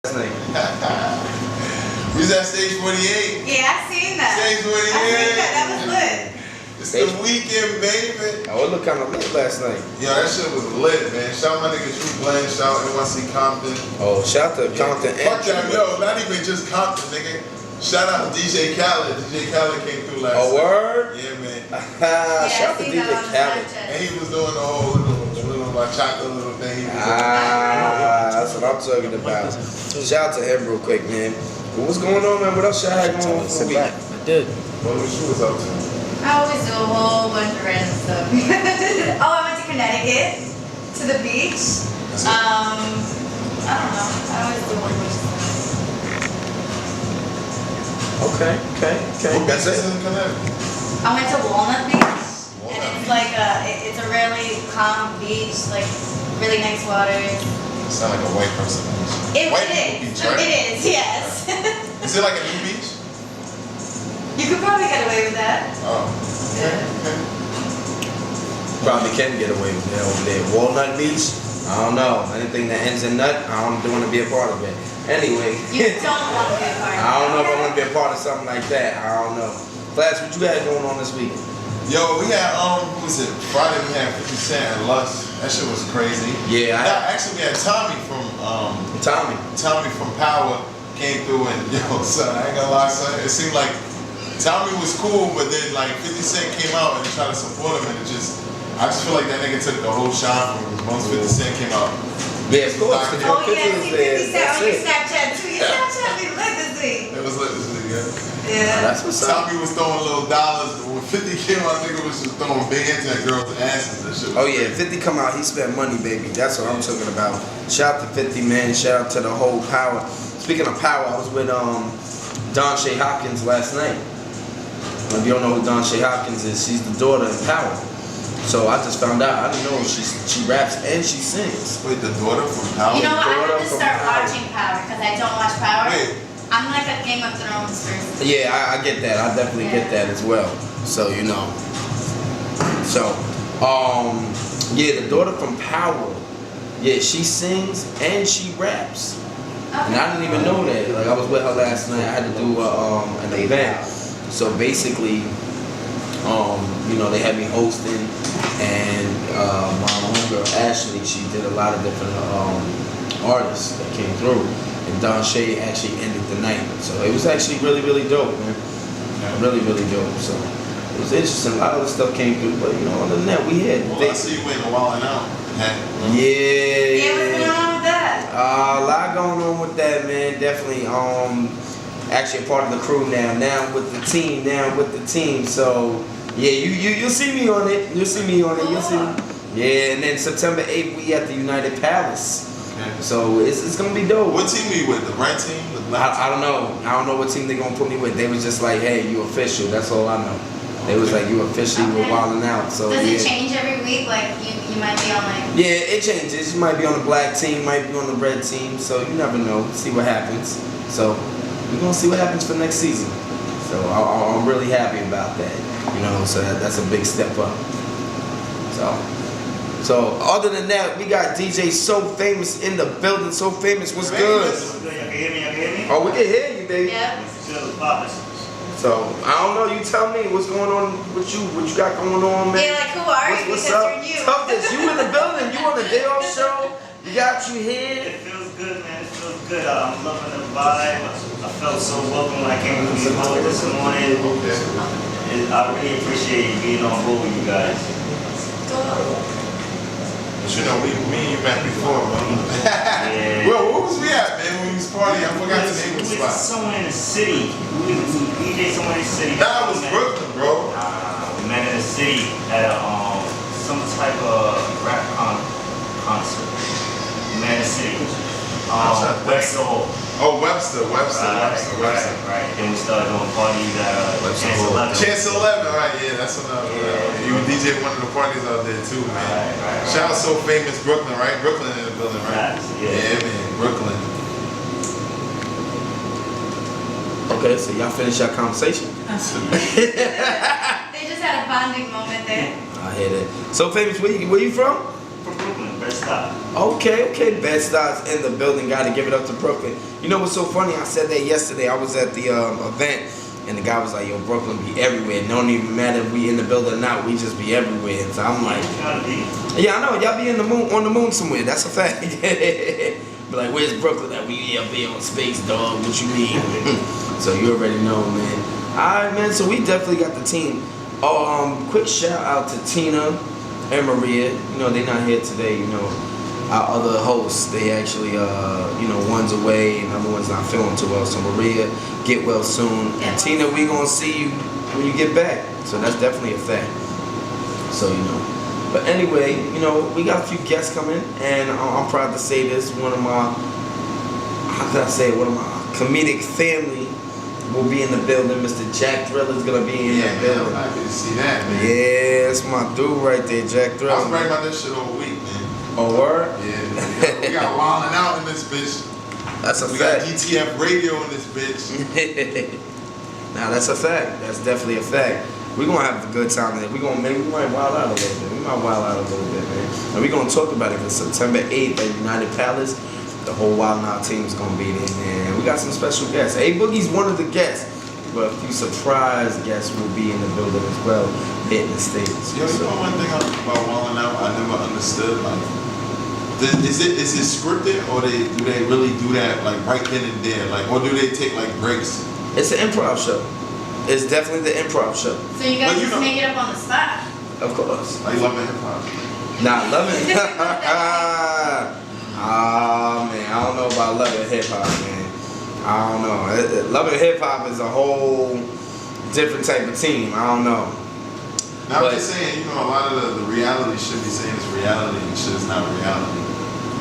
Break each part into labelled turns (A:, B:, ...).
A: Name.
B: We was at stage 48.
C: Yeah, I seen that.
B: Stage 48.
C: I seen that. That was lit.
B: It's the weekend, baby.
A: Oh, it looked kind of lit last night.
B: Yo, that shit was lit, man. Shout my nigga True Glenn. Shout NYC Compton.
A: Oh, shout out to Compton.
B: Fuck that, yo. Not even just Compton, nigga. Shout out to DJ Khaled. DJ Khaled came through last night.
A: Oh, word?
B: Yeah, man.
A: Shout out to DJ Khaled.
B: And he was doing the whole little bachata little thing.
A: That's what I'm talking about. Shout out to him real quick, man. What's going on, man? What else y'all had going on for the week?
D: I did.
B: What was you was up to?
C: I always do a whole bunch of random stuff. Oh, I went to Connecticut to the beach. I don't know. I always do a whole bunch of stuff.
A: Okay.
B: What
A: That's
B: beach is
A: it.
B: in Connecticut?
C: I went to Walnut Beach, and it's like it's a really calm beach, like really nice waters.
B: Sound like a white person. White people beach, right?
C: It is, yes.
B: Is it like a new beach?
C: You could probably get away with that.
B: Oh.
C: Yeah.
A: Probably can get away with it over there. Walnut Beach? I don't know. Anything that ends in nut, I don't want to be a part of it. Anyway.
C: You don't want to be a part of it.
A: I don't know if I want to be a part of something like that. I don't know. Flash, what you had going on this week?
B: Yo, we had what was it? Friday we had 50 Cent and Lux. That shit was crazy.
A: Yeah,
B: Actually we had Tommy from
A: Tommy
B: from Power came through and yo, son, I ain't gonna lie, son. It seemed like Tommy was cool, but then like 50 Cent came out and tried to support him, and I just feel like that nigga took the whole shine from him. Once 50 Cent came out.
A: Yeah, of course.
C: Oh yeah, see 50 Cent on your
A: it.
C: Snapchat too. Your Snapchat be lit this week.
B: It was lit this week, yeah.
C: Yeah.
A: That's what's up.
B: Tommy was throwing little dollars. When 50 came out, nigga was just throwing big into that girl's asses and shit.
A: Oh yeah, 50 come out, he spent money, baby. That's what I'm talking about. Shout out to 50, man. Shout out to the whole Power. Speaking of Power, I was with Don Shay Hopkins last night. If you don't know who Don Shay Hopkins is, she's the daughter of Power. So I just found out. I didn't know she raps and she sings.
B: Wait, the daughter from Power?
C: You know what? I
A: Daughter
C: have to
A: from
C: start
A: Power.
C: watching Power because I don't watch Power.
B: Wait.
C: I'm like a Game of Thrones person.
A: Yeah, I get that. I definitely get that as well. So you know. So, yeah, the daughter from Power. Yeah, she sings and she raps. And I didn't even know that. Like I was with her last night. I had to do an event. So basically, you know, they had me hosting, and my homegirl Ashley, she did a lot of different artists that came through, and Don Shay actually ended the night. So it was actually really, really dope, man. Really, really dope. So it was interesting. A lot of the stuff came through, but you know, other than that, we had.
B: Well, I see you went a while now.
A: Yeah.
C: Yeah, what's going on with that?
A: A lot going on with that, man. Definitely. Actually a part of the crew now. Now with the team. So yeah, you'll see me on it. You'll see me on it. You'll see me. Yeah, and then September 8th we at the United Palace.
B: Okay.
A: So it's gonna be dope.
B: What team are you with? The red team? The black team?
A: I don't know. I don't know what team they gonna put me with. They was just like, hey, you official. That's all I know. They was like, you officially were wilding out. So
C: Does
A: yeah.
C: it change every week? Like you might be on like.
A: Yeah, it changes. You might be on the black team, might be on the red team. So you never know. See what happens. So we're gonna see what happens for next season. So I'm really happy about that. You know, so that's a big step up. So other than that, we got DJ So Famous in the building. So Famous, what's good? Oh, we can hear you, baby.
C: Yeah.
A: So I don't know. You tell me what's going on with you. What you got going on, man?
C: Yeah, like who are you?
A: What's
C: Because
A: up?
C: you're new.
A: Tell this. You in the building. You on the day off show. You got you here.
D: It feels good, man. It feels good. I'm loving the vibe. I felt so welcome when I came to the boat this morning. I really appreciate being on board with you guys.
B: But you know, me and you met before, man.
D: Yeah.
B: Well, where was we at, man, when we was partying? I forgot the name of the
D: We
B: spot.
D: was somewhere in the city. We DJ somewhere in the city.
B: That was Brooklyn, bro.
D: We met in the city at some type of rap concert. We met in the city. Webster Hall.
B: Oh, Webster.
D: Right. Then we started doing parties at Chance 11.
B: Chance 11, right? Yeah, that's another.
D: Yeah.
B: You DJ one of the parties out there too, man.
D: Right.
B: Shout out So Famous Brooklyn, right? Brooklyn in the building, right?
D: Facts, yeah.
B: Man, Brooklyn.
A: Okay, so y'all finish your conversation.
C: They just had a bonding moment there.
A: I hear that. So Famous, where you from?
D: From Brooklyn, Bed-Stuy.
A: Okay, Bed-Stuy's in the building. Got to give it up to Brooklyn. You know what's so funny? I said that yesterday. I was at the event, and the guy was like, "Yo, Brooklyn be everywhere. It don't even matter if we in the building or not. We just be everywhere." And so I'm like, "Yeah, I know. Y'all be in the moon, on the moon somewhere. That's a fact." Be like, "Where's Brooklyn at? We up here on space, dog. What you mean?" So you already know, man. All right, man. So we definitely got the team. Quick shout out to Tina and Maria. You know, they not here today. You know, our other hosts, they actually, you know, one's away and the other one's not feeling too well. So Maria, get well soon. And Tina, we gonna see you when you get back. So that's definitely a fact. So, you know. But anyway, you know, we got a few guests coming, and I'm proud to say this. One of my, how can I say it? One of my comedic family will be in the building. Mr. Jack Thriller is gonna be in the building.
B: I'm happy to see that, man.
A: Yeah, that's my dude right there, Jack Thriller.
B: I was writing about that shit all week, man.
A: Oh, word?
B: Yeah, we got Wildin' Out in this bitch.
A: That's a
B: We got
A: fact.
B: DTF Radio in this bitch.
A: Now that's a fact. That's definitely a fact. We're gonna have a good time there. We might wild out a little bit. We might wild out a little bit, man. And we're gonna talk about it because September 8th at United Palace, the whole Wild Out team is gonna be there, man. We got some special guests. A Boogie's one of the guests, but a few surprise guests will be in the building as well, hitting the stage.
B: Yo, you know one thing about Wildin' Out I never understood? Like, is it scripted, or do they really do that like right then and there? Like, or do they take like breaks?
A: It's an improv show. It's definitely the improv show.
C: So you guys
B: But you
C: just
B: know-
C: make it up on the spot.
A: Of course.
B: Like Love and Hip Hop.
A: Nah, loving. Ah, man, I don't know about loving hip hop, man. I don't know. Loving hip hop is a whole different type of team. I don't know.
B: Now
A: But-
B: I'm just saying, you know, a lot of the reality should be saying it's reality and shit is not reality.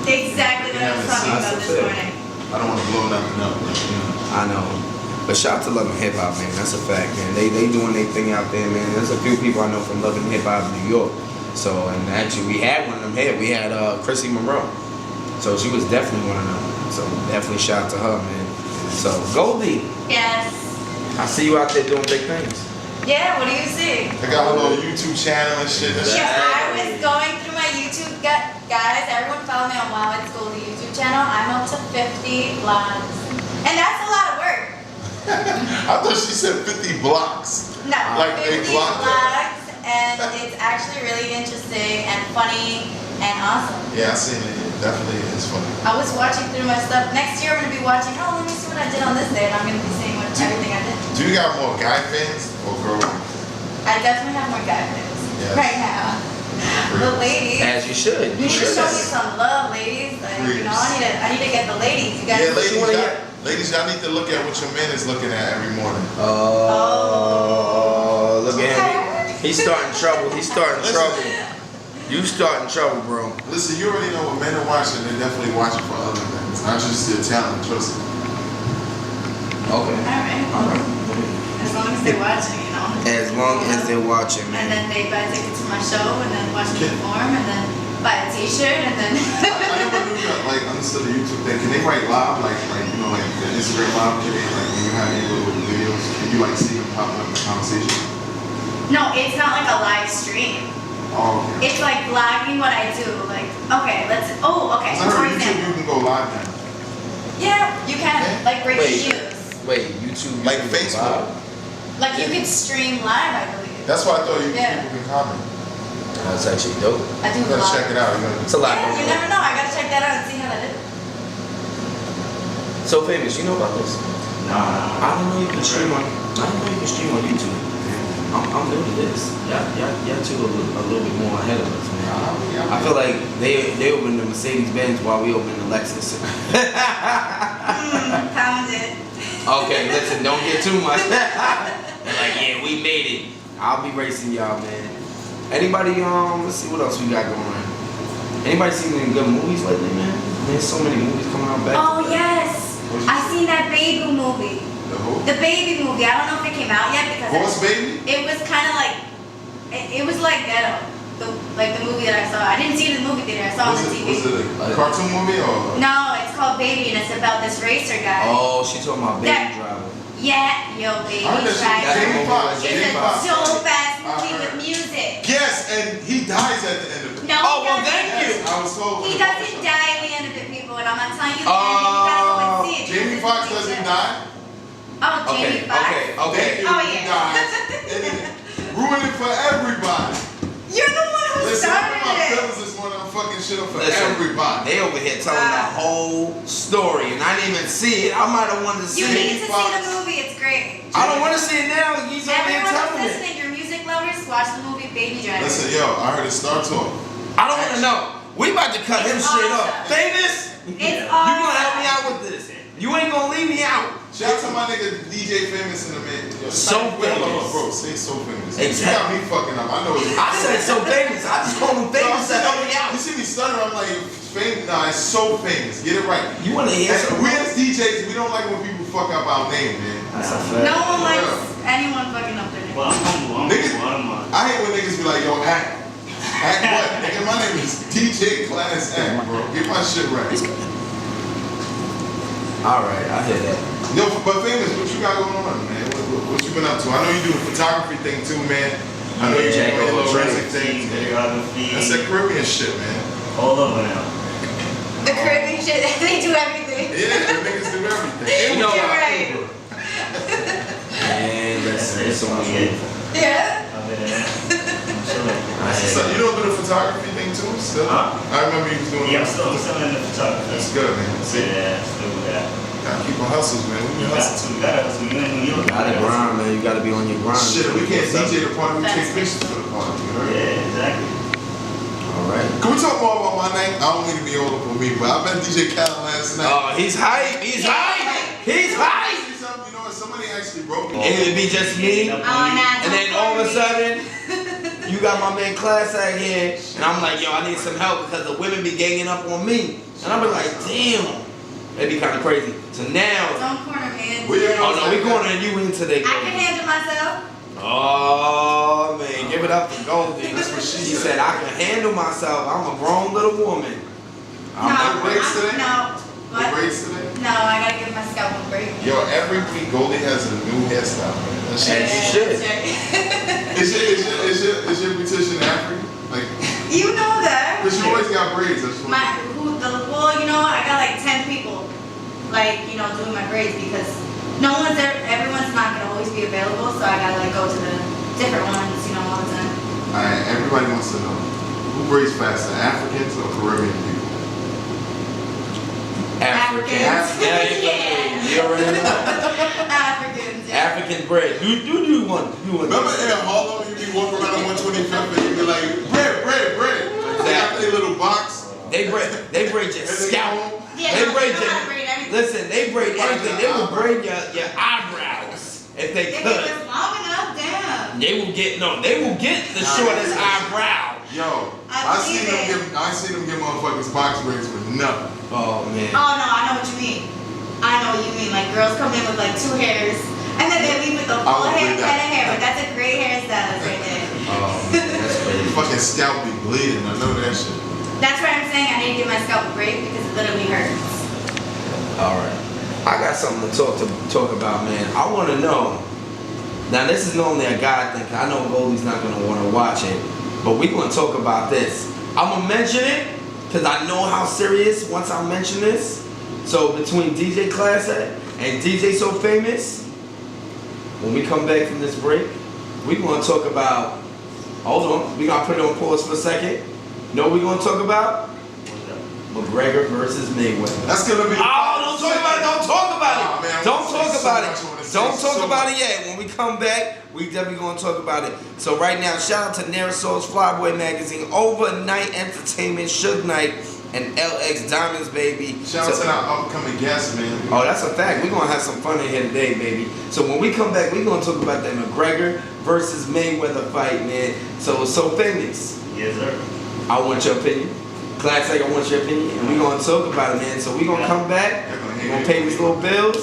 C: Exactly what I was talking about this morning.
B: I don't want to blow nothing up, but you know.
A: I know. But shout out to Loving Hip Hop, man. That's a fact, man. They doing their thing out there, man. There's a few people I know from Loving Hip Hop New York. So, and actually, we had one of them here. We had Chrissy Monroe. So she was definitely one of them. So definitely shout out to her, man. So Goldie,
C: Yes.
A: I see you out there doing big things.
C: Yeah, what do you see?
B: I got a little YouTube channel and shit. And
C: Yeah,
B: shit.
C: I was going through my YouTube, guys. Everyone follow me on Wow It's Goldie YouTube channel. I'm up to 50 vlogs. And that's a lot of work.
B: I thought she said 50 blocks.
C: No,
B: Like they
C: 50
B: blocked
C: vlogs. And it's actually really interesting and funny and awesome.
B: Yeah, I seen it. Definitely is funny.
C: I was watching through my stuff. Next year I'm going to be watching, oh, let me see what I did on this day. And I'm going to be seeing everything I did.
B: Do you got more guy fans or girl fans?
C: I definitely have more guy fans
B: Yes.
C: right now. The ladies.
A: As you should.
C: You
A: You
C: should
A: should.
C: show me some love, ladies. Like, you know, I need to get the ladies. You guys.
B: Yeah, ladies,
A: wanna
B: ladies, y'all need to look at what your man is looking at every morning.
A: Oh, look at him. He's starting trouble. He's starting
B: Listen.
A: trouble. You starting trouble, bro.
B: Listen, you already know what men are watching. They're definitely watching for other men. It's not just your talent, trust me.
A: Okay.
C: All right.
A: All right.
C: As long as they're watching, you know.
A: As long as they're watching,
C: And
A: man.
C: then they buy a ticket to my show, and then watch me perform, and then buy a T-shirt, and then.
B: I never knew that, like, understood the YouTube thing. Can they write live, like you know, like the Instagram live? Can they, like, when you have any little videos, can you like see them popping up in the conversation?
C: No, it's not like a live stream.
B: Oh, okay.
C: It's like vlogging what I do. Like, okay, let's. Oh, okay.
B: 'Cause I
C: For
B: heard YouTube,
C: example.
B: you can go live now.
C: Yeah, you can.
B: Yeah.
C: Like breaking
A: Wait.
C: news.
A: Wait, YouTube.
B: Like
A: you can go
B: Facebook.
A: live?
C: Like you could stream live, I believe.
B: That's why I thought
C: Yeah.
B: people can comment.
A: That's actually dope.
C: I do
B: You gotta
C: vlog.
B: check it out. You gotta,
A: It's a lot
C: Yeah,
A: going
C: you
A: on.
C: never know. I gotta check that out and see how that is.
A: So famous, you know about this?
D: Nah.
A: I didn't know you can stream on. I didn't know you can stream on YouTube. I'm new to this. Y'all two a little bit more ahead of us, man. I feel like they opened the Mercedes Benz while we opened the Lexus.
C: Found it.
A: Okay, listen, don't get too much. They're like, yeah, we made it. I'll be racing y'all, man. Anybody, let's see what else we got going on. Anybody seen any good movies lately, man? There's so many movies coming out back.
C: Oh yes,
B: What's
C: I seen that baby movie.
B: the who?
C: The baby movie. I don't know if it came out yet because
B: Horse Baby?
C: it was kind of like it was like ghetto. The movie that I saw. I didn't see it in the movie theater. I saw it on the TV.
B: Was it a cartoon movie or?
C: No, it's called Baby and it's about this racer guy.
A: Oh, she talking about Baby
C: That-
A: Driver.
C: Yeah, yo, Baby
B: I heard that shit.
C: Driver.
B: Jamie Foxx.
C: It's
B: Jamie
C: a
B: Foxx.
C: dope ass
B: I
C: movie
B: heard.
C: with music.
B: Yes, and he dies at the end of it.
C: No,
A: Oh, well,
C: he doesn't.
A: thank you.
B: Yes, I slow.
C: He doesn't die at the end of it, people, and I'm not telling you the ending. You gotta go and see it.
B: Jamie Foxx doesn't die.
C: Oh, Jamie Foxx.
B: Thank you.
C: Oh,
B: He
C: yeah.
B: dies. And it ruined it for everybody.
C: You're the one who
B: Listen,
C: started
B: my
C: it.
B: feelings this morning. I'm fucking shit up for
A: Listen,
B: everybody.
A: They over here telling the whole story, and I didn't even see it. I might have wanted to see
C: You
A: it.
C: need to see the movie. It's great.
A: I don't want to see it now. He's over here
C: Everyone who's
A: telling me.
C: listening, your music lovers, watch the movie Baby Driver.
B: Listen, yo, I heard it Star Talk.
A: I don't want to know. We about to cut him straight up.
C: Awesome.
A: Famous?
C: It's
A: You gonna help me
C: awesome.
A: out with this? You ain't gonna leave me out.
B: Shout out to my nigga DJ Famous in the man. Yo,
A: So
B: wait, hold on,
A: famous.
B: bro. Say so famous.
A: Exactly.
B: You got me fucking up. I know it.
A: I said so famous. I just called him famous to help me out.
B: You see me stutter, I'm like, famous. Nah, it's so famous. Get it right.
A: You wanna hear
B: And
A: some?
B: we as DJs, we don't like when people fuck up our name, man.
A: That's a fact.
C: No one likes anyone fucking up their name.
D: Well, I'm humble.
B: Niggas-
D: I don't mind.
B: I hate when niggas be like, yo, act. Act what? Nigga, my name is DJ Class Act, bro. Get my shit right.
A: All right, I hear that.
B: Yo, but Famous, what you got going on, man? What you been up to? I know you do a photography thing too, man. I know you
A: Yeah,
B: doing a little
A: Jacob,
B: music thing.
D: videography.
B: That's that Caribbean shit, man.
D: All over now.
C: The Caribbean shit, they do everything.
B: Yeah, the niggas do everything.
A: You know
C: You're
A: what?
C: right.
A: Man, listen, it's so much
D: Yeah.
C: Yeah.
D: I've been there. I'm chilling.
B: So you don't do the photography thing too, still?
D: Huh?
B: I remember you was doing.
D: Yeah, I'm still in the photography.
B: That's good, man. See,
D: Yeah, still with that.
B: gotta keep on hustles, man. We
D: You
B: be
D: got
B: hustling.
D: to, you gotta hustle. You in New York.
A: You gotta grind, man. You gotta be on your grind.
B: Shit, we can't DJ the party. We
C: That's
B: take pictures for the party. You heard?
D: Yeah, exactly.
A: All right.
B: Can we talk more about my night? I don't mean to be all up on me, but I met DJ Khaled last night.
A: Oh, he's hype. He's hype. He's hype.
B: See something? You know what? Somebody actually broke me.
A: It would be just me.
C: Oh, nah,
A: And then all of a sudden, you got my man Class Act here, and I'm like, yo, I need some help because the women be ganging up on me. And I'm like, damn. That'd be kind of crazy. So now,
C: Don't corner me.
B: Where you
A: oh no, we cornering you in today,
C: I can
A: Goldie.
C: handle myself.
A: Oh man, give it up to Goldie.
B: That's what she
A: She said, I can handle myself. I'm a grown little woman. I'm
C: No,
A: not
B: breaks
C: I'm-
B: today?
C: no.
B: The
C: What?
B: braids today?
C: No, I gotta give my scalp a break.
B: Yo, every week Goldie has a new hairstyle, man. That shit.
A: As you should.
B: Is your beautician African? Like,
C: You know that.
B: cause you always got braids. That's what.
C: Well, you know what? I got like 10 people, like, you know, doing my braids because no one's there, everyone's not gonna always be available, so I gotta like go to the different ones, you know, all the time.
B: Alright, everybody wants to know who braids faster, Africans or Caribbean people?
C: Africans.
A: Yeah, you already know.
C: Africans. Yeah.
A: African bread. Do one.
B: Remember in Harlem, you be walking around on 125th and you be like, bread. They got their little box.
A: They braid your scalp.
C: Yeah,
A: They
C: no,
A: braid
C: they know how to
A: your.
C: braid everything.
A: Listen, they braid everything. They will braid your eyebrows if they
C: If
A: could.
C: it's long enough, damn.
A: They will get the shortest eyebrow.
B: Yo,
C: I
B: I seen them give motherfuckers box braids with nothing.
A: Oh man.
C: Oh no, I know what you mean. I know what you mean. Like girls come in with like 2 hairs, and then they leave with the full
B: would
C: hair,
B: do
C: head
B: that.
C: of hair. But that's a great hairstyle right there.
A: Oh, that's
B: Your
A: crazy.
B: fucking scalp be bleeding. I know that shit.
C: That's why I'm saying I need to give my scalp a break because it literally hurts.
A: All right. I got something to talk about, man. I want to know. Now, this is normally a guy thing. I know Goldie's not gonna want to watch it, but we gonna talk about this. I'm gonna mention it because I know how serious once I mention this. So between DJ Class Act and DJ So Famous, when we come back from this break, we gonna talk about. Hold on, we gonna put it on pause for a second. You know what we gonna talk about? McGregor versus Mayweather.
B: That's gonna be.
A: Oh, don't talk about it. Don't talk about it.
B: Oh, man, I
A: Don't
B: wanna
A: talk
B: say so
A: about
B: much, I
A: it.
B: wanna say
A: Don't talk
B: so
A: about
B: much.
A: it yet. When we come back, we definitely gonna talk about it. So right now, shout out to Narasol's Flyboy Magazine, Overnight Entertainment, Suge Knight, and LX Diamonds, baby.
B: Shout out
A: So-
B: to our upcoming guest, man.
A: Oh, that's a fact. We're gonna have some fun in here today, baby. So when we come back, we're gonna talk about that McGregor versus Mayweather fight, man. So famous.
D: Yes, sir.
A: I want your opinion. Class Act, I want your opinion. And we're gonna talk about it, man. So we're gonna come back. We're gonna pay these little bills.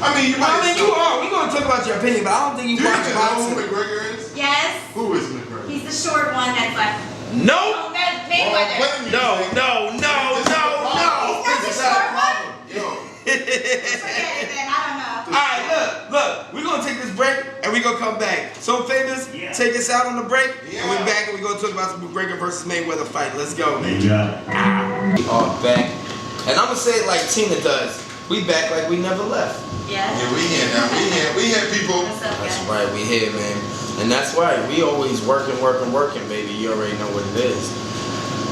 B: I mean, you
A: I
B: might.
A: mean, you are. We're gonna talk about your opinion, but I don't think
B: Do
A: you
B: you
A: watch
B: even know who
A: boxing.
B: McGregor is?
C: Yes,
B: Who is McGregor?
C: he's the short one that's like.
A: No,
C: Oh, that's
B: Oh,
C: Mayweather.
B: what do you
A: no,
B: think?
A: no, no,
B: This is the
A: no,
B: problem.
A: no.
C: He's not the
B: This is
C: short
B: the problem. Yo,
C: Forget it then. I don't know.
A: All right, look. We're gonna take this break and we're gonna come back. So famous,
D: Yeah.
A: take us out on the break, and
B: Yeah.
A: we're back and we're gonna talk about some McGregor versus Mayweather fight. Let's go.
D: There you go.
A: We are back, and I'm gonna say it like Tina does. We back like we never left.
C: Yeah.
B: Yeah, we here now. We here, people.
C: What's up,
A: That's
C: guys?
A: right, we here, man. And that's right, we always working, baby. You already know what it is.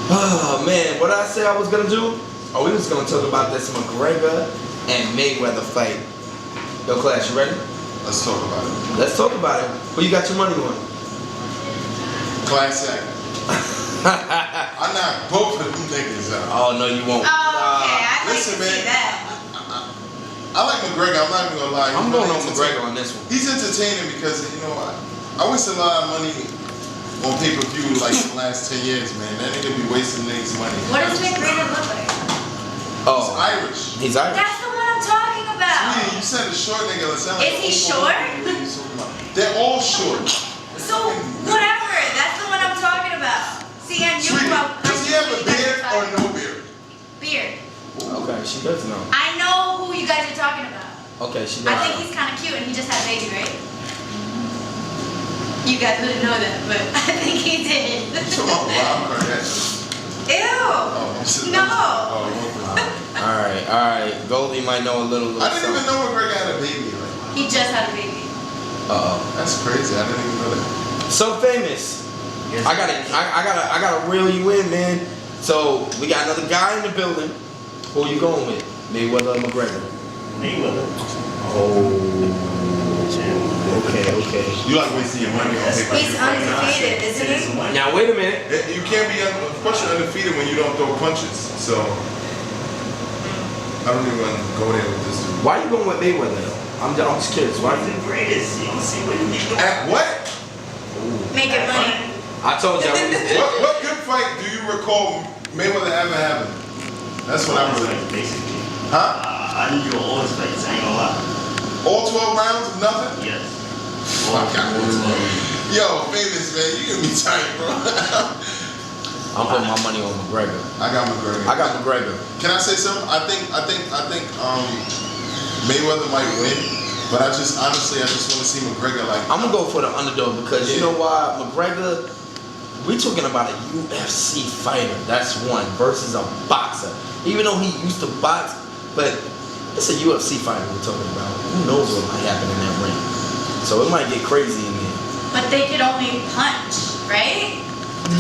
A: Oh man, what did I say I was gonna do? Oh, we was gonna talk about this McGregor and Mayweather fight. Yo, Clash, you ready?
B: Let's talk about it.
A: Let's talk about it. Who you got your money on?
B: Class act. I knocked both of them niggas out.
A: Oh no, you won't.
C: Oh, okay. I'd like
B: Listen,
C: to see
B: man.
C: that.
B: I like McGregor. I'm not even gonna lie.
A: I'm
B: He's
A: going
B: really
A: on
B: entertaining.
A: McGregor on this one.
B: He's entertaining because I waste a lot of money on pay-per-view like the last 10 years, man. That nigga be wasting niggas' money.
C: What does McGregor look like?
B: He's
A: Oh,
B: Irish.
A: he's Irish.
C: That's the one I'm talking about.
B: Sweetie, you said a short nigga. It sound like
C: Is he
B: a
C: short?
B: They're all short.
C: So, whatever. That's the one I'm talking about. See, I knew
B: Sweetie,
C: about.
B: does he have a beard or no beard?
C: Beard.
A: Okay, she does know.
C: I know who you guys are talking about.
A: Okay, she does.
C: I think he's kind of cute and he just had a baby, right? You guys wouldn't know that, but I think he did.
B: You talking about Rob Kardashian?
C: Ew.
B: Oh, I'm sitting-
C: No.
B: Oh, okay.
A: All right. Goldie might know a little
B: I didn't even
A: something.
B: know McGregor had a baby. Like,
C: He just had a baby.
B: that's crazy. I didn't even know that.
A: So famous.
D: Yes,
A: I gotta reel you in, man. So we got another guy in the building. Who you going with? Mayweather or McGregor?
D: Mayweather.
A: Okay.
B: You like wasting your money on pay-per-view.
C: He's undefeated, isn't he?
A: Now wait a minute.
B: You can't be, of course you're undefeated when you don't throw punches. So, I don't even want to go there with this dude.
A: Why you going with Mayweather though? I'm just curious. Why?
D: He's the greatest. You don't see what he doing.
B: At what?
C: Making money.
A: I told you.
B: What good fight do you recall Mayweather ever having? That's what I'm really.
D: Basically.
B: Huh?
D: I enjoy all his fights. I ain't gonna lie.
B: All 12 rounds of nothing?
D: Yes.
B: Fuck out. Yo, famous man, you gonna be tight, bro.
A: I'm putting my money on McGregor.
B: I got McGregor.
A: I got McGregor.
B: Can I say something? I think Mayweather might win, but I just want to see McGregor like.
A: I'm gonna go for the underdog because you know why? McGregor, we're talking about a UFC fighter. That's one versus a boxer. Even though he used to box, but it's a UFC fighter we're talking about. Who knows what might happen in that ring? So it might get crazy in there.
C: But they could only punch, right?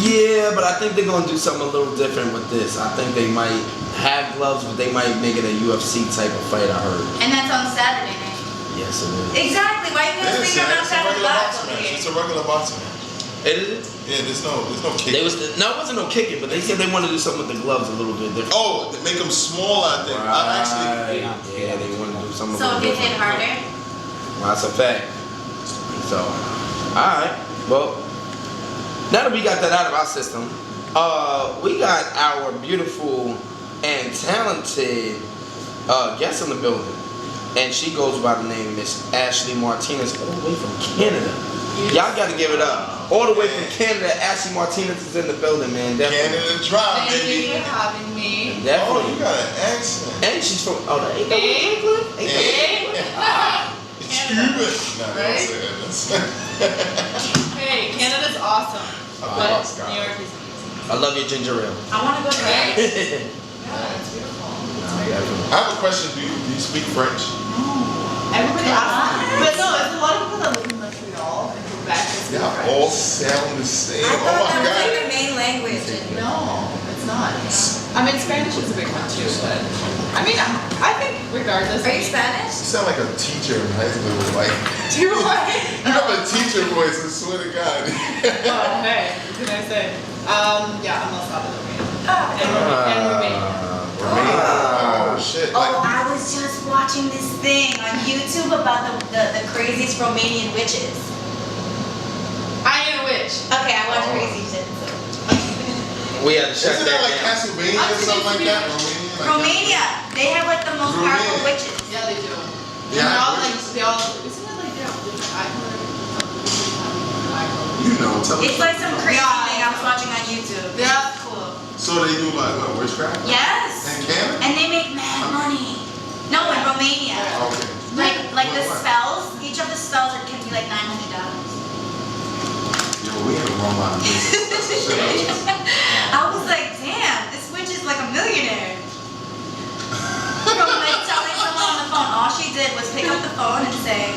A: Yeah, but I think they're gonna do something a little different with this. I think they might have gloves, but they might make it a UFC type of fight. I heard.
C: And that's on Saturday night.
A: Yes, it is.
C: Exactly. Why you guys think I'm not
B: It's a
C: having
B: regular
C: box
B: boxing
C: over
B: match.
C: here?
B: It's a regular boxing match.
A: It is.
B: Yeah, there's no kick.
A: They was no, it wasn't no kicking, but they said they want to do something with the gloves a little bit different.
B: Oh, they make them smaller, I think. I actually.
A: Yeah, they want to do something.
C: So
A: a
C: it
A: little
C: gets hit
A: different.
C: harder?
A: Well, that's a fact. So, alright. Well, now that we got that out of our system, we got our beautiful and talented guest in the building. And she goes by the name Miss Ashley Martinez, all the way from Canada. Y'all gotta give it up. All the way from Canada, Ashley Martinez is in the building, man. Definitely.
B: Canada Drive,
E: Thank
B: baby.
E: you for having me.
B: Oh,
A: Definitely.
B: you got an accent.
A: And she's from, ain't that
E: Hey.
A: what Ain't that
B: It's Cuban. Nah, don't say that.
E: Hey, Canada's awesome. But New York is amazing.
A: I love your ginger ale.
C: I want to go to
E: Right?
C: Vegas.
E: Yeah, it's beautiful.
B: I have a question. Do you speak French?
E: Everybody asks me. But no, it's a lot of people that live in Montreal and Quebec. that speak
B: Yeah,
E: French.
B: all sound the same.
C: I
B: Oh
C: thought
B: my
C: that was like
B: god.
C: the main language.
E: No, it's not. I mean, Spanish is a big one too, but I mean, I think regardless.
C: Are you Spanish?
B: You sound like a teacher in high school. Like
E: Do what?
B: you have a teacher voice. I swear to God.
E: Oh, hey, what can I say? Yeah, I'm El Salvadorian.
C: Oh.
E: And Romanian.
B: Oh shit.
C: Oh,
B: Like,
C: I was just watching this thing on YouTube about the craziest Romanian witches.
E: I ain't a witch.
C: Okay, I watch crazy shit. So.
A: We had to shut
B: isn't that like
A: that down.
B: Castlevania or something like that? Romania? Like
C: Romania, they have like the most powerful
B: Romania.
C: witches.
E: Yeah, they do.
B: Yeah,
E: And they're all
B: I
E: like,
B: agree.
E: they all, isn't it like they're all different eye color?
B: You know, tell
C: It's
B: us.
C: like some crazy
E: Yeah.
C: thing I was watching on YouTube.
E: Yeah.
C: Cool.
B: So they do like what, witchcraft?
C: Yes.
B: In Canada?
C: And they make mad money. No, in Romania.
B: Okay.
C: Like Like the
B: What?
C: spells, each of the spells can be like $900.
B: Yo, we in the wrong line of business. Shut up.
C: I was like, damn, this witch is like a millionaire. From like telling someone on the phone, all she did was pick up the phone and say,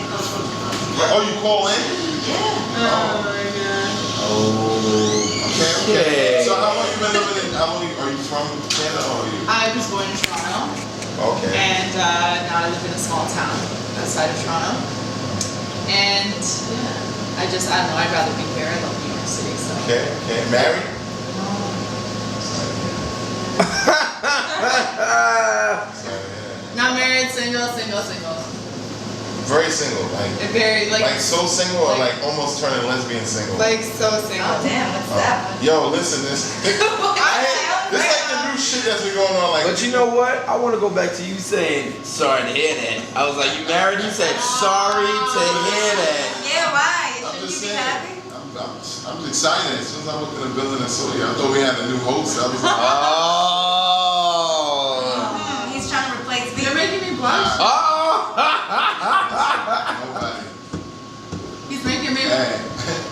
B: Oh, you call in?
C: yeah.
E: Oh my god.
B: Okay. So how long you been living in? How long are you from Canada or are you?
E: I was born in Toronto,
B: Okay.
E: and now I live in a small town outside of Toronto. And yeah, I don't know, I'd rather be here. I love New York City, so.
B: Okay. Married? So, yeah.
E: Not married, single.
B: Very single, like
E: Very, like
B: so single or like almost turning lesbian single.
E: so single.
C: Oh, damn, what's that?
B: Yo, listen, this this like the new shit that's been going on. Like,
A: But you know what? I want to go back to you saying sorry to hear that. I was like, you married? You said sorry to hear that.
C: Yeah, why?
B: I'm
C: Shouldn't
B: just
C: you be
B: saying.
C: happy?
B: I'm just excited. As soon as I walked in the building and saw you, I thought we had a new host. I was like,
A: Oh.
C: He's trying to replace me.
E: You're making me blush.
A: Oh.
B: nobody.
E: He's making me.
B: Hey,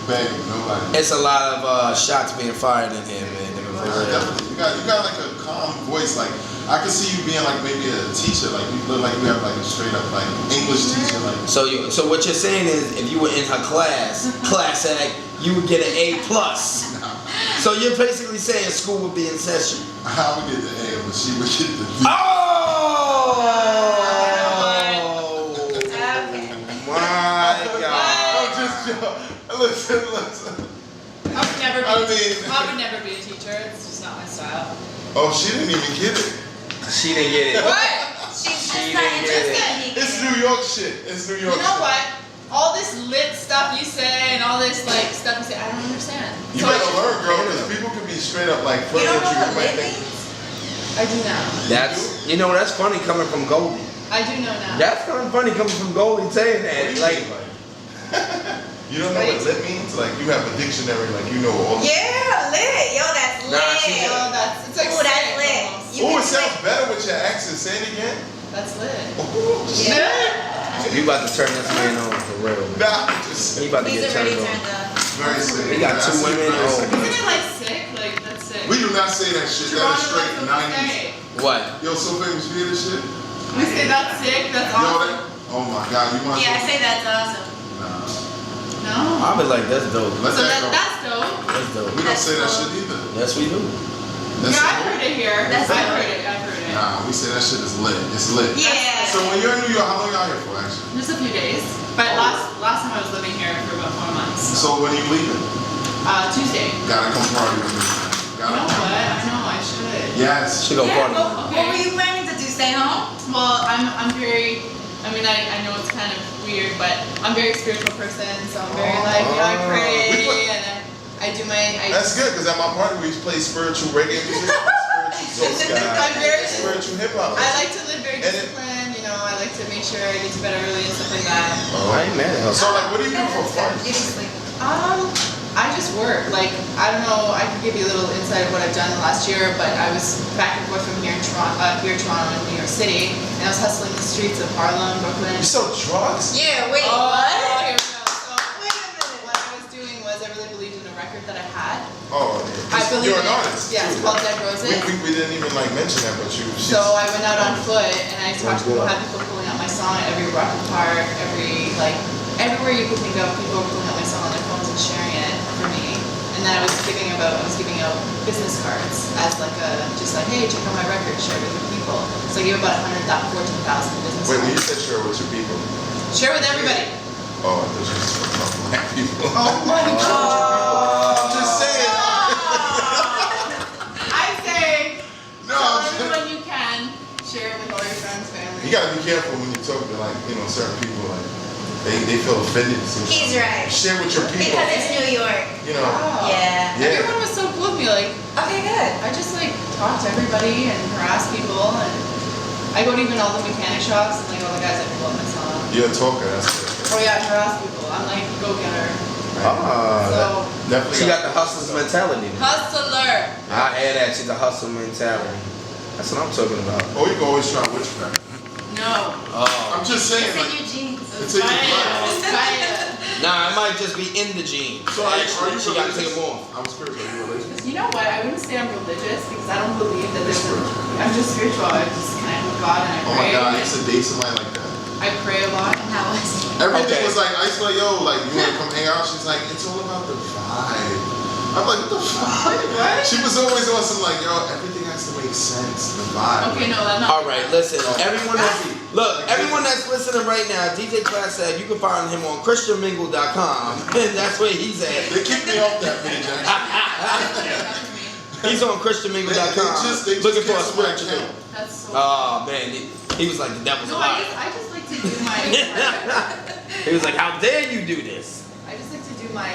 B: baby, nobody.
A: It's a lot of shots being fired in here, man.
B: Definitely. You got like a calm voice. Like I can see you being like maybe a teacher. Like you look like you have like a straight up like English teacher. Like
A: So what you're saying is, if you were in her class act, you would get an A+. So you're basically saying school would be in session.
B: I would get the A, but she would get the D.
A: Oh!
C: Okay.
A: My God.
B: I'm just listen.
E: I would never be.
B: I mean-
E: I would never be a teacher. It's just not my style.
B: Oh, she didn't even get it.
A: She didn't get it.
E: What?
C: She's
A: She
C: just not
A: didn't get it.
C: interested.
B: It's New York shit. It's New York
E: You know
B: shit.
E: what? All this lit stuff you say and all this like stuff you say, I don't understand.
B: You
E: So I
B: better
E: should-
B: learn, girl, because people can be straight up like
C: You don't
B: flirting
C: know
B: with you.
C: what
B: You might
C: lit
B: think.
C: means?
E: I do now.
A: That's funny coming from Goldie.
E: I do know now.
A: That's kind of funny coming from Goldie saying
B: What do
A: that.
B: you
A: Like,
B: mean, you don't know what lit means? Like you have a dictionary, like you know all.
C: Yeah, lit. Yo, that's lit.
A: Nah, she did.
E: Oh, it's like
C: Ooh, that's
E: sick
C: lit.
E: almost.
C: You
B: Oh,
C: can
B: it sounds
C: click.
B: better with your accent. Say it again.
E: That's lit.
B: Ooh,
C: Yeah.
A: you about to turn this man on for real.
B: Nah, I'm just
A: He about to
C: He's
A: get
C: already
A: turned
C: turned
A: on.
C: up.
B: very sick.
A: He got two
B: That's
A: women.
B: very
A: Oh.
B: sick.
E: Isn't it like sick? Like that's sick.
B: We do not say that shit. That is
E: Toronto,
B: straight
E: that's what we
B: 90s.
E: say.
A: What?
B: Yo, so famous, you hear this shit?
E: We say that's sick. That's
B: Yo,
E: awesome.
B: that. Oh my God, you must.
C: Yeah, I say that's awesome.
B: Nah,
E: No.
A: I'll be like, that's dope.
B: let
E: So
B: that go.
E: that's dope.
A: That's dope.
B: We don't say that shit either.
A: Yes, we do.
B: That's
E: Yeah, I've
B: it.
E: heard it here.
C: That's
E: I've
C: dope.
E: heard it. I've heard it.
B: Nah, we say that shit is lit. It's lit.
C: Yeah.
B: So when you're in New York, how long y'all here for actually?
E: Just a few days. But last time I was living here for about 4 months.
B: So when you leaving?
E: Tuesday.
B: Gotta come party with me.
E: You know what? I know I should.
B: Yes.
A: She go
C: Yeah,
A: party.
C: what were you planning to do? Stay home?
E: Well, I'm very. I mean, I know it's kind of weird, but I'm a very spiritual person, so I'm very like, you know, I pray
B: We put-
E: and I do my.
B: That's good, because at my party we play spiritual reggae music, spiritual soul ska,
E: I'm very.
B: spiritual hip hop.
E: I like to live very
B: And it-
E: disciplined, you know, I like to make sure I get to bed early and stuff like that.
A: I ain't mad at her.
B: So like, what do you do for fun?
C: You didn't sleep.
E: I just work. Like, I don't know, I could give you a little insight of what I've done the last year, but I was back and forth from here in Toronto and New York City, and I was hustling the streets of Harlem, Brooklyn.
B: You sell drugs?
C: Yeah, wait,
E: Oh,
C: what?
E: here we go. So,
C: Wait a minute.
E: what I was doing was I really believed in a record that I had.
B: Oh,
E: I believe
B: you're an
E: in it.
B: artist.
E: Yeah, it's
B: too.
E: called Dead Roses.
B: We didn't even like mention that, but you.
E: So I went out on foot and I talked to people, had people pulling out my song at every rock and park, everywhere you could think of, people were pulling out my song on their phones and sharing it for me. And then I was giving out business cards as like just like, hey, check out my record, share it with your people. So I gave about 14,000 business
B: Wait, when you
E: cards.
B: said share with your people.
E: Share with everybody.
B: Oh, I thought you were talking about black people.
E: Oh my
B: I'm just saying.
E: I say,
B: No,
E: tell
B: I'm just-
E: everyone you can, share it with all your friends, family.
B: You gotta be careful when you talk to like, certain people like they feel offended. Sometimes.
C: He's right.
B: Share with your people.
C: Because it's New York.
B: You know.
E: Wow.
C: Yeah.
B: Yeah.
E: Everyone was so cool with me, like,
C: Okay, good.
E: I just like talk to everybody and harass people, and I go to even all the mechanic shops and like all the guys that pull up my song.
B: You're a talker. That's good.
E: Oh yeah, harass people. I'm like go getter.
A: Ah,
E: So
B: Definitely.
A: she got the hustler's mentality.
E: hustler.
A: I add that. She's a hustle mentality. That's what I'm talking about.
B: Oh, you can always try witchcraft.
E: No.
A: Oh.
B: I'm just saying,
C: It's in
B: like,
C: your genes.
B: it's in your blood.
E: Fire.
A: Nah, it might just be in the genes.
B: So are you
A: She gotta take
B: religious?
A: them off.
B: I'm spiritual. Are you religious?
E: You know what? I wouldn't say I'm religious because I don't believe that there's a. I'm just spiritual. I just connect with God and I
B: Oh my
E: pray.
B: God, I used to date somebody like that.
E: I pray a lot.
C: How was it?
B: Everything
A: Okay.
B: was like, I used to like, yo, like, you wanna come hang out? She's like, it's all about the vibe. I'm like, what the fuck?
E: What?
B: She was always on some like, yo, everything has to make sense. The vibe.
E: Okay, no, that's not.
A: All right, listen. Everyone that's listening right now, DJ Classic, you can find him on ChristianMingle.com, and that's where he's at.
B: They kicked me off that page, actually.
A: He's on ChristianMingle.com,
B: They just
A: looking for a
B: canceled my
A: spiritual.
B: account.
E: That's so.
A: Oh man, he was like the devil's
E: No,
A: alive.
E: I just like to do my.
A: He was like, "How dare you do this?"
E: I just like to do my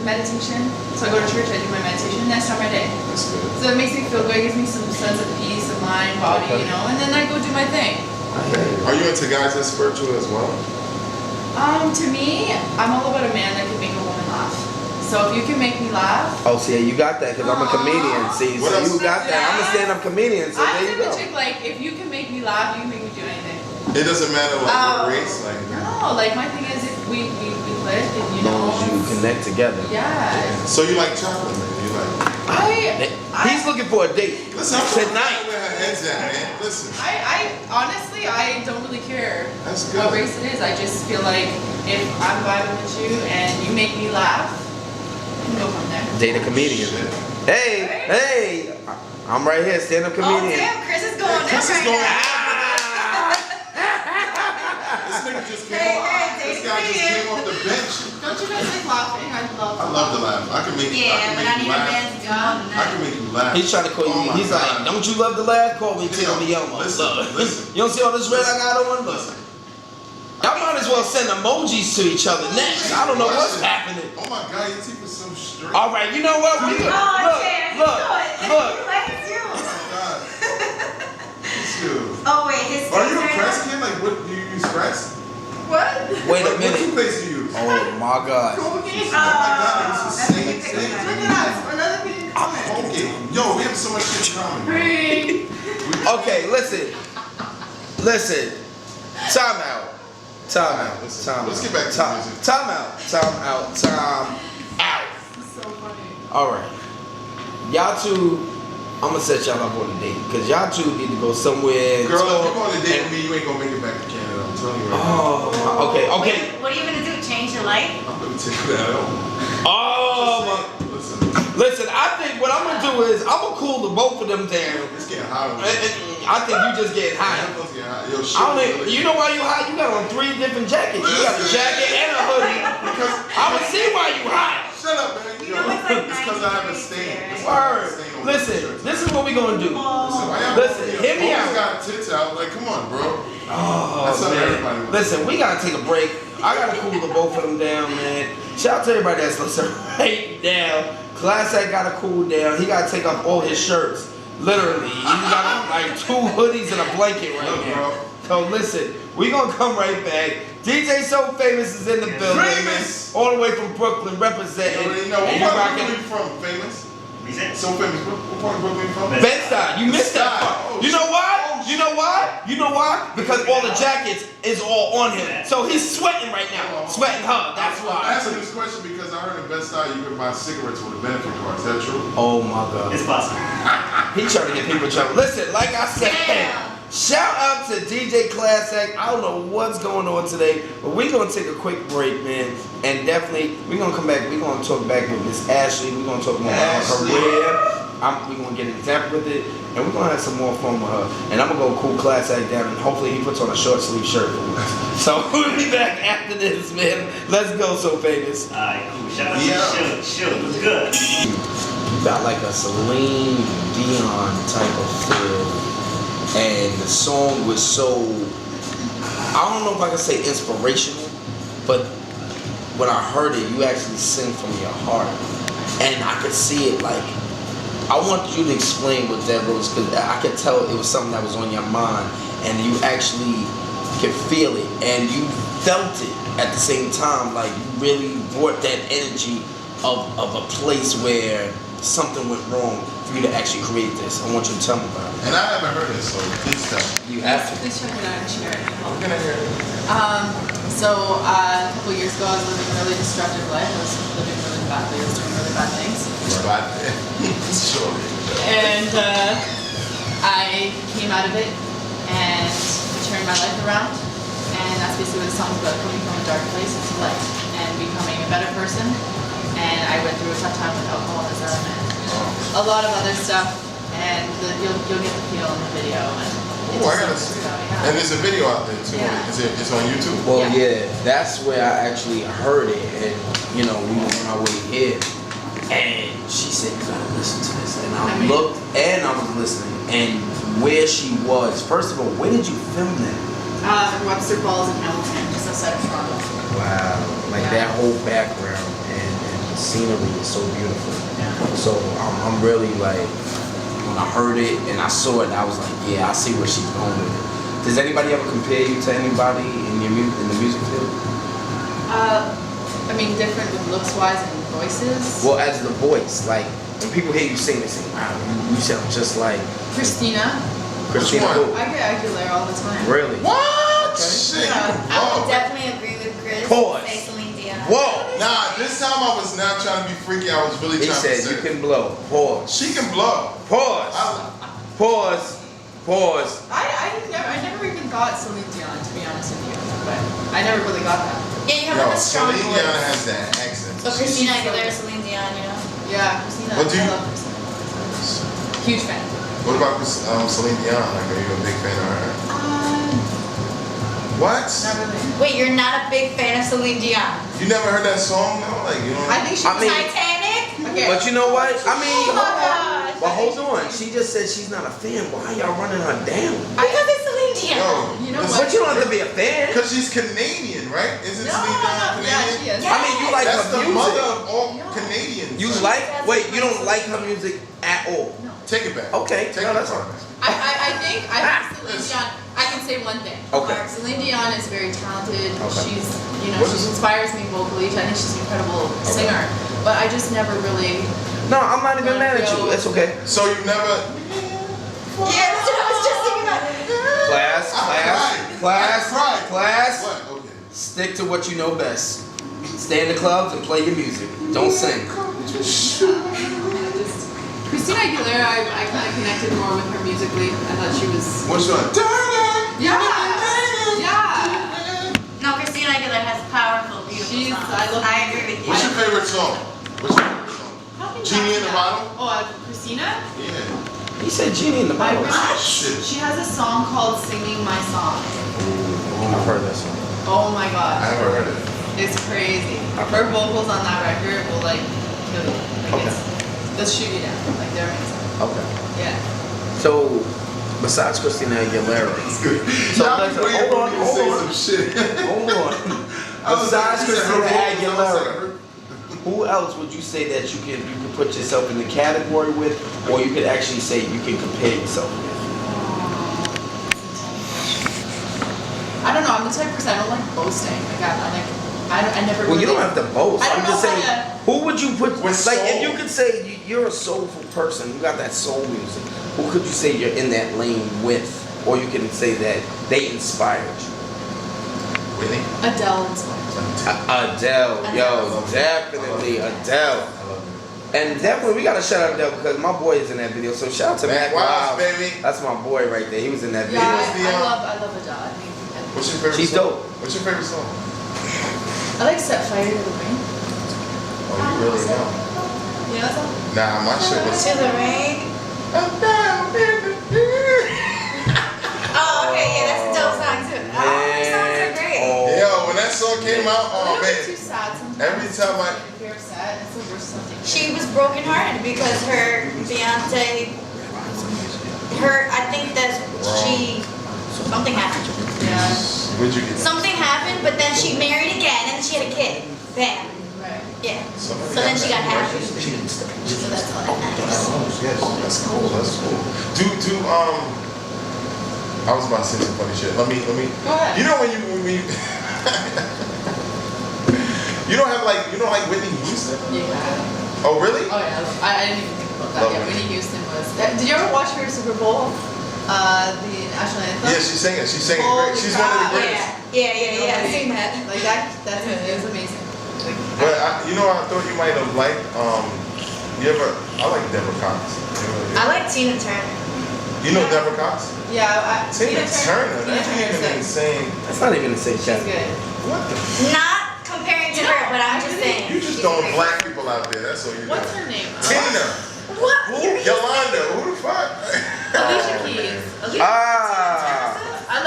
E: meditation. So I go to church, I do my meditation, and then I start my day.
B: That's good.
E: So it makes me feel good, it gives me some sense of peace of mind, body, you know, and then I go do my thing.
B: Are you into guys that's spiritual as well?
E: To me, I'm all about a man that can make a woman laugh. So if you can make me laugh,
A: Oh, see, you got that because I'm a comedian. See,
B: What
A: so
B: else?
A: you got that. I'm a stand-up comedian. So
E: I'm
A: there you
E: the
A: go.
E: chick, like, if you can make me laugh, you can make me do anything.
B: It doesn't matter like
C: Oh.
B: what race, like.
E: No, like, my thing is if we click and, you
A: As long as you
E: know.
A: connect together.
E: Yeah.
B: So you like chocolate, man? You like?
A: He's looking for a date
B: Listen, I'm trying to
A: tonight.
B: find where her head's at, man. Listen,
E: I honestly, I don't really care
B: that's
E: what
B: good.
E: race it is. I just feel like if I'm vibing with you and you make me laugh, we can go from there.
A: Date a comedian.
B: Shit.
A: Hey, I'm right here, stand-up
C: Oh
A: comedian.
C: damn, Chris is going
B: Chris
C: in
B: is
C: right
B: going
C: now.
B: This nigga just came
C: Hey,
B: off.
C: hey,
B: This
C: take
B: guy
C: it
B: just
C: in.
B: came off the bench.
E: Don't you guys like laughing? I
B: I love to laugh. I can make
C: Yeah, but I
B: you
C: need a
B: laugh.
C: man to do more than
B: I can
C: that.
B: make you laugh.
A: He's trying to call
B: Oh
A: you.
B: my
A: He's
B: God.
A: like, don't you love the laugh? Call me Tito
B: Yo,
A: Miyama.
B: listen,
A: Look.
B: listen.
A: You don't see all this red I got on? Look. Y'all might as well send emojis to each other next. I don't know what's happening.
B: Oh my God, your teeth is so straight.
A: All right, you know what? We could,
C: Oh,
A: look,
C: shit,
A: look,
C: I
A: look.
C: knew it. Like it's you.
B: Oh my God. It's you.
C: Oh wait, his
B: Are you a
C: face right
B: press kid? Like, what do you use press?
E: What?
A: Wait a
B: What
A: minute.
B: toothpaste do you use?
A: Oh my God.
E: Colgate.
B: Oh my God, it's the
C: that's
B: same
C: a good
B: thing.
C: pick.
E: Look at us. Another thing.
B: Okay. Yo, we have so much shit in common.
E: Hey.
A: Okay, listen. Time out.
B: Let's get back to the music.
A: Time out.
E: So funny.
A: All right. Y'all two, I'm gonna set y'all up on a date because y'all two need to go somewhere. and
B: Girl, if
A: talk
B: you go on a date
A: and-
B: with me, you ain't gonna make it back to Canada. I'm telling you right now.
A: Oh, okay.
C: Wait, what are you gonna do? Change your life?
B: I'm gonna take that out.
A: Oh,
B: Listen,
A: listen. I think what I'm gonna do is I'm gonna cool the both of them down.
B: it's getting hot over
A: And-
B: here.
A: and I think you just getting high.
B: It's getting hot. Yo, shit.
A: I don't think, you know why you hot? You got on 3 different jackets. You got a jacket and a hoodie.
B: Because
A: I would see why you hot.
B: shut up, man.
C: You know it's like
B: It's because I have a
C: 90
B: stain.
C: degrees
B: It's 'cause I have a
A: Word.
B: stain on my
A: Listen,
B: shirt.
A: this is what we gonna do.
B: Listen, why y'all
A: Listen,
B: both
A: hear me
B: always
A: out.
B: got tits out. Like, come on, bro.
A: Oh,
B: That's how everybody
A: man.
B: wants.
A: Listen, we gotta take a break. I gotta cool the both of them down, man. Shout out to everybody that's listening right now. Classic gotta cool down. He gotta take off all his shirts. Literally. He got on like 2 hoodies and a blanket right
B: Look,
A: now.
B: bro.
A: So listen, we gonna come right back. DJ So Famous is in the building.
B: Famous!
A: All the way from Brooklyn
B: You
A: representing.
B: already know.
A: And
B: What
A: you
B: part of
A: rocking
B: Brooklyn you from? Famous?
D: He said,
B: So famous. What part of Brooklyn you from?
A: Bed-Stuy. You missed that
B: Bed-Stuy.
A: part.
B: Oh,
A: You know
B: shit.
A: why?
B: Oh,
A: You know why? You know why? Because all the jackets is all on him. So he's sweating right now. Sweating hard. That's
B: I'm
A: why.
B: asking this question because I heard in Bed-Stuy you can buy cigarettes with a benefit card. Is that true?
A: Oh my God.
D: it's possible.
A: He trying to get people in trouble. Listen, like I said,
C: Damn.
A: shout out to DJ Classic. I don't know what's going on today, but we're gonna take a quick break, man. And definitely, we're gonna come back. We're gonna talk back with Miss Ashley. We're gonna talk more about her
B: Ashley.
A: career. We're gonna get an example with it, and we're gonna have some more fun with her. And I'm gonna go cool Classic down, and hopefully he puts on a short sleeve shirt for us. So we'll be back after this, man. Let's go, So Famous.
D: Alright, cool. Shout out
B: Yeah.
D: to Shield. What's good?
A: You got like a Celine Dion type of feel, and the song was so, I don't know if I can say inspirational, but when I heard it, you actually sing from your heart, and I could see it. Like, I want you to explain what that was, because I could tell it was something that was on your mind, and you actually could feel it, and you felt it at the same time. Like, you really brought that energy of a place where something went wrong for you to actually create this? I want you to tell me about it.
B: And I haven't heard it, so please tell.
A: You have to.
E: Please check it out and share it.
B: We're gonna hear it.
E: So a couple years ago, I was living a really destructive life. I was living really badly. I was doing really bad things.
B: Right. Sure.
E: And I came out of it and turned my life around. And that's basically what the song's about, coming from a dark place into light and becoming a better person. And I went through a tough time with alcoholism and a lot of other stuff. And you'll get the feel in the video. And
B: Oh, I gotta see.
E: yeah.
B: And there's a video out there too.
E: Yeah.
B: It's on YouTube.
A: Well,
E: Yeah.
A: yeah, that's where I actually heard it, and we were on our way here, and she said, "You gotta listen to this," and I looked, and I was listening, and where she was. First of all, where did you film that?
E: Webster Falls in Hamilton, just outside of Toronto.
A: Wow, like
E: Yeah.
A: that whole background and the scenery is so beautiful.
E: Yeah.
A: So I'm really like, when I heard it and I saw it, I was like, yeah, I see where she's going with it. Does anybody ever compare you to anybody in the music field?
E: I mean, different with looks wise and voices.
A: Well, as the voice, like when people hear you sing, they say, wow, you sound just like
E: Christina.
A: Christina.
B: Which
A: Who?
B: one?
E: I get Aguilera all the time.
A: Really?
B: What? Shit.
E: Yeah.
C: I would
B: Oh.
C: definitely agree with Chris.
A: Pause.
C: Say Celine Dion.
A: Whoa!
B: Nah, this time I was not trying to be freaky. I was really
A: He
B: trying
A: said
B: to say.
A: you can blow. Pause.
B: She can blow.
A: Pause.
B: I,
A: Pause. Pause.
E: I never even thought Celine Dion, to be honest with you, but I never really got that.
C: Yeah, you have
B: yo,
C: like a strong
B: Celine
C: voice.
B: Dion has that accent.
C: So Christina Aguilera, Celine Dion,
E: Yeah, Christina.
B: What do you-
E: I love Christina. Huge fan.
B: What about Celine Dion? Like, are you a big fan of her? What?
E: Not really.
C: Wait, you're not a big fan of Celine Dion?
B: You never heard that song? No, like you don't.
E: I think she
A: I mean-
C: Titanic?
E: okay.
A: But you know what? I mean,
C: Oh my
A: hold on.
C: gosh.
A: But hold on. She just said she's not a fan. Why y'all running her down?
C: Because it's Celine Dion.
B: Yo,
E: You know
B: listen,
A: But you don't have to be a fan.
B: Because she's Canadian, right? Isn't
E: No,
B: Celine Dion
E: yeah,
B: Canadian?
E: she is.
A: I mean, you like
B: That's
A: her
B: the
A: music.
B: mother of all Canadians.
A: You
B: Like,
A: like? Wait, you don't like her music at all?
B: Take it back.
A: Okay,
B: Take
A: no,
B: it
A: that's
B: back.
A: fine.
E: I think Celine
B: listen.
E: Dion. I can say one thing.
A: Okay.
E: Celine Dion is very talented.
A: Okay.
E: She's,
B: What
E: she
B: is-
E: inspires me vocally. I think she's an incredible singer. But I just never really.
A: No, I'm not even mad at you. It's okay.
B: So you never.
C: Yeah, that's what I was just thinking about.
A: Class,
B: Right.
A: class.
B: What? Okay.
A: Stick to what you know best. Stay in the clubs and play your music. Don't sing.
E: Christina Aguilera, I kind of connected more with her musically. I thought she was.
B: Which one?
E: Yeah.
C: No, Christina Aguilera has powerful, beautiful
E: She's-
C: songs.
E: I love
C: I agree with you.
B: What's your favorite song? What's your favorite song?
E: Probably
B: Genie in the
E: not.
B: Bottle?
E: Oh, Christina?
B: Yeah.
A: He said Genie in the
E: I
A: bottle.
E: really-
B: Shit.
E: She has a song called "Singing My Song."
A: I've heard that song.
E: Oh my
B: I
E: gosh,
B: never heard it.
E: it's crazy. Her vocals on that record will like kill you. Like
A: Okay.
E: they'll shoot you down. Like they're amazing.
A: Okay.
E: Yeah.
A: So, besides Christina Aguilera,
B: It's good.
A: So
B: Y'all
A: listen,
B: be waiting
A: hold
B: for
A: on,
B: me to say
A: hold on.
B: some shit.
A: hold on.
B: I was like,
A: Besides
B: you said her
A: Christina
B: vocals, I was
A: Aguilera,
B: like,
A: who else would you say that you could put yourself in the category with, or you could actually say you can compare yourself with?
E: I don't know. I'm the type of person I don't like boasting. Like I never.
A: Well,
E: really,
A: you don't have to boast.
E: I don't
A: I'm just
E: know
A: saying,
E: how
A: who would you put?
B: With
A: Like, if
B: soul.
A: you could say you're a soulful person, you got that soul music. Who could you say you're in that lane with, or you can say that they inspired you?
B: Whitney?
E: Adele inspires me.
A: Adele, yo,
C: Adele.
A: definitely Adele.
B: I love it.
A: And definitely, we gotta shout out Adele because my boy is in that video. So shout out to
B: Mac
A: Mac
B: Wiles,
A: Wiles.
B: baby.
A: That's my boy right there. He was in that video.
E: Yeah,
B: Who's the,
E: I love Adele. I think
B: What's your favorite
A: She's
B: song?
A: dope.
B: What's your favorite song?
E: I like Set Fire to the Rain.
B: Oh, you really know.
E: You know that song?
B: Nah, my shit was.
C: To the rain. Oh, okay, yeah, that's a dope song too. All her songs are great.
A: Oh.
B: Yo, when that song came out,
E: A
B: oh
E: little bit too
B: man.
E: sad sometimes.
B: Every time I-
E: If you're upset, it's the worst something.
C: She was brokenhearted because her fiance, I think that something happened.
E: Yeah.
B: Where'd you get that?
C: Something happened, but then she married again and she had a kid. Bam.
E: Right.
C: Yeah.
B: Somebody
C: So then she got
B: that.
C: happy. So that's all that matters.
B: Oh, yes, that's cool. That's cool. I was about to say some funny shit. Let me.
E: Go ahead.
B: You know when you you don't like Whitney Houston?
E: Yeah.
B: Oh, really?
E: Oh yeah, I didn't even think about that.
B: Love
E: Yeah,
B: Whitney.
E: Whitney Houston was. Did you ever watch her Super Bowl? The national anthem.
B: Yeah, she's singing. She's singing
E: Holy
B: great. She's one of the
E: crap.
B: greatest.
C: Yeah.
E: I've seen that. Like that's it was amazing. Like,
B: But you know, I thought you might have liked. I like Deborah Cox.
C: I like Tina Turner.
B: You know Deborah Cox?
E: yeah,
B: Tina Turner.
E: Tina
B: That's
E: Turner's
B: even
E: good.
B: insane.
A: That's not even the same
E: She's
A: category.
E: good.
B: What the?
C: Not comparing to her, but I'm just saying.
B: You just
C: she's
B: throwing
C: great.
B: black people out there. That's all you do.
E: What's her name?
B: Tina.
C: What?
B: Who? Yolanda. Who the fuck?
E: Alicia
B: Oh,
E: Keys.
B: man.
E: Alicia,
A: Ah.
E: I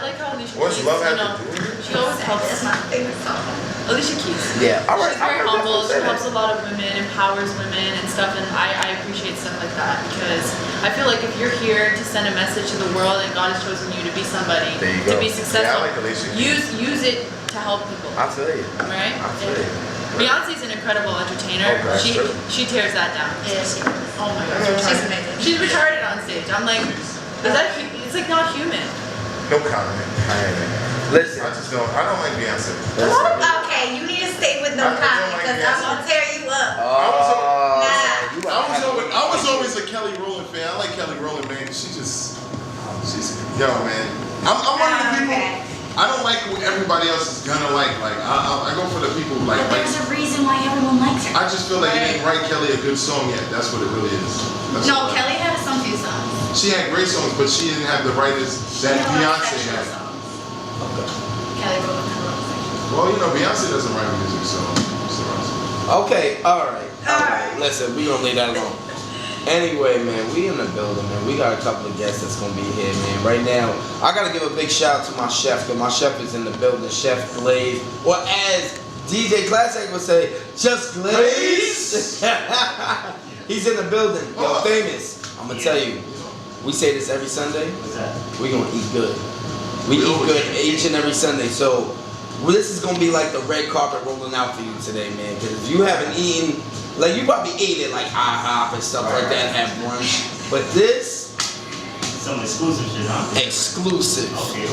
E: like how Alicia
B: What's
E: Keys.
B: love
E: You
B: have
E: know,
B: to do with it?
E: she always helps.
C: That's my favorite song.
E: Alicia Keys.
A: Yeah. All right.
E: She's very
A: I
E: humble. She
A: say that.
E: helps a lot of women, empowers women and stuff, and I appreciate stuff like that because I feel like if you're here to send a message to the world and God has chosen you to be somebody,
B: There you
E: to
B: go.
E: be successful,
B: Yeah, I like Alicia Keys.
E: use it to help people,
A: I feel you.
E: right?
A: I feel you.
E: Beyonce's an incredible entertainer.
B: Oh, that's true.
E: She tears that down.
C: Yeah, she is.
E: Oh my
B: Yeah,
E: god,
C: She's amazing.
E: she's retarded on stage. I'm like, it's like not human.
B: No comment.
A: Listen.
B: I don't like Beyonce.
C: Okay, you need to stay with no
B: I don't
C: comment
B: like
C: because
B: Beyonce.
C: I'm gonna tear you up.
A: You
B: I was always a Kelly Rowland fan. I like Kelly Rowland, man. She's yo, man. I'm one of the people.
C: Okay.
B: I don't like what everybody else is gonna like. Like I go for the people who like.
C: But there's a reason why everyone likes her.
B: I just feel like you didn't write Kelly a good song yet. That's what it really is. That's
C: No,
B: what I-
C: Kelly had some few songs.
B: She had great songs, but she didn't have the writers that
C: She had a lot of
B: Beyonce
C: sexual
B: had.
C: songs. Kelly Rowland had a lot of sexual.
B: Well, you know, Beyonce doesn't write music, so it's the rest.
A: Okay, all right.
C: Alright.
A: Listen, we gonna leave that alone. Anyway, man, we in the building, man. We got a couple of guests that's gonna be here, man. Right now, I gotta give a big shout out to my chef, because my chef is in the building, Chef Glaze. Or as DJ Classic would say, Just Glaze. He's in the building. Yo, famous. I'm gonna tell you, we say this every Sunday.
D: What's that?
A: We gonna eat good. We eat good each and every Sunday. So this is gonna be like the red carpet rolling out for you today, man. Because if you haven't eaten, like you probably ate it like IHOP and stuff like that and have brunch. But this,
D: Some exclusive shit, huh?
A: exclusive.
D: Okay.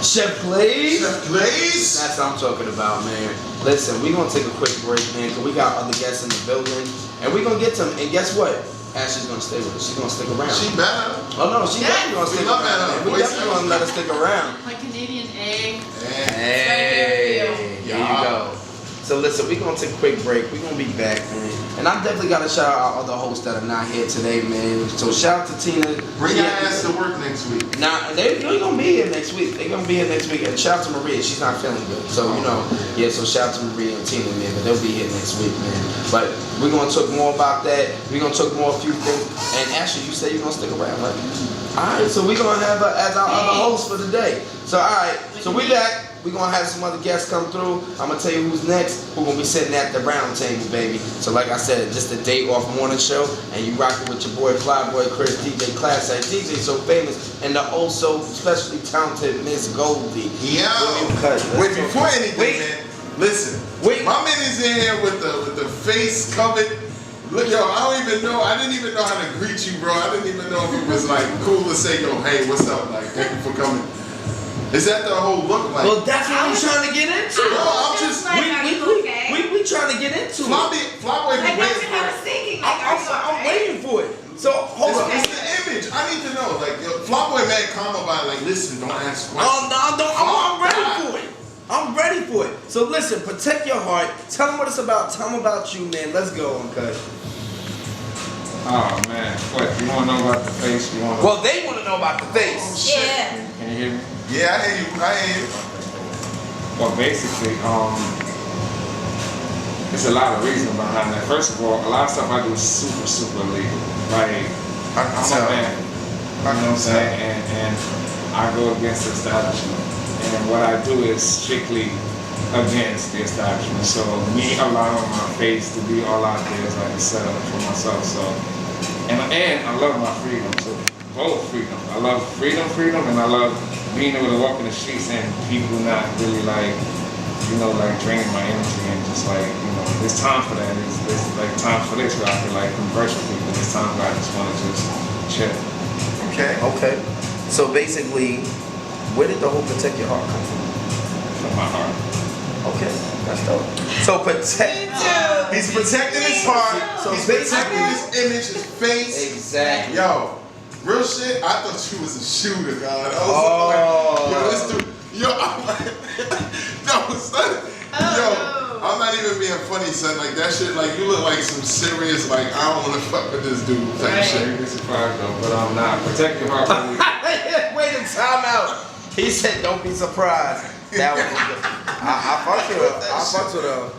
A: Chef Glaze.
B: Chef Glaze.
A: That's what I'm talking about, man. Listen, we're gonna take a quick break, man, because we got other guests in the building. And we're gonna get to them. And guess what? Ashley's gonna stay with us. She's gonna stick around.
B: She better.
A: Oh no, she definitely gonna
B: We
A: stick
B: love
A: around.
B: that,
A: Man. We
B: voice
A: definitely gonna let her stick around.
E: My Canadian egg.
A: Hey,
E: Right
A: there you go. So listen, we're gonna take a quick break. We're gonna be back, man. And I definitely gotta shout out our other hosts that are not here today, man. So shout out to Tina.
B: Bring your ass to work next week.
A: Now they're gonna be here next week. They're gonna be here next week. And shout out to Maria. She's not feeling good. So you know, yeah. So shout out to Maria and Tina, man. But they'll be here next week, man. But we're gonna talk more about that. We're gonna talk more a few things. And actually, you said you're gonna stick around, right? All right. So we're gonna have her as our other host for the day. So all right. So we back. We're gonna have some other guests come through. I'm gonna tell you who's next. We're gonna be sitting at the round table, baby. So like I said, just a day off morning show, and you rocking with your boy Flyboy Chris, DJ Classic, DJ So Famous, and the also especially talented Miss Goldie.
B: Yo.
A: Let's
B: Wait,
A: talk.
B: before anything,
A: Wait.
B: man. Listen.
A: Wait.
B: My man is in here with the face covered. Look, yo, I didn't even know how to greet you, bro. I didn't even know if it was like cool to say, yo, hey, what's up? Like, thank you for coming. Is that the whole look like?
A: Well, that's what I'm trying to get into.
B: No, I'm just-
C: Like, are you okay?
A: We trying to get into it.
B: Flyboy
C: Like,
B: be
C: that's
B: waiting
C: what I
B: for
C: was
B: it.
C: thinking. Like, are you
A: I'm
C: okay?
A: waiting for it. So hold on.
B: It's the image. I need to know. Like, yo, Flyboy mad calm about it. Like, listen, don't ask
A: Oh,
B: questions.
A: no, I'm ready for it. I'm ready for it. So listen, protect your heart. Tell them what it's about. Tell them about you, man. Let's go, Uncut.
F: Oh man, what? You want to know about the face? You want to?
A: Well, they want to know about the face.
C: Yeah.
F: Can you hear me?
B: Yeah, I hear you.
F: Well, basically, there's a lot of reasons behind that. First of all, a lot of stuff I do is super legal. Like, I'm a man. You know what I'm saying? And I go against the establishment. And what I do is strictly against the establishment. So me allowing my face to be all out there is like a setup for myself. So, and I love my freedom. So both freedom. I love freedom, and I love being able to walk in the streets and people not really like, you know, like draining my energy and just like, you know, there's time for that. There's like time for this where I can like converse with people. There's time where I just want to just chill.
B: Okay.
A: Okay. So basically, where did the whole protect your heart come from?
F: From my heart.
A: Okay. That's dope. So protect.
B: He's protecting his heart.
A: So
B: He's
A: basically-
B: protecting his image, his face.
A: Exactly.
B: Yo, real shit. I thought you was a shooter, God. I was
A: Oh.
B: like, yo, this dude. Yo, I'm like, no, son. Yo, I'm not even being funny, son. Like that shit. Like you look like some serious. Like I don't want to fuck with this dude type
E: Right.
B: shit.
F: You'd be surprised though, but I'm not. Protect your heart. Really.
A: Wait a time out. He said, "Don't be surprised." That was. I fucked with her. I fucked with her.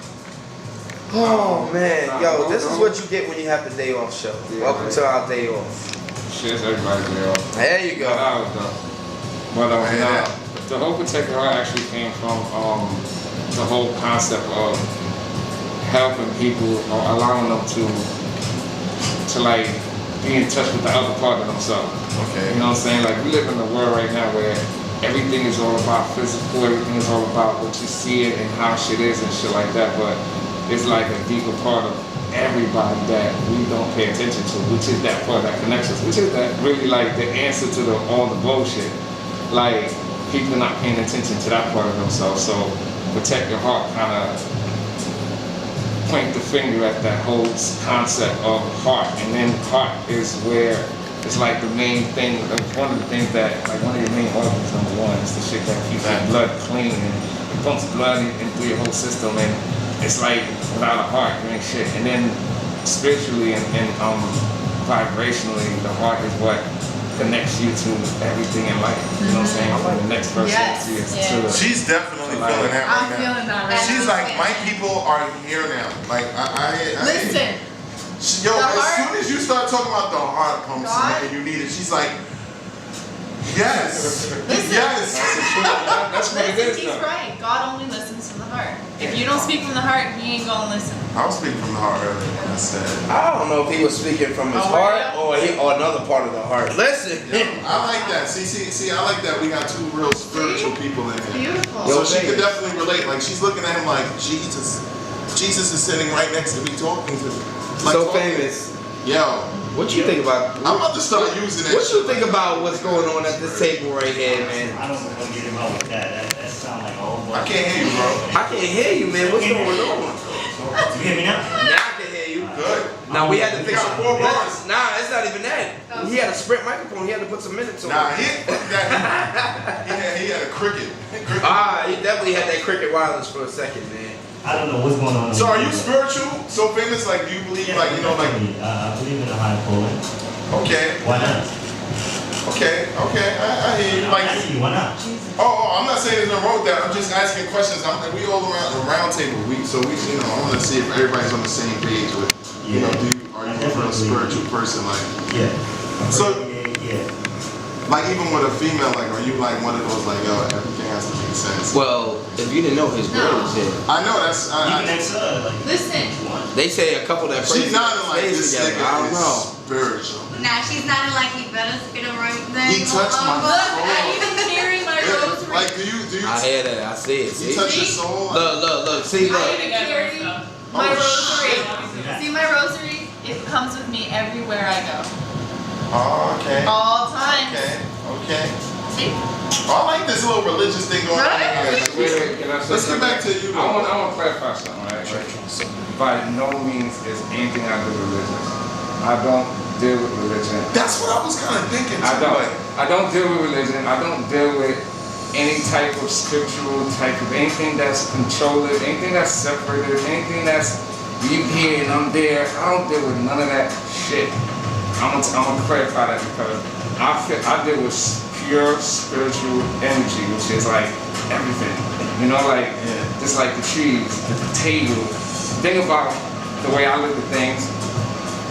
A: Oh man, yo, this is what you get when you have the day off show.
F: Yeah,
A: Welcome
F: right.
A: to our day off.
F: Shit's everybody's day off.
A: There you
F: But
A: go.
F: I was though. But
B: Man,
F: nah, the whole Protect Your Heart actually came from the whole concept of helping people or allowing them to like be in touch with the other part of themselves.
B: Okay.
F: You know what I'm saying? Like we live in a world right now where everything is all about physical, everything is all about what you see it and how shit is and shit like that. But it's like a deeper part of everybody that we don't pay attention to, which is that part that connects us, which is that really like the answer to all the bullshit. Like people not paying attention to that part of themselves. So Protect Your Heart kind of point the finger at that whole concept of heart, and then heart is where it's like the main thing, one of the things that, like one of your main organs, number one, is the shit that keeps your blood clean and it pumps blood in through your whole system, and it's like without a heart, you ain't shit. And then spiritually and vibrationally, the heart is what connects you to everything in life. You know what I'm saying? From the next person
E: Yes,
F: to
E: yeah.
B: She's definitely
F: Like-
B: feeling that
E: I'm
B: right now.
E: feeling that right
B: She's
E: now.
B: like, my people are here now. Like I
E: Listen,
B: Yo,
E: The
B: as
E: heart-
B: soon as you start talking about the heart pumps
E: God-
B: and you need it, she's like, yes,
E: Listen.
B: yes.
F: That's what it
E: listen,
F: is
E: he's
F: though.
E: right. God only listens from the heart. If you don't speak from the heart, he ain't gonna listen.
B: I was speaking from the heart earlier when I said,
A: I don't know if he was speaking from his
E: Oh,
A: heart
E: yeah?
A: or another part of the heart. Listen.
B: I like that. See, I like that. We got two real spiritual people in here.
E: Beautiful.
A: Yo,
B: So she could
A: Vegas.
B: definitely relate. Like she's looking at him like Jesus. Jesus is sitting right next to me talking to me. Like,
A: So
B: talking-
A: famous.
B: Yo,
A: What you think about?
B: I'm about to start using that.
A: What you
B: shit
A: think
B: like-
A: about what's going on at this table right here, man?
D: I don't want to get him out with that. That sounds like a whole bunch.
B: I can't hear you, bro.
A: I can't hear you, man. What's going on?
D: You hear me now?
A: Now I can hear you.
B: Good.
A: Now we had to fix
B: got
A: it.
B: 4 bars.
A: Nah, it's not even that. He had a Sprint microphone. He had to put some minutes on.
B: Nah,
A: it.
B: he had a cricket.
A: He definitely had that Cricket Wireless for a second, man.
D: I don't know what's going on.
B: So are you spiritual? So famous? Like, do you believe,
D: Yeah,
B: like, you know, like,
D: definitely. I believe in a high calling.
B: okay,
D: Why not?
B: okay, I hear you. Like,
D: I see you. Why not?
B: oh, I'm not saying there's no wrong with that. I'm just asking questions. We all around the round table. So you know, I want to see if everybody's on the same page with, you know, are you a real spiritual person? Like,
D: Yeah.
B: So-
D: yeah.
B: like even with a female, like, are you like one of those, like, yo, everything has to make sense?
A: Well, if you didn't know, his girl is here.
B: I know that's,
D: Even next like.
E: Listen,
A: They say a couple that
B: she's
A: praise
B: not like
A: stays
B: this
A: together.
B: nigga
A: I don't
B: is
A: know.
B: spiritual.
C: Nah, she's not like he better spit a right thing.
B: He touched my
E: look, I'm even carrying my rosary.
B: Like, do you
A: I hear that. I see it.
B: you
A: See?
B: touch your soul?
A: Look. See,
E: I
A: look.
E: even carry my
B: Oh,
E: rosary.
D: shit.
E: See my rosary? It comes with me everywhere I go.
B: Oh, okay.
E: All times.
B: Okay.
E: See?
B: Oh, I like this little religious thing going on
E: Right?
B: here.
F: Wait, can I say
B: Let's get
F: something?
B: back to you,
F: I want
B: though.
F: to clarify something, right? By no means is anything I do religious. I don't deal with religion.
B: That's what I was kind of thinking too.
F: I don't.
B: Like,
F: I don't deal with religion. I don't deal with any type of scriptural type of anything that's controlled, anything that's separated, anything that's you here and I'm there. I don't deal with none of that shit. I'm gonna clarify that because I deal with pure spiritual energy, which is like everything. You know, like just like the trees, the table. Think about the way I look at things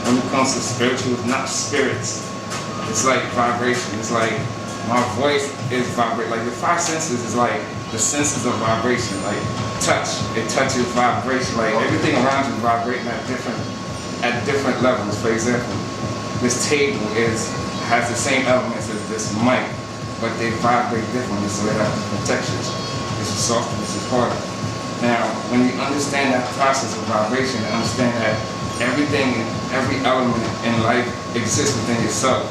F: when it comes to spiritual, not spirits. It's like vibration. It's like my voice is vibrate. Like the 5 senses is like the senses of vibration. Like touch, it touches vibration. Like everything around you is vibrating at different levels. For example, this table has the same elements as this mic, but they vibrate differently, so they have different textures. This is softer, this is harder. Now, when you understand that process of vibration, and understand that everything, every element in life exists within yourself,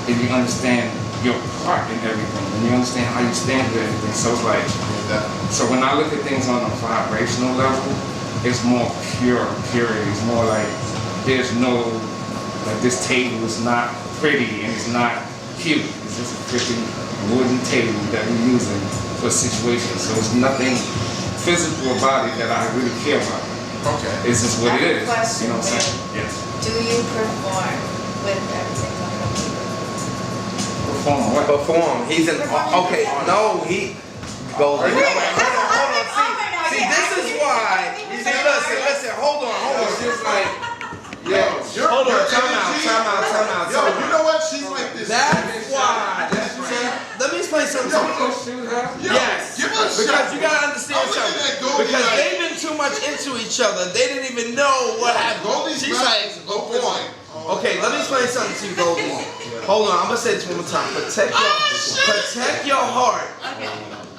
F: if you understand your part in everything, and you understand how you stand with everything. So it's like, so when I look at things on a vibrational level, it's more purity. It's more like there's no, like this table is not pretty and it's not cute. It's just a freaking wooden table that we're using for a situation. So it's nothing physical about it that I really care about.
B: Okay.
F: It's just what
C: I have
F: it
C: a
F: is.
C: question,
F: You know what I'm saying? Yes.
C: Do you perform with everything on the table?
F: Perform what?
A: Perform. He's an okay. No, he goes.
B: Are you-
A: Hold on. See, this is why. See, listen. Hold on.
F: It's just like,
A: Hold on. Time out.
B: Yo, you know what? She's like this.
A: That's why. Let me explain something.
B: Yo,
A: Yes,
B: give us
A: because you gotta understand
B: I'm looking at
A: something.
B: Goldie
A: Because
B: like-
A: they've been too much into each other. They didn't even know what happened.
B: Goldie's
A: She's
B: mouth
A: like,
B: is open like, oh,
A: okay, let me explain something to you, Goldie. Hold on, I'm gonna say this one more time. Protect your heart.
C: Okay.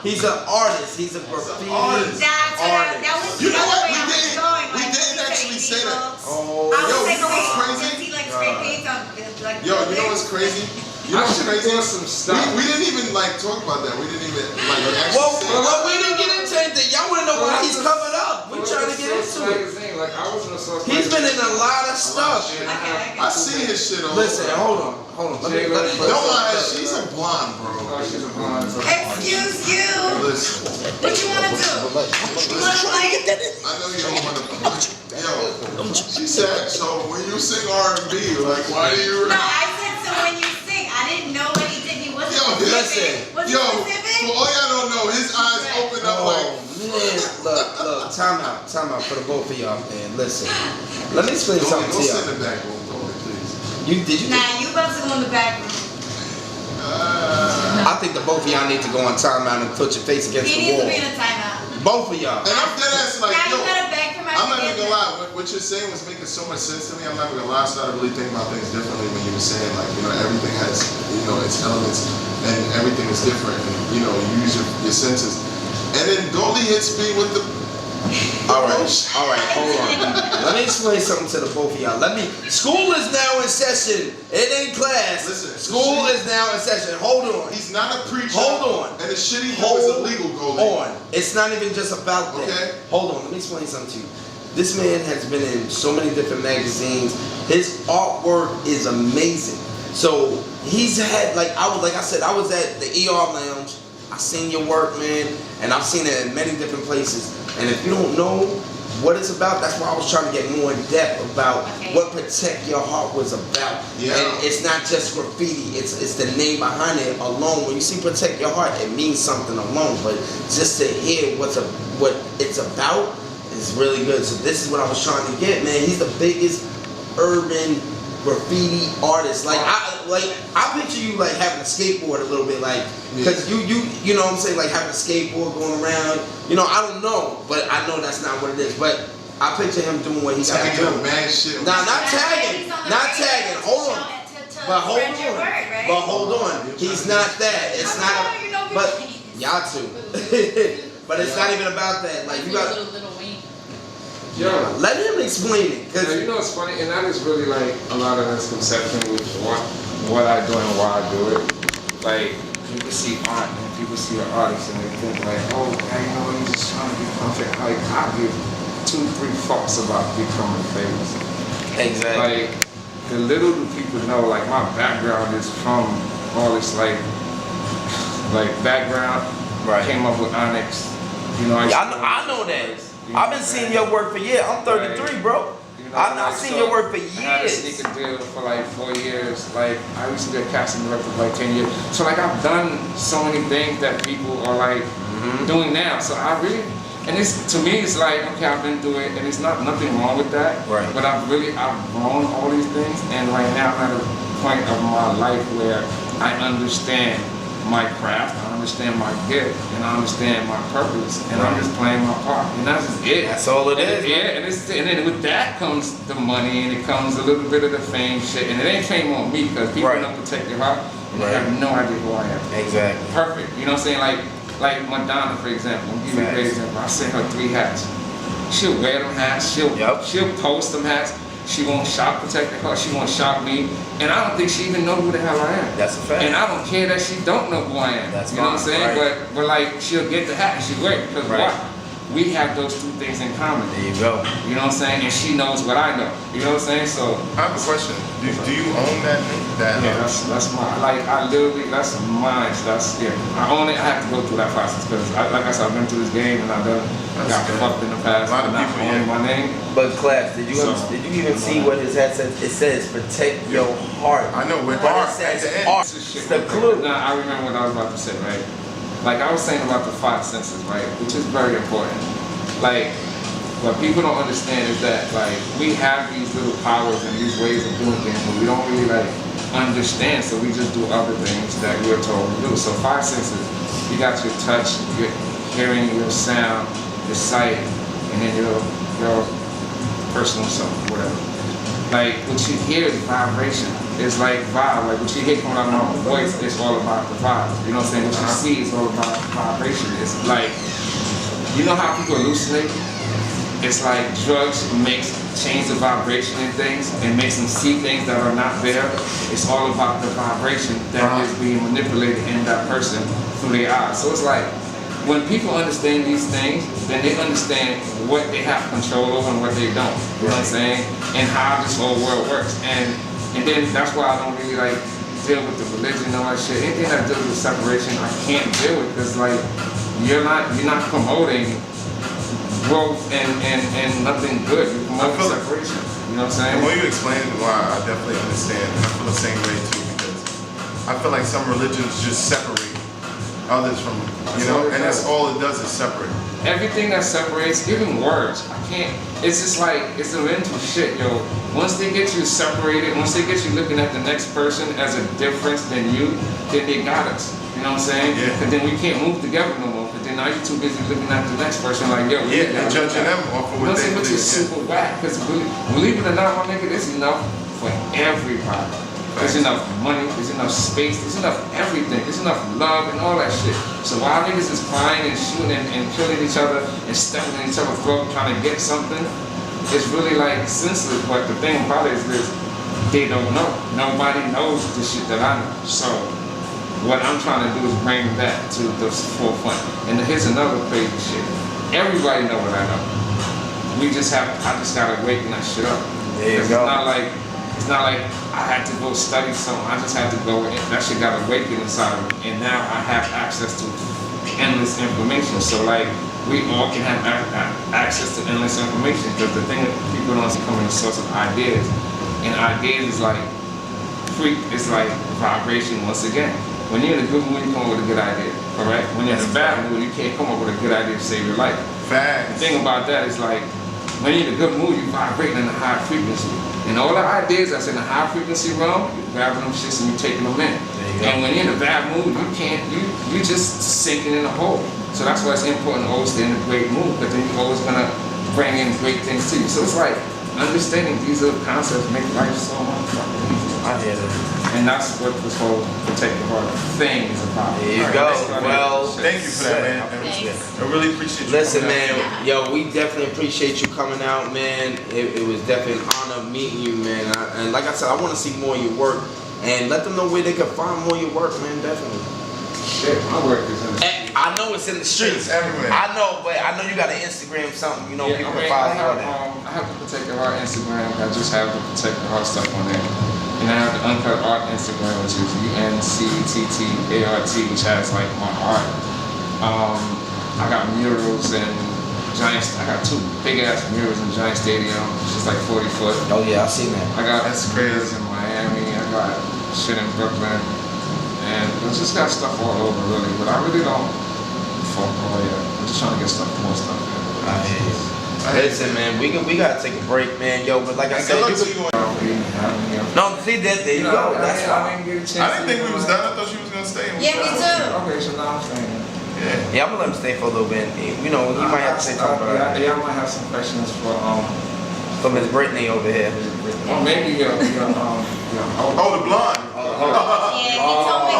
A: He's an artist. He's a graffiti
B: Artist.
C: That was
B: You
C: the
B: know
C: other
B: what?
C: way I was going.
B: We
C: Like,
B: didn't
C: you
B: actually
C: said
B: say that.
C: Eagles.
A: Oh,
C: I was
B: Yo,
C: like,
B: you know what's
C: wait,
B: crazy?
C: does he like spray paint on like?
B: Yo, you know what's crazy? You know
F: I
B: what's
F: should have
B: crazy?
F: done some stuff.
B: We didn't even like talk about that. We didn't even like actually
A: well,
B: say
A: well,
B: that.
A: we didn't get into anything. Y'all wanna know why he's covered up? We trying to get into it.
F: Like I was in a source
A: He's been in a lot of
B: A lot of
A: stuff.
B: shit.
C: Okay.
B: I see his shit all
A: Listen,
B: over.
A: hold on. Let me
B: Don't lie, she's a blonde, bro.
F: She's a blonde.
C: Excuse you.
B: Listen,
C: What you wanna do? You wanna like?
B: I know you don't want to. Yo, she said, so when you sing R&B, like, why do you?
C: No, I said so when you sing. I didn't know what he did. He wasn't
B: Yo,
C: specific.
A: listen.
C: Was he
B: Yo, for
C: specific?
B: all y'all don't know, his eyes open up like.
A: Oh man, look, time out for the both of y'all, man. Listen, let me explain
B: Don't
A: something to
B: sit in
A: y'all.
B: the back room, Goldie, please.
A: Did you?
C: Nah, you about to go in the back room.
A: I think the both of y'all need to go on timeout and put your face against
C: He
A: the
C: needs to be in
A: wall.
C: a timeout.
A: Both of y'all.
B: And I'm dead ass like,
C: Now
B: yo,
C: you gotta beg for my
B: I'm not even
C: forgiveness.
B: gonna lie. What you're saying was making so much sense to me. I'm not even gonna lie. I started really thinking about things differently when you were saying like, you know, everything has, you know, its elements and everything is different. And, you know, you use your senses. And then Goldie hits me with the.
A: All right, hold on. Let me explain something to the both of y'all. School is now in session. It ain't class.
B: Listen,
A: School is now in session. Hold on.
B: He's not a preacher.
A: Hold on.
B: And the shit he do is
A: Hold
B: illegal, Goldie.
A: on. It's not even just about that.
B: Okay.
A: Hold on. Let me explain something to you. This man has been in so many different magazines. His artwork is amazing. So he's had like I said, I was at the ER Lounge. I seen your work, man, and I've seen it in many different places. And if you don't know what it's about, that's why I was trying to get more in depth about what Protect Your Heart was about.
B: Yeah.
A: And it's not just graffiti, it's the name behind it alone. When you see Protect Your Heart, it means something alone. But just to hear what it's about is really good. So this is what I was trying to get, man. He's the biggest urban graffiti artist. Like I picture you like having a skateboard a little bit, like because you know what I'm saying, like having a skateboard going around. You know, I don't know, but I know that's not what it is. But I picture him doing what he got to
B: Tagging
A: do.
B: up mad shit.
A: Nah, not
C: That's why
A: tagging,
C: he's on the
A: not
C: radio
A: tagging.
C: to
A: Hold
C: show
A: on,
C: it, to
A: but hold
C: spread your
A: on,
C: word, right?
A: but hold on. He's not that. It's
C: I'm
A: not.
C: telling you, no,
A: But
C: you're-
A: y'all too. But it's not even about that. Like you got.
E: little Wayne.
F: Yo,
A: Let him explain it, cause
F: you know what's funny, and that is really like a lot of misconception with what I do and why I do it. Like people see art and people see an artist and they think like, oh, man, you know, he's just trying to be perfect. Like I give 2-3 fucks about becoming famous.
A: exactly.
F: Like the little do people know, like my background is from all this like background.
A: Right.
F: Came up with Onyx. You know,
A: I know that. I've been seeing your work for years. I'm 33, bro.
F: You know,
A: I've
F: like,
A: seen
F: so
A: your work for
F: I had a
A: years.
F: sneaker deal for like 4 years. Like I used to be a casting director for like 10 years. So like I've done so many things that people are like doing now. So I really, and it's to me it's like okay, I've been doing it, and it's nothing wrong with that.
A: Right.
F: But I've grown all these things, and right now I'm at a point of my life where I understand my craft, I understand my gift, and I understand my purpose, and I'm just playing my part, and that's just it.
A: That's all it
F: And
A: is.
F: Yeah, and then with that comes the money, and it comes a little bit of the fame shit, and it ain't fame on me because people
A: Right.
F: don't protect your heart, and they
A: Right.
F: have no idea who I am.
A: Exactly.
F: Perfect, you know what I'm saying? Like Madonna, for example. I'll give you a great
A: Facts.
F: example. I sent her 3 hats. She'll wear them hats. She'll
A: Yep.
F: post them hats. She won't shop Protected Heart. She won't shop me, and I don't think she even know who the hell I am.
A: That's a fact.
F: And I don't care that she don't know who I am.
A: That's
F: you know what I'm
A: fine,
F: saying?
A: right.
F: But like she'll get the hat and she wear it because
A: Right.
F: why? We have those two things in common.
A: There you go.
F: You know what I'm saying? And she knows what I know. You know what I'm saying? So
B: I have a question. Do you own that?
F: yeah, that's mine. Like I literally, that's mine. That's yeah. I own it. I have to go through that process because, like I said, I've been through this game and I've done got
B: good.
F: fucked in the past.
B: A lot of
F: not
B: people,
F: owning
B: yeah.
F: my name.
A: But class, did you
F: So-
A: even see what his hat says? It says protect your heart.
B: I know with
A: But
B: heart
A: it
B: at
A: says
B: the end.
A: heart.
F: This is shit.
A: It's the clue.
F: Nah, I remember what I was about to say, right? Like I was saying about the five senses, right? Which is very important. Like, what people don't understand is that, like, we have these little powers and these ways of doing things, but we don't really, like, understand, so we just do other things that we're told to do. So five senses, you got your touch, your hearing, your sound, your sight, and then your personal self, whatever. Like, what you hear is vibration. It's like vibe. Like, what you hear coming out of my voice, it's all about the vibe. You know what I'm saying? What you see is all about vibration. It's like, you know how people hallucinate? It's like drugs change the vibration in things and makes them see things that are not there. It's all about the vibration that is being manipulated in that person through their eyes. So it's like, when people understand these things, then they understand what they have control over and what they don't. You know what I'm saying? And how this whole world works. And then that's why I don't really like deal with the religion and all that shit. Anything that deals with separation, I can't deal with because like you're not promoting growth and nothing good. You promote
B: feel it.
F: separation. You know what I'm
B: And
F: saying?
B: when you explain it, why I definitely understand. And I feel the same way too because I feel like some religions just separate others from, you know, and that's all it does is separate.
F: Everything that separates, even words, I can't, it's just like, it's a mental shit, yo. Once they get you separated, once they get you looking at the next person as a difference than you, then they got us. You know what I'm saying?
B: Yeah.
F: Because then we can't move together no more. Because then now you're too busy looking at the next person like, yo, we
B: Yeah, and judging them off of what they
F: which
B: believe.
F: is super whack. Because believe it or not, my nigga, there's enough for everybody. There's enough money, there's enough space, there's enough everything, there's enough love and all that shit. So while niggas is crying and shooting and killing each other and stepping in each other's throat trying to get something, it's really like senseless. But the thing about it is this, they don't know. Nobody knows the shit that I know. So what I'm trying to do is bring that to the forefront. And here's another crazy shit. Everybody know what I know. I just gotta waken that shit up.
A: There you
F: It's
A: go.
F: It's not like I had to go study something. I just had to go and that shit got awakened inside of me. And now I have access to endless information. So like we all can have access to endless information because the thing that people don't see coming in the source of ideas. And ideas is like it's like vibration once again. When you're in a good mood, you come up with a good idea. Correct? When you're in a bad mood, you can't come up with a good idea to save your life. The
B: Facts.
F: thing about that is like, when you're in a good mood, you vibrating in a high frequency. And all the ideas that's in the high frequency realm, you grabbing them shits and you taking them in. And when you're in a bad mood, you just sinking in a hole. So that's why it's important to always stay in a great mood, because then you're always gonna bring in great things to you. So it's like, understanding these little concepts make life so much fucking easier.
A: I hear that.
F: And that's what this whole Protect Your Heart thing is about.
A: There you
F: All right,
A: go.
F: let's start
A: Well,
F: it.
B: Thank you for that, man.
E: Thanks.
B: I really appreciate you.
A: Listen,
B: coming out.
A: man, yo, we definitely appreciate you coming out, man. It was definitely an honor meeting you, man. And like I said, I want to see more of your work. And let them know where they can find more of your work, man, definitely.
F: Shit, my work is in the
A: And I know it's in the streets.
B: It's everywhere.
A: I know, but I know you got an Instagram something. You know,
F: Yeah,
A: people
F: I mean,
A: can follow
F: I
A: you on
F: have,
A: that.
F: I have the Protect Your Heart Instagram. I just have the Protect Your Heart stuff on there. And I have the Uncut Art Instagram, which is UNCTTART, which has like my art. I got murals and Giants. I got 2 big ass murals in Giant Stadium, which is like 40 foot.
A: Oh yeah, I seen that.
F: I got
B: That's
F: murals
B: crazy.
F: in Miami. I got shit in Brooklyn. And I just got stuff all over really, but I really don't fuck all yet. I'm just trying to get more stuff in.
A: I hear you. Listen, man, we gotta take a break, man, yo. But like I
B: And
A: said,
B: good luck to
A: you
B: you.
A: no, see that there you go. That's why.
B: I didn't think we was done. I thought she was gonna stay.
C: Yeah, me too.
F: Okay, so now I'm saying.
B: Yeah.
A: Yeah, I'm gonna let him stay for a little bit. You know, you might have to say something about it.
F: Yeah, I might have some questions for
A: Miss Brittany over here.
F: or maybe
B: Oh, the blonde.
C: Yeah, he told me.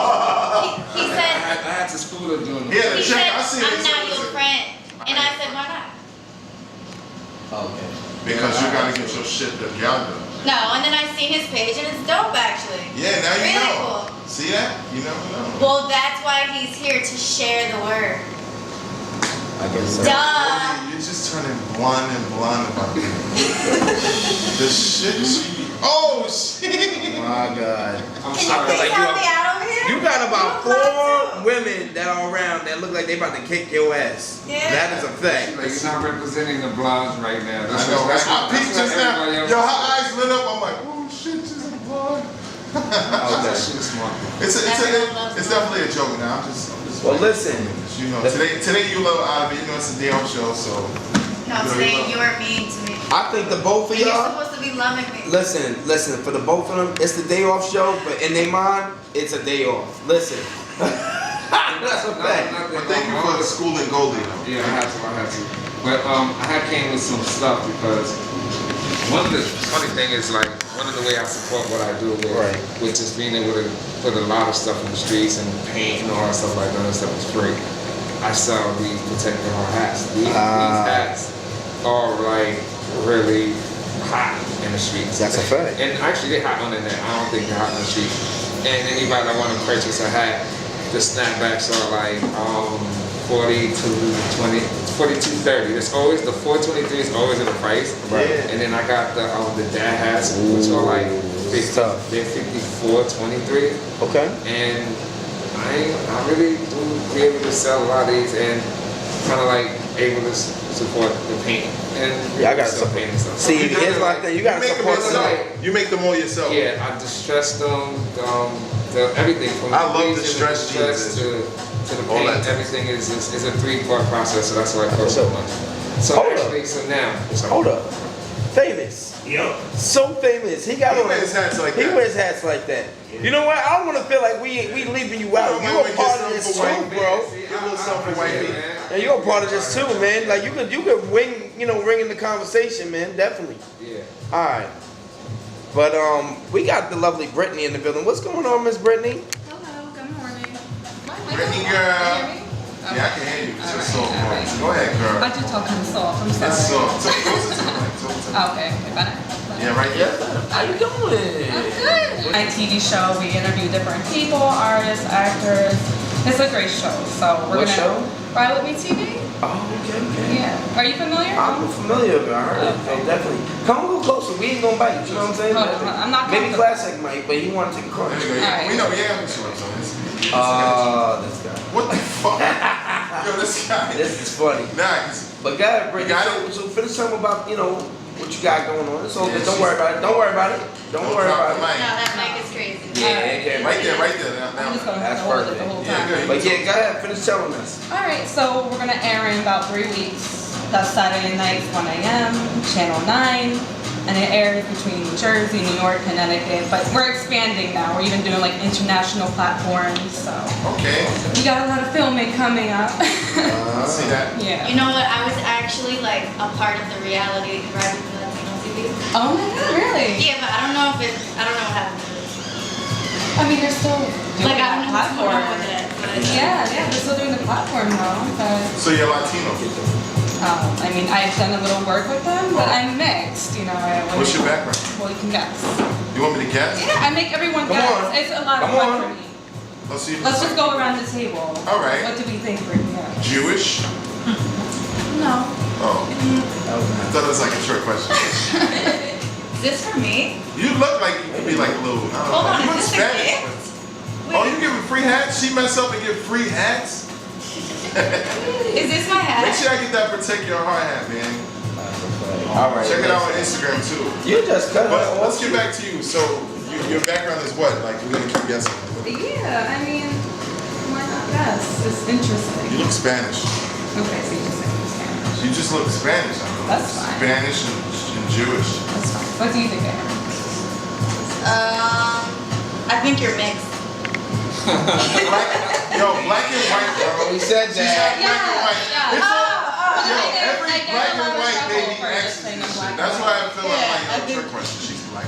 C: He said.
F: I had to school her doing
B: Yeah,
C: He
B: check.
C: said,
B: I see
C: I'm
B: it.
C: not your friend. And I said, why not?
A: Okay.
B: because you gotta get your shit together.
C: No, and then I seen his page and it's dope actually.
B: Yeah, now you
C: Really
B: know.
C: cool.
B: See that? You never know.
C: Well, that's why he's here to share the word.
A: I guess so.
C: Duh.
B: You're just turning blind about it. The shit she. Oh shit!
A: My God.
C: Can
F: I'm
C: you
F: sorry.
C: please
A: like
C: help
A: you-
C: me out over here?
A: You got about
C: You apply
A: 4 women that are around that look like they about to kick your ass.
C: Yeah.
A: That is a fact.
F: Like, you're not representing the blondes right now.
B: I know. I peeked just now.
F: everybody else
B: Yo,
F: is.
B: her eyes lit up. I'm like, oh shit, she's a blonde.
F: That shit's smart.
B: It's definitely a joke now. I'm just.
A: Well, listen.
B: You know, today you love out of it. You know, it's a day off show, so.
C: No, today you're mean to me.
A: I think the both of
C: You're
A: y'all.
C: supposed to be loving me.
A: Listen. For the both of them, it's the day off show, but in their mind, it's a day off. Listen. That's a fact.
B: But thank you for the school in Goldie, though.
F: Yeah, I had to. But I had came with some stuff because one of the funny thing is like one of the way I support what I do with just being able to put a lot of stuff in the streets and paint and all that stuff like that stuff is free. I sell these protective hats. These hats are like really hot in the streets.
A: That's a fact.
F: And actually they're hot on the net. I don't think they're hot in the street. And anybody that want to purchase a hat, the snapbacks are like 40 to 20, 40 to 30. It's always the 423 is always in the price.
A: Right.
F: And then I got the dad hats, which are like
A: tough.
F: they're 54, 23.
A: Okay.
F: And I really do be able to sell a lot of these and kind of like able to support the paint and
A: Yeah, I gotta
F: sell
A: support.
F: paint and stuff.
A: See,
F: You
A: here's
F: know,
A: my thing. You gotta
B: make them
A: support
B: yourself.
A: somebody.
B: You make them all yourself.
F: Yeah, I distress them, everything from
B: I love
F: the
B: distress jeans.
F: to the
B: All
F: paint.
B: that.
F: Everything is a 3-part process, so that's why it costs so much. So
A: Hold up.
F: actually, so now,
A: Hold up. Famous.
D: Yo.
A: So famous. He got
B: He
A: on.
B: wears hats like
A: He
B: that.
A: wears hats like that. You know what? I don't want to feel like we leaving you out.
B: You
A: You
B: know,
A: a
B: man,
A: part
B: we
A: of
B: get
A: this
B: something
A: too,
B: for
A: bro.
B: Give a little something for white people.
A: And you're a part of this too, man. Like you could ring in the conversation, man. Definitely.
F: Yeah.
A: All right. But we got the lovely Brittany in the building. What's going on, Miss Brittany?
E: Hello, good morning.
B: Brittany, girl. Yeah, I can hear you. It's just soft voice. Go ahead, girl.
G: I do talk kind of soft. I'm
B: It's
G: sorry.
B: soft. Closer to the mic. Closer to the mic.
G: Oh, okay. Better.
B: Yeah, right here.
A: How you doing?
G: I'm good. My TV show, we interview different people, artists, actors. It's a great show. So we're
A: What
G: gonna
A: show?
G: Ride With Me TV.
A: Oh, okay.
G: Yeah. Are you familiar?
A: I'm familiar with it. I heard it.
G: Okay.
A: So definitely. Come a little closer. We ain't gonna bite. You know what I'm saying?
G: Hold on, I'm not
A: Maybe
G: comfortable.
A: Classic might, but you want to take a crunch.
B: There you go.
G: Alright.
B: We know. Yeah, I'm sure. So this
A: This guy.
B: what the fuck? Yo, this guy.
A: This is funny.
B: Nah, 'cause
A: But God, Brittany,
B: You got
A: so finish something about, what you got going on. It's all
B: Yeah,
A: good. Don't
B: she's-
A: worry about it. Don't worry about it. Don't
B: don't
A: worry
B: drop
A: about
B: the
A: it.
B: mic.
C: No, that mic is crazy.
A: Yeah, okay.
B: Right there. Now,
G: I'm just gonna
A: That's
G: have to hold it
A: perfect.
G: the whole
B: Yeah,
G: time.
B: good.
A: But yeah, go ahead. Finish telling us.
G: All right, so we're gonna air in about 3 weeks. That's Saturday nights, 1 a.m., Channel 9, and it airs between New Jersey, New York, Connecticut. But we're expanding now. We're even doing like international platforms. So
B: Okay.
G: we got a lot of filming coming up.
B: I see that.
G: Yeah.
C: You know what? I was actually like a part of the reality Ride With Me Latino TV.
G: Oh my God, really?
C: Yeah, but I don't know what happened to it.
G: I mean, they're still doing
C: Like I don't
G: that
C: know what's going on with
G: platform.
C: it. But
G: Yeah, they're still doing the platform though. But
B: So you're Latino.
G: I mean, I've done a little work with them, but I'm mixed.
B: What's your background?
G: Well, you can guess.
B: You want me to guess?
G: Yeah, I make everyone
A: Come
G: guess.
A: on.
G: It's a lot of
A: Come
G: fun
A: on.
G: for me.
B: Let's see.
G: Let's just go around the table.
B: All right.
G: What do we think, Brittany? Yeah.
B: Jewish?
G: No.
B: Oh. I thought it was like a trick question.
C: is this for me?
B: You look like you could be like a little. I don't
C: Hold
B: know.
C: on,
B: You look
C: is this a
B: Spanish.
C: gift?
B: Oh, you giving free hats? She mess up and give free hats?
C: Is this my hat?
B: Make sure I get that Protect Your Heart hat, man.
A: All right.
B: Check it out on Instagram too.
A: You just cut it
B: But
A: off.
B: let's get back to you. So your background is what? Like we're gonna keep guessing.
G: Yeah, I mean, why not guess? It's interesting.
B: You look Spanish.
G: Okay, so you just say it's Spanish.
B: You just look Spanish. I mean,
G: That's fine.
B: Spanish and Jewish.
G: That's fine. What do you think, Aaron?
C: I think you're mixed.
B: Black and white, bro.
A: He said
B: She's not
A: that.
B: black and white.
G: Yeah.
B: It's all, yo,
G: I get-
B: every
G: I get
B: black
G: a lot
B: and
G: of
B: white
G: trouble
B: baby
G: for
B: exes
G: saying
B: and
G: black
B: shit.
G: and
B: That's
G: white.
B: why I feel like
C: Yeah,
B: a
C: I think-
B: trick question. She's black.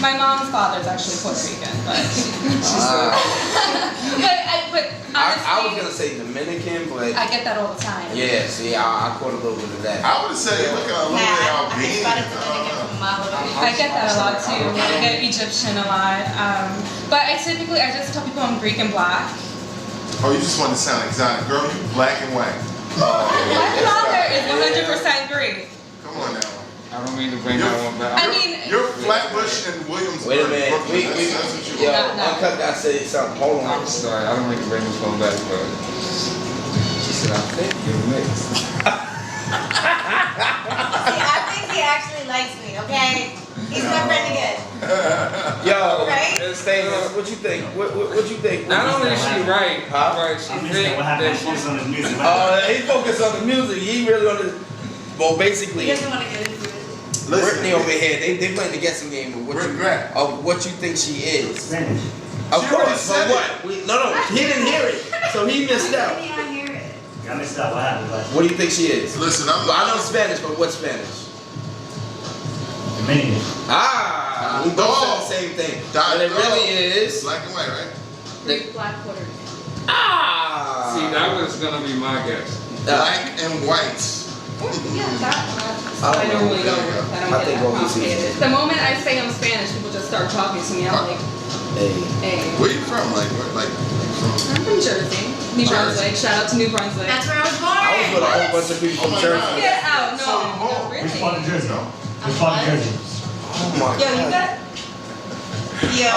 G: My mom's father's actually Puerto Rican, but
A: Ah.
G: but
A: I was
G: honestly,
A: gonna say Dominican, but
G: I get that all the time.
A: yeah, see, I caught a little bit of that.
B: I would say look at a little bit
C: I
B: Albanian.
C: spotted Dominican from a mile away.
G: I get that a lot too. I get Egyptian a lot. But I just tell people I'm Greek and black.
B: Oh, you just want to sound exotic, girl. You black and white.
G: My father is 100% Greek.
B: Come on now.
F: I don't mean to bring that one back.
G: I mean,
B: You're Flatbush and Williamsburg.
A: Wait a minute,
B: Brooklyn. That's what you
A: yo,
B: are.
G: No.
A: Uncut got say something. Hold on.
F: I'm sorry, I don't mean to bring this one back, but she said, I think you're mixed.
C: See, I think he actually likes me, okay? He's my friend again.
A: Yo,
C: Right?
A: Stainless, what you think? What you think?
F: Not only is she right,
A: Huh?
F: but she
D: I'm just
F: think
D: saying, what happened?
F: that
D: Focus on his music.
A: He focused on the music. He really on the. Well, basically,
C: He doesn't want to get into it.
A: Brittany over here, they playing the guessing game of
B: Regret.
A: what you think she is.
D: Spanish.
A: Of
B: She already
A: course,
B: said
A: but what? No, he didn't hear it, so he missed out.
C: Maybe I hear it.
D: I missed out. What happened? Like,
A: What do you think she is?
B: Listen,
A: Well, I know Spanish, but what Spanish?
D: Dominican.
A: Ah, we both said the same thing. But it really is.
B: black and white, right?
E: Greek, black, Puerto Rican.
A: Ah.
F: See, that was gonna be my guess.
B: Black and white.
E: Yeah, that.
A: I
G: I
A: don't
G: normally
A: know.
G: go with. I don't
A: I
G: get
A: think
G: that
A: both is
G: complicated.
A: easy.
G: The moment I say I'm Spanish, people just start talking to me. I'm like,
A: Hey.
G: hey.
B: Where you from? Like, where, like, from?
G: I'm from Jersey, New Brunswick. Shout out to New Brunswick.
C: That's where I was born.
A: I was with a whole bunch of people
B: Oh
A: from
B: my
A: Jersey.
B: God.
G: Get out!
B: So,
G: No,
B: oh,
G: no,
D: Which part of
G: really.
D: Jersey?
B: No.
D: Which part of Jersey?
A: Oh my
C: Yo, you
A: God.
C: got? Yo.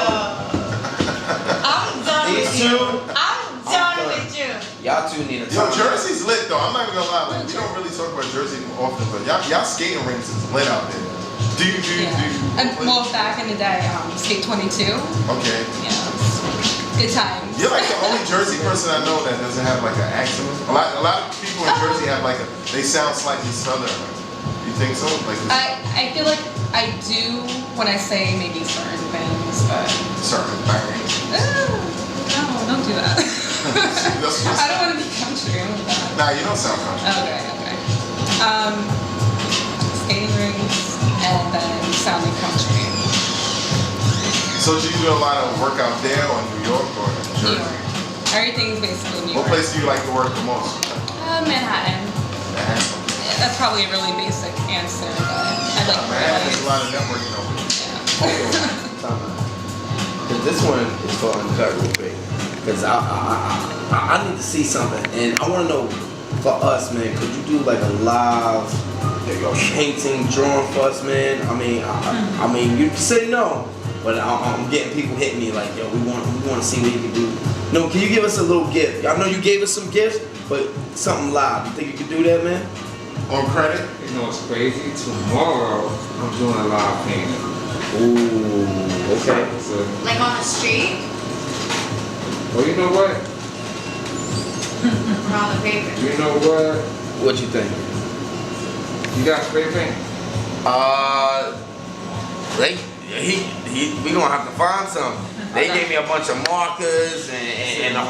C: I'm done with
A: These
C: you.
A: two,
C: I'm done with you.
A: y'all two need a
B: Yo,
A: time.
B: Jersey's lit though. I'm not even gonna lie. Like, we don't really talk about Jersey often, but y'all skating rinks is lit out there. Do you?
G: Yeah. And, well, back in the day, Skate 22.
B: Okay.
G: Yeah. Good times.
B: You're like the only Jersey person I know that doesn't have like an accent. A lot of people in Jersey have like they sound slightly southern. You think so? Like
G: I feel like I do when I say maybe certain things, but
B: certain things.
G: no, don't do that.
B: That's what
G: I don't want to be country. I'm with that.
B: Nah, you don't sound country.
G: Okay. Skating rinks and then sounding country.
B: So do you do a lot of work out there or New York or
G: New
B: Jersey?
G: York. Everything's basically New
B: What
G: York.
B: place do you like to work the most?
G: Manhattan.
B: Manhattan.
G: Yeah, that's probably a really basic answer, but I like
B: Manhattan has a lot of
G: LA.
B: networking over there.
A: Because this one is for Uncut real quick. Because I need to see something. And I want to know, for us, man, could you do like a live painting, drawing for us, man? I mean, you can say no. But I'm getting people hitting me like, yo, we want to see what you can do. No, can you give us a little gift? I know you gave us some gifts, but something live. You think you can do that, man?
B: On credit?
F: You know what's crazy? Tomorrow, I'm doing a live painting.
A: Ooh, okay.
F: So,
C: Like on the street
F: well, you know what?
C: or on the paper.
F: You know what?
A: What you think?
F: You got spray paint?
A: We gonna have to find some. They gave me a bunch of markers and I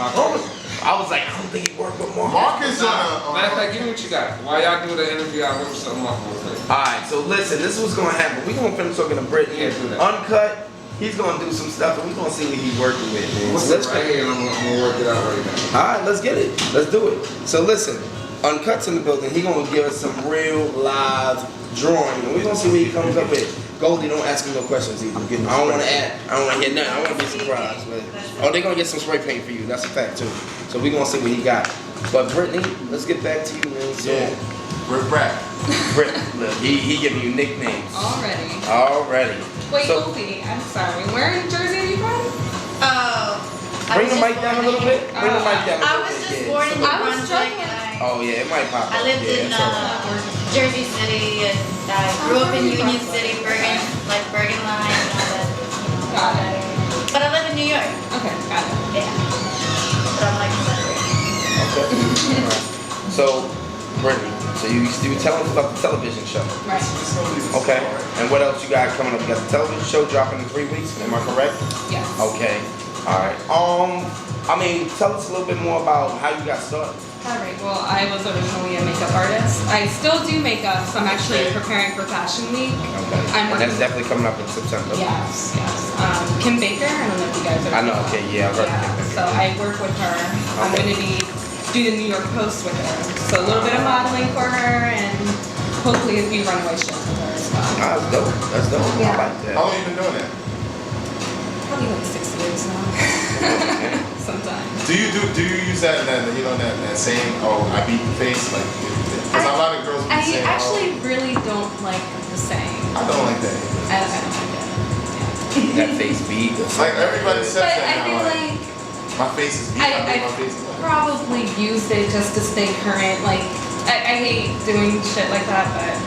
A: was like, I don't think he worked with markers.
B: Marcus
F: Matter of
B: on
F: fact, give me what you got. While y'all do the interview, I'll whip something off real quick.
A: Alright, so listen, this is what's gonna happen. We're gonna finish talking to Brittany.
F: Yeah, do that.
A: Uncut, he's gonna do some stuff and we're gonna see what he's working with, man.
F: What's
A: So
F: it right here? And I'm gonna work it out right now.
A: Alright, let's get it. Let's do it. So listen, Uncut's in the building. He gonna give us some real live drawing, and we're gonna see what he comes up with. Goldie, don't ask him no questions either. I don't wanna add. I don't wanna hear nothing. I wanna be surprised. But, they gonna get some spray paint for you. That's a fact too. So we're gonna see what he got. But Brittany, let's get back to you, man. So,
B: Yeah. We're back.
A: Brittany, look, he giving you nicknames
G: Already.
A: already.
G: Wait,
A: So-
G: Goldie, I'm sorry. Where in Jersey are you from?
C: Oh. I
A: Bring
C: was
A: the
C: just
A: mic down a
C: born
A: little
C: in-
A: bit. Bring the mic down a
C: I
A: little
C: was
A: bit.
C: just
A: yeah.
C: born in New
G: I was
C: Brunswick.
G: struggling.
A: Oh yeah, it might pop up.
C: I lived
A: yeah,
C: in
A: it's all right.
C: Jersey City and I grew up in Union City, Bergen, like Bergen Line and all that.
G: Got it.
C: But I live in New York.
G: Okay, got it.
C: Yeah. But I'm like separated.
A: Okay. Alright. So, Brittany, so you tell us about the television show.
G: Right.
A: Okay. And what else you got coming up? You got the television show dropping in 3 weeks. Am I correct?
G: Yes.
A: Okay. All right. I mean, tell us a little bit more about how you got started.
G: Alright, well, I was originally a makeup artist. I still do makeup, so I'm actually preparing for Fashion Week.
A: Okay.
G: I'm
A: And that's
G: working.
A: definitely coming up in September.
G: Yes, yes. Kim Baker, I don't know if you guys are.
A: I know, okay, yeah, I've heard of Kim
G: Yeah,
A: Baker.
G: so I work with her. I'm
A: Okay.
G: gonna be doing the New York Post with her. So a little bit of modeling for her and hopefully a few runway shows with her as well.
A: Ah, that's dope. That's dope. I
G: Yeah.
A: like that.
B: How long you been doing that?
G: Probably like 6 years now. Sometimes.
B: Do you use that saying, oh, I beat the face, like, because a lot of girls be
G: I
B: saying,
G: actually really don't like the saying.
B: oh, I don't like that.
G: I don't like it.
A: That face beat. or
B: Like
A: something.
B: everybody says
G: But
B: that
G: I
B: now,
G: feel
B: like,
G: like
B: my face is beat. I
G: I
B: think my face is beat.
G: probably used it just to stay current. Like, I hate doing shit like that, but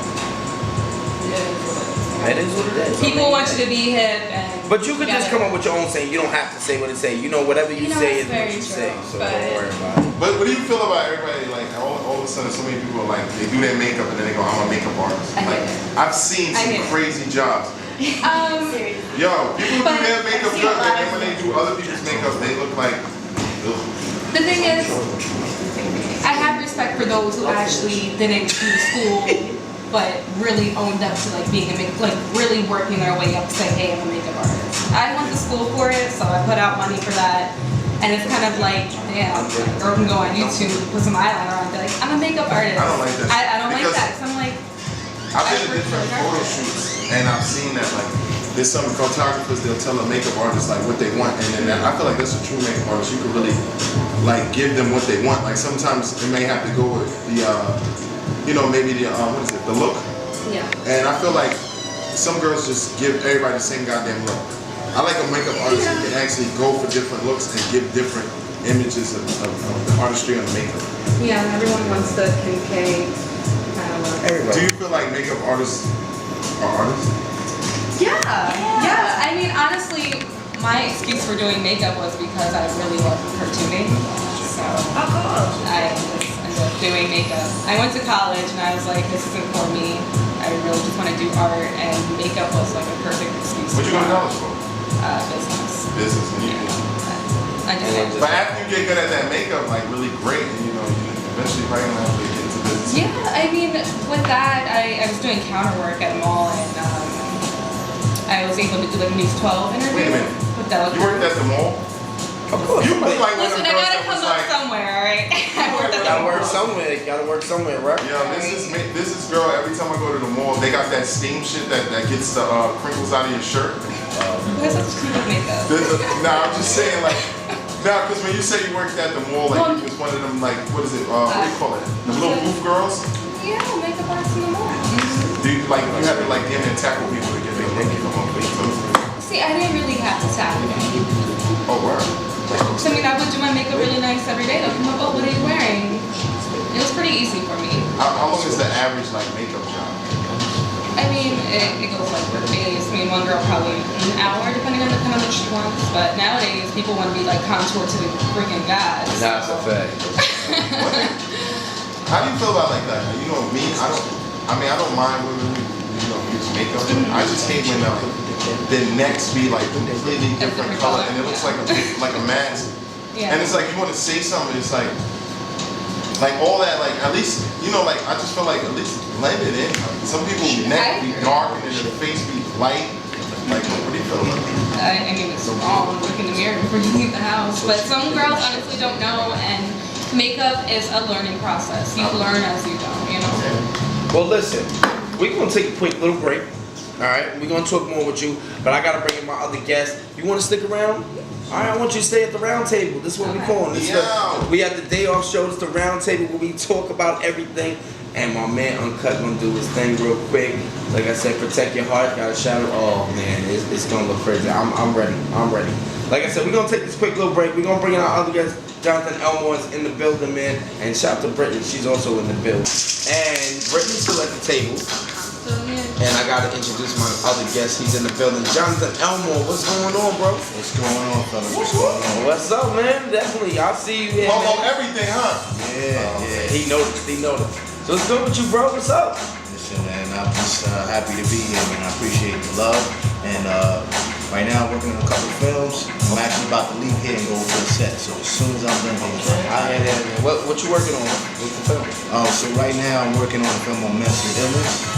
G: it is what it is.
A: That is what it is.
G: People want you to be hip and.
A: But you could just
G: gotta-
A: come up with your own saying. You don't have to say what it say. You know, whatever you,
G: You know,
A: say is
G: it's
A: what
G: very
A: you say.
G: true,
A: So
G: but-
A: don't worry about it.
B: But what do you feel about everybody, like, all of a sudden, so many people are like, they do their makeup and then they go, I'm a makeup artist.
G: I hate
B: Like,
G: it.
B: I've seen
G: I
B: some
G: hate it.
B: crazy jobs.
C: Seriously.
B: Yo, people
G: But-
B: do their makeup
C: I've seen
B: good,
C: a
B: and
C: lot
B: then
C: of
B: when they do other people's makeup, they look like, ugh.
G: The thing is, I have respect for those who actually didn't do school, but really owned up to like being a like really working their way up to say, hey, I'm a makeup artist. I went to school for it, so I put out money for that. And it's kind of like, damn, a girl can go on YouTube, put some eyeliner on, and be like, I'm a makeup artist.
B: I don't like that
G: I don't like
B: because-
G: that. So I'm like,
B: I've been
G: I
B: to
G: work
B: different
G: for a
B: photo
G: girl.
B: shoots, and I've seen that, like, there's some photographers, they'll tell a makeup artist, like, what they want, and then I feel like that's a true makeup artist. You can really, like, give them what they want. Like, sometimes it may have to go with the, maybe the, what is it, the look.
G: yeah.
B: And I feel like some girls just give everybody the same goddamn look. I like a makeup artist who can actually go for different looks and give different images of the artistry on the makeup.
G: Yeah, everyone wants the Kim K kind of look.
B: Do
A: Everybody.
B: you feel like makeup artists are artists?
G: Yeah, yeah. I mean, honestly, my excuse for doing makeup was because I really love cartooning. So
C: Oh, cool.
G: I just ended up doing makeup. I went to college and I was like, this isn't for me. I really just want to do art, and makeup was like a perfect excuse.
B: What you go to college for?
G: Business.
B: Business. And you,
G: I just
A: And
G: love
B: but after you get good at that makeup, like really great, and you eventually probably gonna have to get into business.
G: Yeah, I mean, with that, I was doing counter work at a mall, and I was able to do like News 12 interview.
B: Wait a minute.
G: With that.
B: You worked at the mall?
A: Of course.
B: You look like one of
G: Listen,
B: the
G: I
B: girls
G: gotta
B: that
G: come
B: was
G: up
B: like,
G: somewhere, alright? I worked at the
A: Gotta
G: mall.
A: work somewhere. Gotta work somewhere, right?
B: yo, this is girl, every time I go to the mall, they got that steam shit that gets the crinkles out of your shirt.
G: Who has such cute makeup?
B: Nah, I'm just saying, like, nah, because when you say you worked at the mall, like, you was one of them, like, what is it, what do you call it? The little booth girls?
G: Yeah, makeup artists in the mall.
B: Do you, like, you have to, like, get in and tackle people to get their makeup on Facebook?
G: See, I didn't really have to tackle them.
B: Oh, word.
G: So, I mean, I would do my makeup really nice every day. They'll come up, oh, what are you wearing? It was pretty easy for me.
B: How long is the average, like, makeup job?
G: I mean, it goes like with days. I mean, one girl probably an hour, depending on the kind of look she wants. But nowadays, people want to be like contoured to the freaking gods.
A: That's a fact.
B: How do you feel about like that? You know, me, I don't mind women who, use makeup. I just hate when the necks be like completely different color and it looks like a mask.
G: Yeah.
B: And it's like you want to say something, it's like all that, like at least, like I just feel like at least blend it in. Some people neck be dark and then their face be light. Like, what do you feel about that?
G: I mean, it's wrong. Look in the mirror before you leave the house. But some girls honestly don't know, and makeup is a learning process. You learn as you go,
A: Well, listen, we're gonna take a quick little break. All right, we're gonna talk more with you, but I gotta bring in my other guest. You want to stick around? All right, I want you to stay at the round table. This is what we call it. We at the day off show. It's the round table where we talk about everything. And my man Uncut gonna do his thing real quick. Like I said, protect your heart. Got a shout out. Oh man, it's gonna look crazy. I'm ready. I'm ready. Like I said, we're gonna take this quick little break. We're gonna bring in our other guest. Jonathan Elmore is in the building, man. And shout out to Brittany. She's also in the building. And Brittany's still at the table. And I gotta introduce my other guest. He's in the building. Jonathan Elmore, what's going on, bro?
H: What's going on, fellas? What's going on?
A: What's up, man? Definitely. I see you here.
B: Promo
A: Man.
B: everything, huh?
H: Yeah.
A: He noticed. He noticed. So it's good with you, bro. What's up?
H: Listen, man, I'm just happy to be here, man. I appreciate the love. And right now, I'm working on a couple films. I'm actually about to leave here and go for the set. So as soon as I'm done here,
A: Yeah. What you working on with the film?
H: so right now I'm working on a film on mental illness,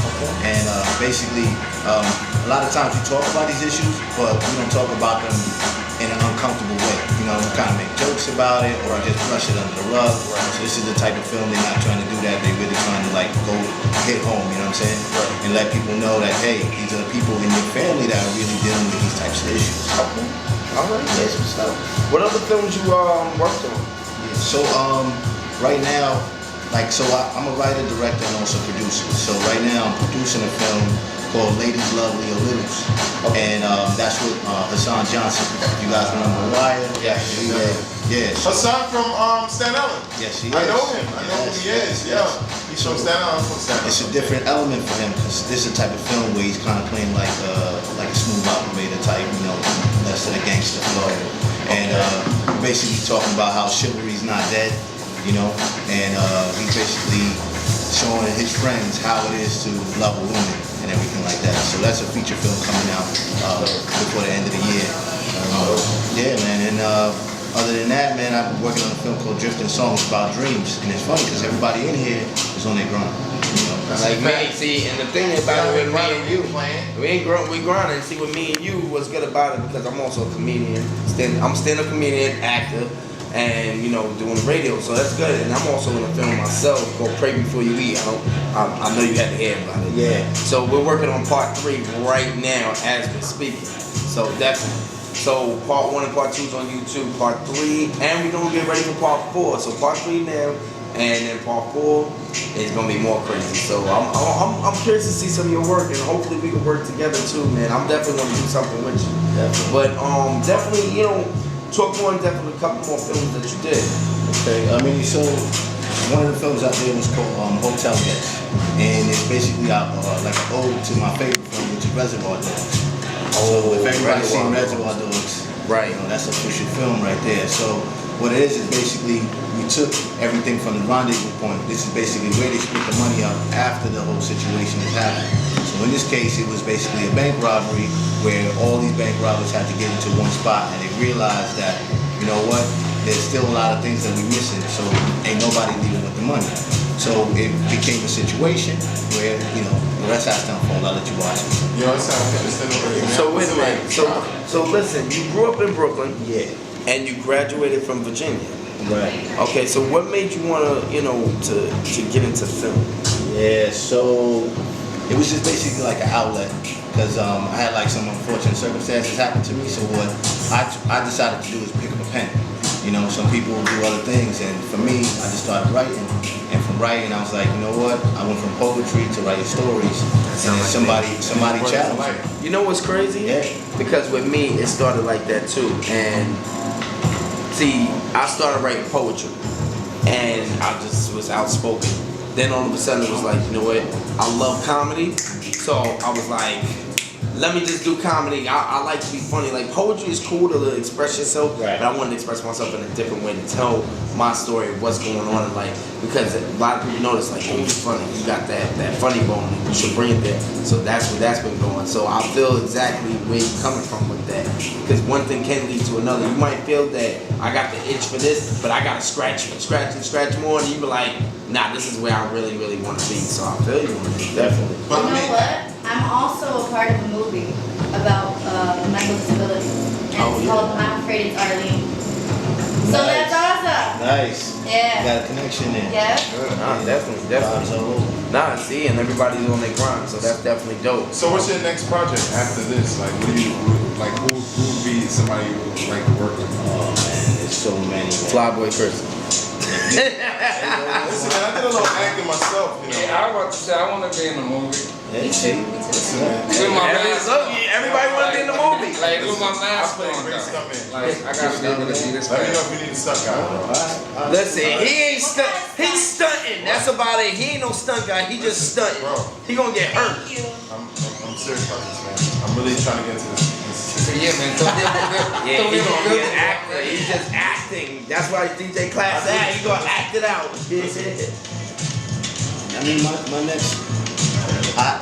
H: and basically, a lot of times we talk about these issues, but we don't talk about them in an uncomfortable way. You know, we kind of make jokes about it, or just brush it under the rug. So this is the type of film they're not trying to do that. They're really trying to like go hit home. You know what I'm saying? And let people know that hey, these are the people in your family that are really dealing with these types of issues.
A: Okay. All right, that's what's up. What other films you worked on?
H: Yeah, so right now, like I'm a writer, director, and also producer. So right now I'm producing a film called Ladies Lovely or Littles, and that's with Hassan Johnson. You guys remember Wire?
B: Yeah.
H: Yeah.
B: Hassan from Staten Island.
H: Yes, he is.
B: I know him. I know who he is. Yeah. He's from Staten Island. I'm from Staten Island.
H: It's a different element for him because this is the type of film where he's kind of playing like a smooth operator type, you know, less than a gangster flow. And basically talking about how chivalry's not dead, you know, and he's basically showing his friends how it is to love a woman and everything like that. So that's a feature film coming out before the end of the year. Yeah, man. And other than that, man, I've been working on a film called Drifting Songs about dreams. And it's funny because everybody in here is on their grind. You know?
A: Like me, see, and the thing about it with me and you, we grinding. See, with me and you, what's good about it because I'm also a comedian. I'm still a comedian, actor, and you know, doing radio. So that's good. And I'm also in a film myself called Pray Before You Eat. I know you had to hear about it.
H: Yeah.
A: So we're working on part 3 right now as we're speaking. So definitely. So part 1 and part 2 is on YouTube. Part 3, and we're gonna get ready for part 4. So part 3 now. And then part 4 is gonna be more crazy. So I'm curious to see some of your work, and hopefully we can work together too, man. I'm definitely gonna do something with you.
H: Definitely.
A: But definitely, you know, talk more in depth with a couple more films that you did.
H: Okay, I mean, so one of the films I did was called Hotel Guest, and it's basically like an ode to my favorite film, which is Reservoir Dogs. So if everybody's seen Reservoir Dogs,
A: Right.
H: you know, that's an official film right there. So what it is basically we took everything from the rendezvous point. This is basically where they split the money up after the whole situation has happened. So in this case, it was basically a bank robbery where all these bank robbers had to get into one spot, and they realized that, you know what, there's still a lot of things that we're missing, so ain't nobody leaving with the money. So it became a situation where, you know, the rest has to unfold. I'll let you watch it.
B: Yo, it sounds interesting already, man.
A: So wait a minute.
B: Like,
A: So listen, you grew up in Brooklyn,
H: Yeah,
A: and you graduated from Virginia.
H: right.
A: Okay, so what made you wanna, you know, to get into film?
H: Yeah, so it was just basically like an outlet because I had like some unfortunate circumstances happen to me. So what I decided to do is pick up a pen. You know, some people do other things, and for me, I just started writing. And from writing, I was like, you know what? I went from poetry to writing stories, and then somebody challenged me.
A: You know what's crazy?
H: Yeah.
A: Because with me, it started like that too. And see, I started writing poetry, and I just was outspoken. Then all of a sudden, it was like, you know what? I love comedy, so I was like, let me just do comedy. I like to be funny. Like poetry is cool to express yourself,
H: Right.
A: but I wanted to express myself in a different way to tell my story of what's going on in life. Because a lot of people notice, like, oh, you're funny. You got that funny bone. You should bring it there. So that's where that's been going. So I feel exactly where you're coming from with that. Because one thing can lead to another. You might feel that I got the itch for this, but I gotta scratch more, and you be like, nah, this is where I really, really want to be. So I feel you on it, definitely.
B: But
C: You
B: I
C: know
B: mean,
C: what? I'm also a part of a movie about mental disability. And
A: Oh,
C: it's
A: yeah.
C: called I'm Afraid It's Arlene. So
H: Nice.
C: that's awesome.
H: Nice.
C: Yeah.
H: Got a connection there.
C: Yeah.
A: Nah, definitely.
H: Vibes all over.
A: Nah, see, and everybody's on their grind, so that's definitely dope.
B: so what's your next project after this? Like, what do you like? Who would be somebody you would like to work with?
H: Oh man, there's so many.
A: Flyboy Chris.
B: Listen, man, I did a little acting myself, you know.
F: Yeah, I was about to say I want to be in the movie.
H: Yeah, see?
B: Listen, man.
F: With my mask on.
A: Everybody want to be in the movie.
F: Like with my mask
B: I play
F: on.
B: great
F: though.
B: stuff, man.
F: Like I gotta be able to see this
B: Let me know
F: guy.
B: if you need a stunt guy, bro.
H: Alright.
A: Listen, he ain't stunt. He's stunting. That's about it. He ain't no stunt guy. He just stunting.
B: Bro.
A: He gonna get hurt.
C: Thank you.
B: I'm serious about this, man. I'm really trying to get into this.
F: So yeah, man. Throw me
A: Yeah,
F: on
A: he's gonna be an
F: good.
A: actor. He's just acting. That's why DJ Class act. He gonna act it out.
H: I mean, my next,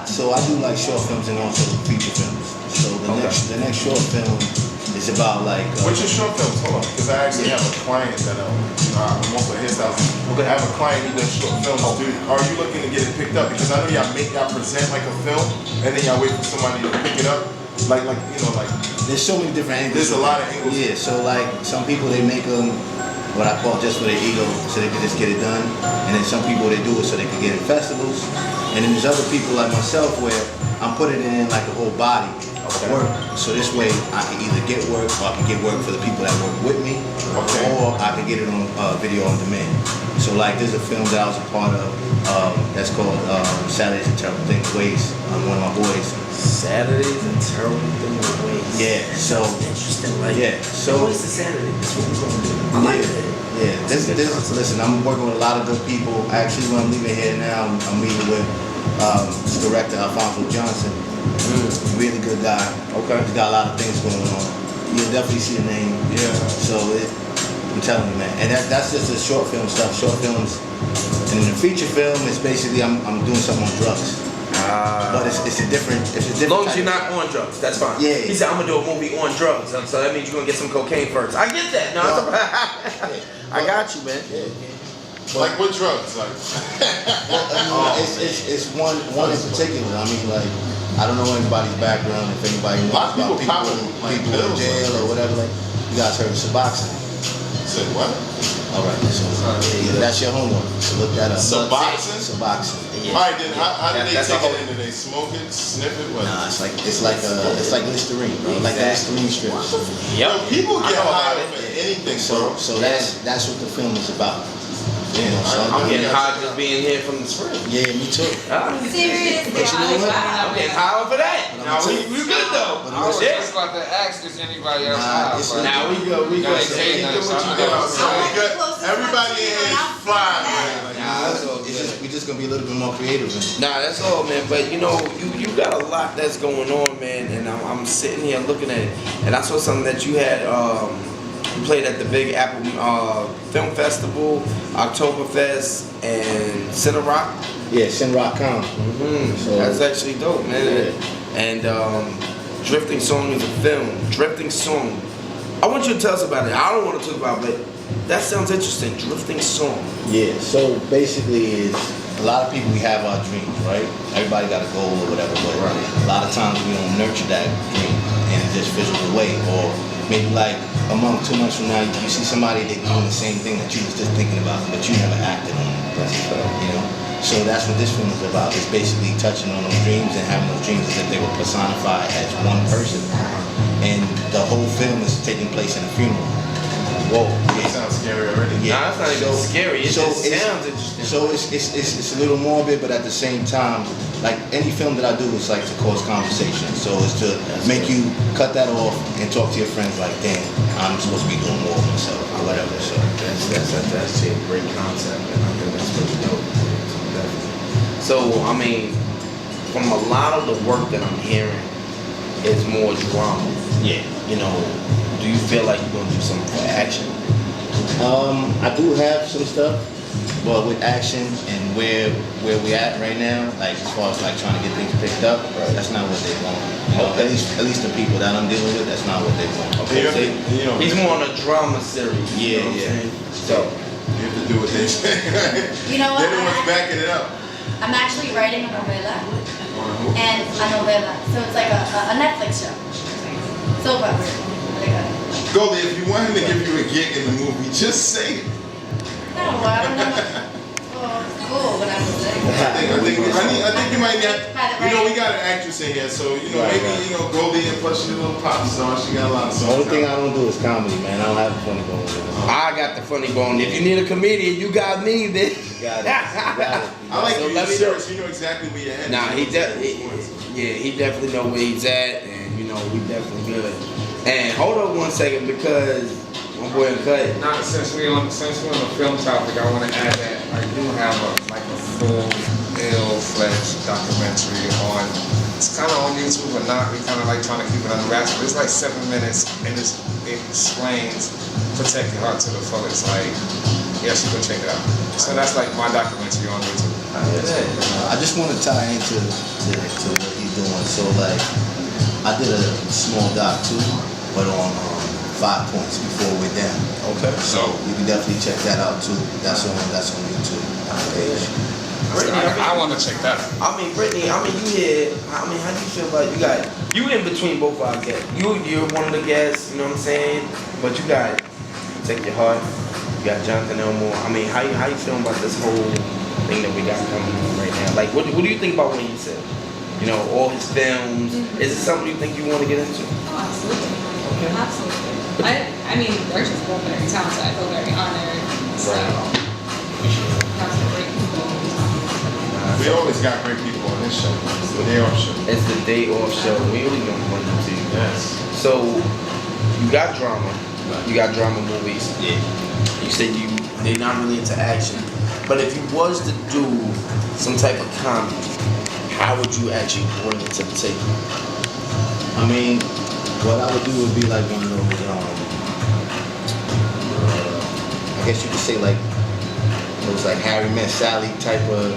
H: so I do like short films and also feature films. So the next short film is It's about like.
B: What's your short films? Hold on, because I actually have a client that I'm also a hairstylist. I have a client who does short films. Dude, are you looking to get it picked up? Because I know y'all present like a film, and then y'all wait for somebody to pick it up. Like
H: There's so many different angles.
B: there's a lot of angles.
H: Yeah, so like some people they make them what I call just for their ego, so they can just get it done. And then some people they do it so they can get in festivals. And then there's other people like myself where I'm putting it in like a whole body of work. So this way I can either get work or I can get work for the people that work with me, or I can get it on video on demand. So like there's a film that I was a part of that's called Saturdays and Terrible Things Ways. One of my boys.
A: Saturdays and Terrible Things Ways.
H: Yeah, so
A: Interesting, like
H: so
A: what is the Saturday? That's what we're gonna do. I like that.
H: yeah, listen, I'm working with a lot of good people. Actually, when I'm leaving here now, I'm meeting with this director, Alfonso Johnson. Really good guy.
A: Okay.
H: He's got a lot of things going on. You'll definitely see a name.
B: Yeah.
H: So I'm telling you, man. And that's just the short film stuff. Short films. And in the feature film, it's basically I'm doing something on drugs. But it's a different.
A: As long as you're not on drugs, that's fine.
H: Yeah.
A: He said, I'm gonna do a movie on drugs, so that means you're gonna get some cocaine first. I get that. No, I got you, man.
B: Like what drugs? Like
H: It's one in particular. I mean, like I don't know anybody's background. If anybody knows
B: A lot of
H: about
B: people popping, like,
H: people in
B: pills,
H: jail
B: like-
H: or whatever, like you guys heard of Suboxone.
B: Say what?
H: All right, so yeah, that's your homework. So look that up.
B: Suboxone?
H: Suboxone.
B: Alright, then how do they
A: That's
B: take
A: a whole-
B: it in? Do they smoke it, sniff it? What?
H: Nah, it's like Listerine, bro. Like the Listerine strips.
B: Yo, people
A: I
B: get
A: know
B: high
A: about
B: off of anything, bro.
H: So that's what the film is about. You know, so
A: I'm getting high just being here from the spring.
H: yeah, me too.
C: Seriously.
H: But you know what?
A: I'm getting high off of that. Now we good though.
H: But
F: I was
A: Yeah.
F: just about to ask if anybody else
H: Nah,
F: has,
H: it's
F: but-
A: Now we go. We go.
F: Gotta say
A: You
F: nothing,
A: do what
F: so
A: you
F: I
A: do.
F: know.
B: So we got everybody in here is fried, man. Like,
A: Nah, that's all good.
H: We just gonna be a little bit more creative.
A: Nah, that's all, man. But you know, you got a lot that's going on, man. And I'm sitting here looking at it, and I saw something that you had. You played at the Big Apple Film Festival, Oktoberfest, and Center Rock.
H: Yeah, Sin Rock Con. So-
A: That's actually dope, man. And Drifting Song is a film. Drifting Song. I want you to tell us about it. I don't want to talk about it, but that sounds interesting. Drifting Song.
H: Yeah, so basically is a lot of people we have our dreams, right? Everybody got a goal or whatever, but a lot of times we don't nurture that dream and it just fizzles away. Or maybe like a month, 2 months from now, you see somebody that doing the same thing that you was just thinking about, but you never acted on it. You know? So that's what this film is about. It's basically touching on those dreams and having those dreams as if they were personified as one person. And the whole film is taking place in a funeral.
A: Whoa.
B: That sounds scary already.
A: Nah, it's not even scary. It just sounds interesting.
H: So it's a little morbid, but at the same time, like any film that I do, it's like to cause conversation. So it's to make you cut that off and talk to your friends like, damn, I'm supposed to be doing more of myself or whatever. So
A: That's a great concept, and I think that's pretty dope. So, I mean, from a lot of the work that I'm hearing, it's more drama.
H: yeah.
A: You know, do you feel like you're gonna do something for action?
H: I do have some stuff, but with action and where we at right now, like as far as like trying to get things picked up, that's not what they want. You know,
A: Okay.
H: at least the people that I'm dealing with, that's not what they want.
A: Okay,
B: You know,
A: he's more on a drama series. You
H: Yeah,
A: know what I'm
H: yeah.
A: saying? So,
B: you have to do what they say.
C: You know what?
B: They're the ones backing it up.
C: I'm actually writing a novela and a novela. So it's like a Netflix show. Soap opera. Like a,
B: Goldie, if you want him to give you a gig in the movie, just say it.
C: no, I don't know. Oh, it's cool what I was saying.
B: I think you might get. You know, we got an actress in here, so you know maybe you know Goldie and plus she's a little pop star. She got a lot of
H: The
B: songs.
H: only thing I don't do is comedy, man. I don't have a funny bone.
A: I got the funny bone. If you need a comedian, you got me, then.
H: You got it. You got it.
B: I like
A: So
B: you.
A: let me
B: You're serious. You know exactly where you're headed.
A: Nah, he
B: You know
A: definitely, yeah, he definitely know where he's at, and you know we definitely good. And hold on 1 second because my boy Cut.
F: Not since we're on the film topic, I want to add that I do have a full ill-fledged documentary on. It's kind of on YouTube, but not. We kind of like trying to keep it under wraps. But it's like 7 minutes, and it explains protect your heart to the fullest. Like, yes, you can check it out. So that's like my documentary on YouTube.
H: I just want to tie into what he's doing. So like, I did a small doc too, but on 5 points before we're down.
A: Okay.
H: So you can definitely check that out too. That's on YouTube page.
F: I want to check that out.
A: I mean, Brittany, I mean, you here. I mean, how do you feel about you in between both our guests. You're one of the guests, you know what I'm saying? But you got Take Your Heart, you got Jonathan Elmore. I mean, how you feeling about this whole thing that we got coming on right now? Like, what do you think about what you said? You know, all his films. Is it something you think you want to get into?
G: Oh, absolutely.
A: Okay.
G: Absolutely. I mean, they're just both very talented. I feel very honored. So, that's a great people.
B: We always got great people on this show. It's the day off show.
A: It's the day off show. We really gonna run into you.
B: Yes.
A: So, you got drama. You got drama movies.
H: Yeah.
A: You said they're not really into action. But if you was to do some type of comedy, how would you actually bring it to the table?
H: I mean, what I would do would be like one of those, I guess you could say like those like Harry Met Sally type of,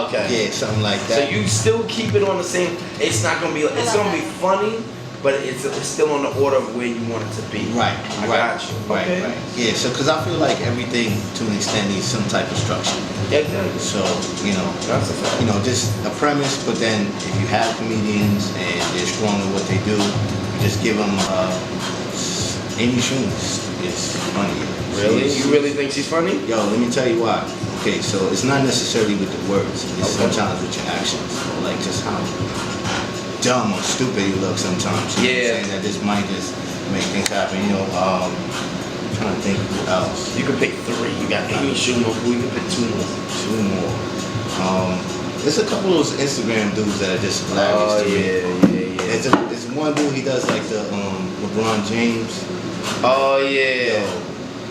A: Okay.
H: yeah, something like
A: So
H: that.
A: you still keep it on the same. It's not gonna be. It's gonna be funny, but it's still on the order of where you want it to be.
H: Right,
A: I
H: right,
A: got you.
H: right,
A: Okay.
H: right. Yeah, so because I feel like everything to an extent needs some type of structure.
A: Yeah, exactly.
H: So,
A: That's a fact.
H: just a premise, but then if you have comedians and they're strong in what they do, you just give them, Amy Schumer is funny.
A: Really?
H: She's-
A: You really think she's funny?
H: Yo, let me tell you why. Okay, so it's not necessarily with the words. It's
A: Okay.
H: sometimes with your actions. Or like just how dumb or stupid you look sometimes. You know what I'm
A: Yeah.
H: saying? That just might just make things happen. I'm trying to think who else.
A: You can pick three. You got Amy Schumer. You can pick two more.
H: Two more. There's a couple of those Instagram dudes that are just hilarious to me. There's one dude, he does like the LeBron James.
A: Oh yeah.
H: Yo,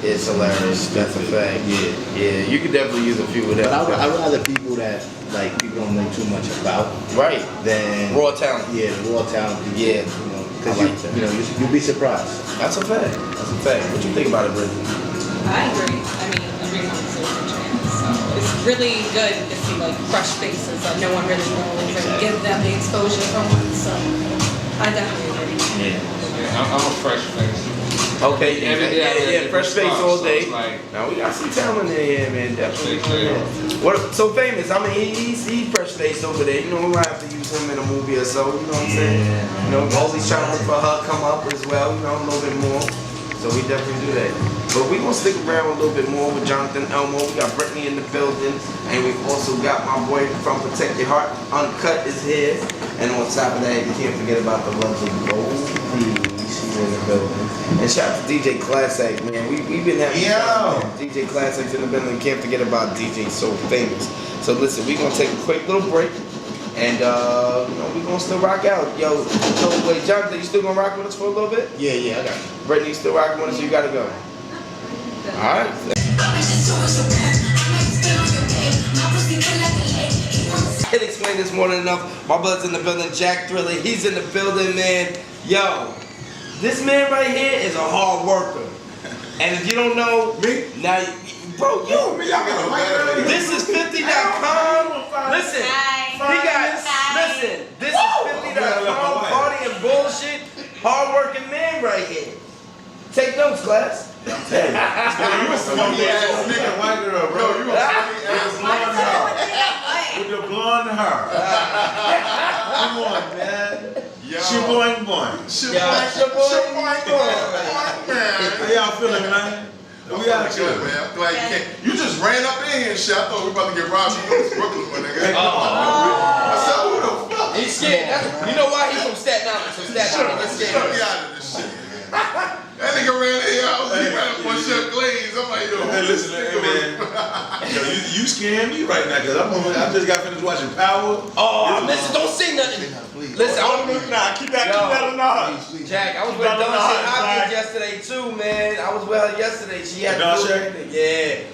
A: It's hilarious. That's a fact.
H: Yeah.
A: Yeah, you could definitely use a few of them.
H: But I'd rather people that like people don't know too much about
A: Right.
H: than
A: Raw talent.
H: Yeah, raw talent. People,
A: Yeah.
H: because
A: I like that.
H: you'll be surprised.
A: That's a fact. That's a fact. What you think about it, Brittany?
G: I agree. I mean, everyone's so chance. So it's really good to see like fresh faces that no one really knows and give them the exposure from once. So I definitely agree.
F: Yeah, I'm a fresh face.
A: Okay,
F: Every day I
A: yeah,
F: get
A: fresh face
F: response,
A: all
F: so
A: day.
F: it's like-
A: Now we got some talent in here, man. Definitely.
F: Yeah.
A: What? So famous? I mean, he's fresh face over there. You know, we might have to use him in a movie or so. You know what I'm saying? You know, always trying to look for her come up as well. You know, a little bit more. So we definitely do that. But we gonna stick around a little bit more with Jonathan Elmore. We got Brittany in the building, and we've also got my boy from Protect Your Heart. Uncut is here, and on top of that, you can't forget about the lovely Goldie. She's in the building. And shout out to DJ Classic, man. We've been having fun, man. DJ Classic's in the building. Can't forget about DJ So Famous. So listen, we're gonna take a quick little break. And we're gonna still rock out. Yo, wait, Jonathan, you still gonna rock with us for a little bit?
H: Yeah, I got you.
A: Brittany, you still rocking with us, so you gotta go. Alright. Can't explain this more than enough. My brother's in the building, Jack Thriller. He's in the building, man. Yo, this man right here is a hard worker. And if you don't know, now, bro, this is 50.com. Listen, this is 50.com, party and bullshit, hard-working man right here. Take notes, class.
B: You a funny ass nigga, white girl, bro. You a funny ass blonde hair. With the blonde hair. Come on, man. Shaboing boing. How y'all feeling, man? We out here, man. I'm glad you came. You just ran up in here and shit. I thought we were about to get robbed. You was Brooklyn, my nigga. I said, who the fuck?
A: He's scared. You know why he's from Staten Island? He's scared.
B: Shut me out of this shit. That nigga ran in here. He ran up on Chef Glaze. I'm like, yo.
I: Hey, listen, hey, man. Yo, you scaring me right now because I just got finished watching Power.
A: Oh, listen, don't say nothing. Listen, I don't
I: Nah, keep that on the heart.
A: Jack, I was with Dawn Hopkins yesterday too, man. I was with her yesterday. She had to do everything.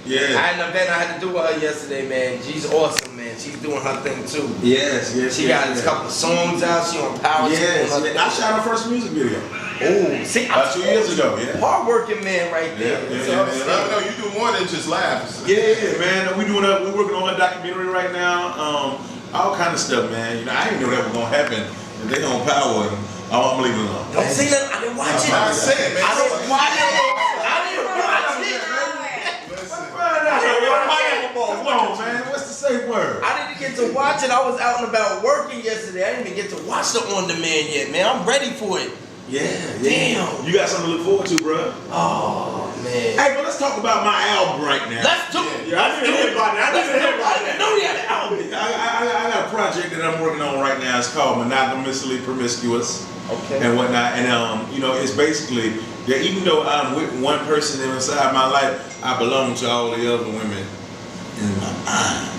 A: Yeah. I had an event I had to do with her yesterday, man. She's awesome, man. She's doing her thing too.
I: Yes.
A: She got a couple of songs out. She on Power.
I: Yes.
A: She doing her
I: I shot her first music video.
A: Oh, see,
I: About 2 years ago, yeah.
A: Hard-working man right there.
B: Yeah, no, you do more than just laugh.
I: Yeah, man. We're working on a documentary right now. All kind of stuff, man. You know, I didn't know that was gonna happen. They on Power. I'm leaving it alone.
A: Don't say nothing. I didn't watch it.
B: I'm saying, man.
A: I didn't watch it. I didn't watch it.
I: Come on, man. What's the safe word?
A: I didn't get to watch it. I was out and about working yesterday. I didn't even get to watch the On Demand yet, man. I'm ready for it.
I: Yeah.
A: Damn.
I: You got something to look forward to, bro.
A: Oh, man.
I: Hey, but let's talk about my album right now.
A: Let's do it.
I: Yeah, I didn't hear about that.
A: I didn't know you had an album.
I: I got a project that I'm working on right now. It's called Monogamously Promiscuous.
A: Okay.
I: And whatnot. And you know, it's basically that even though I'm with one person inside my life, I belong to all the other women in my mind.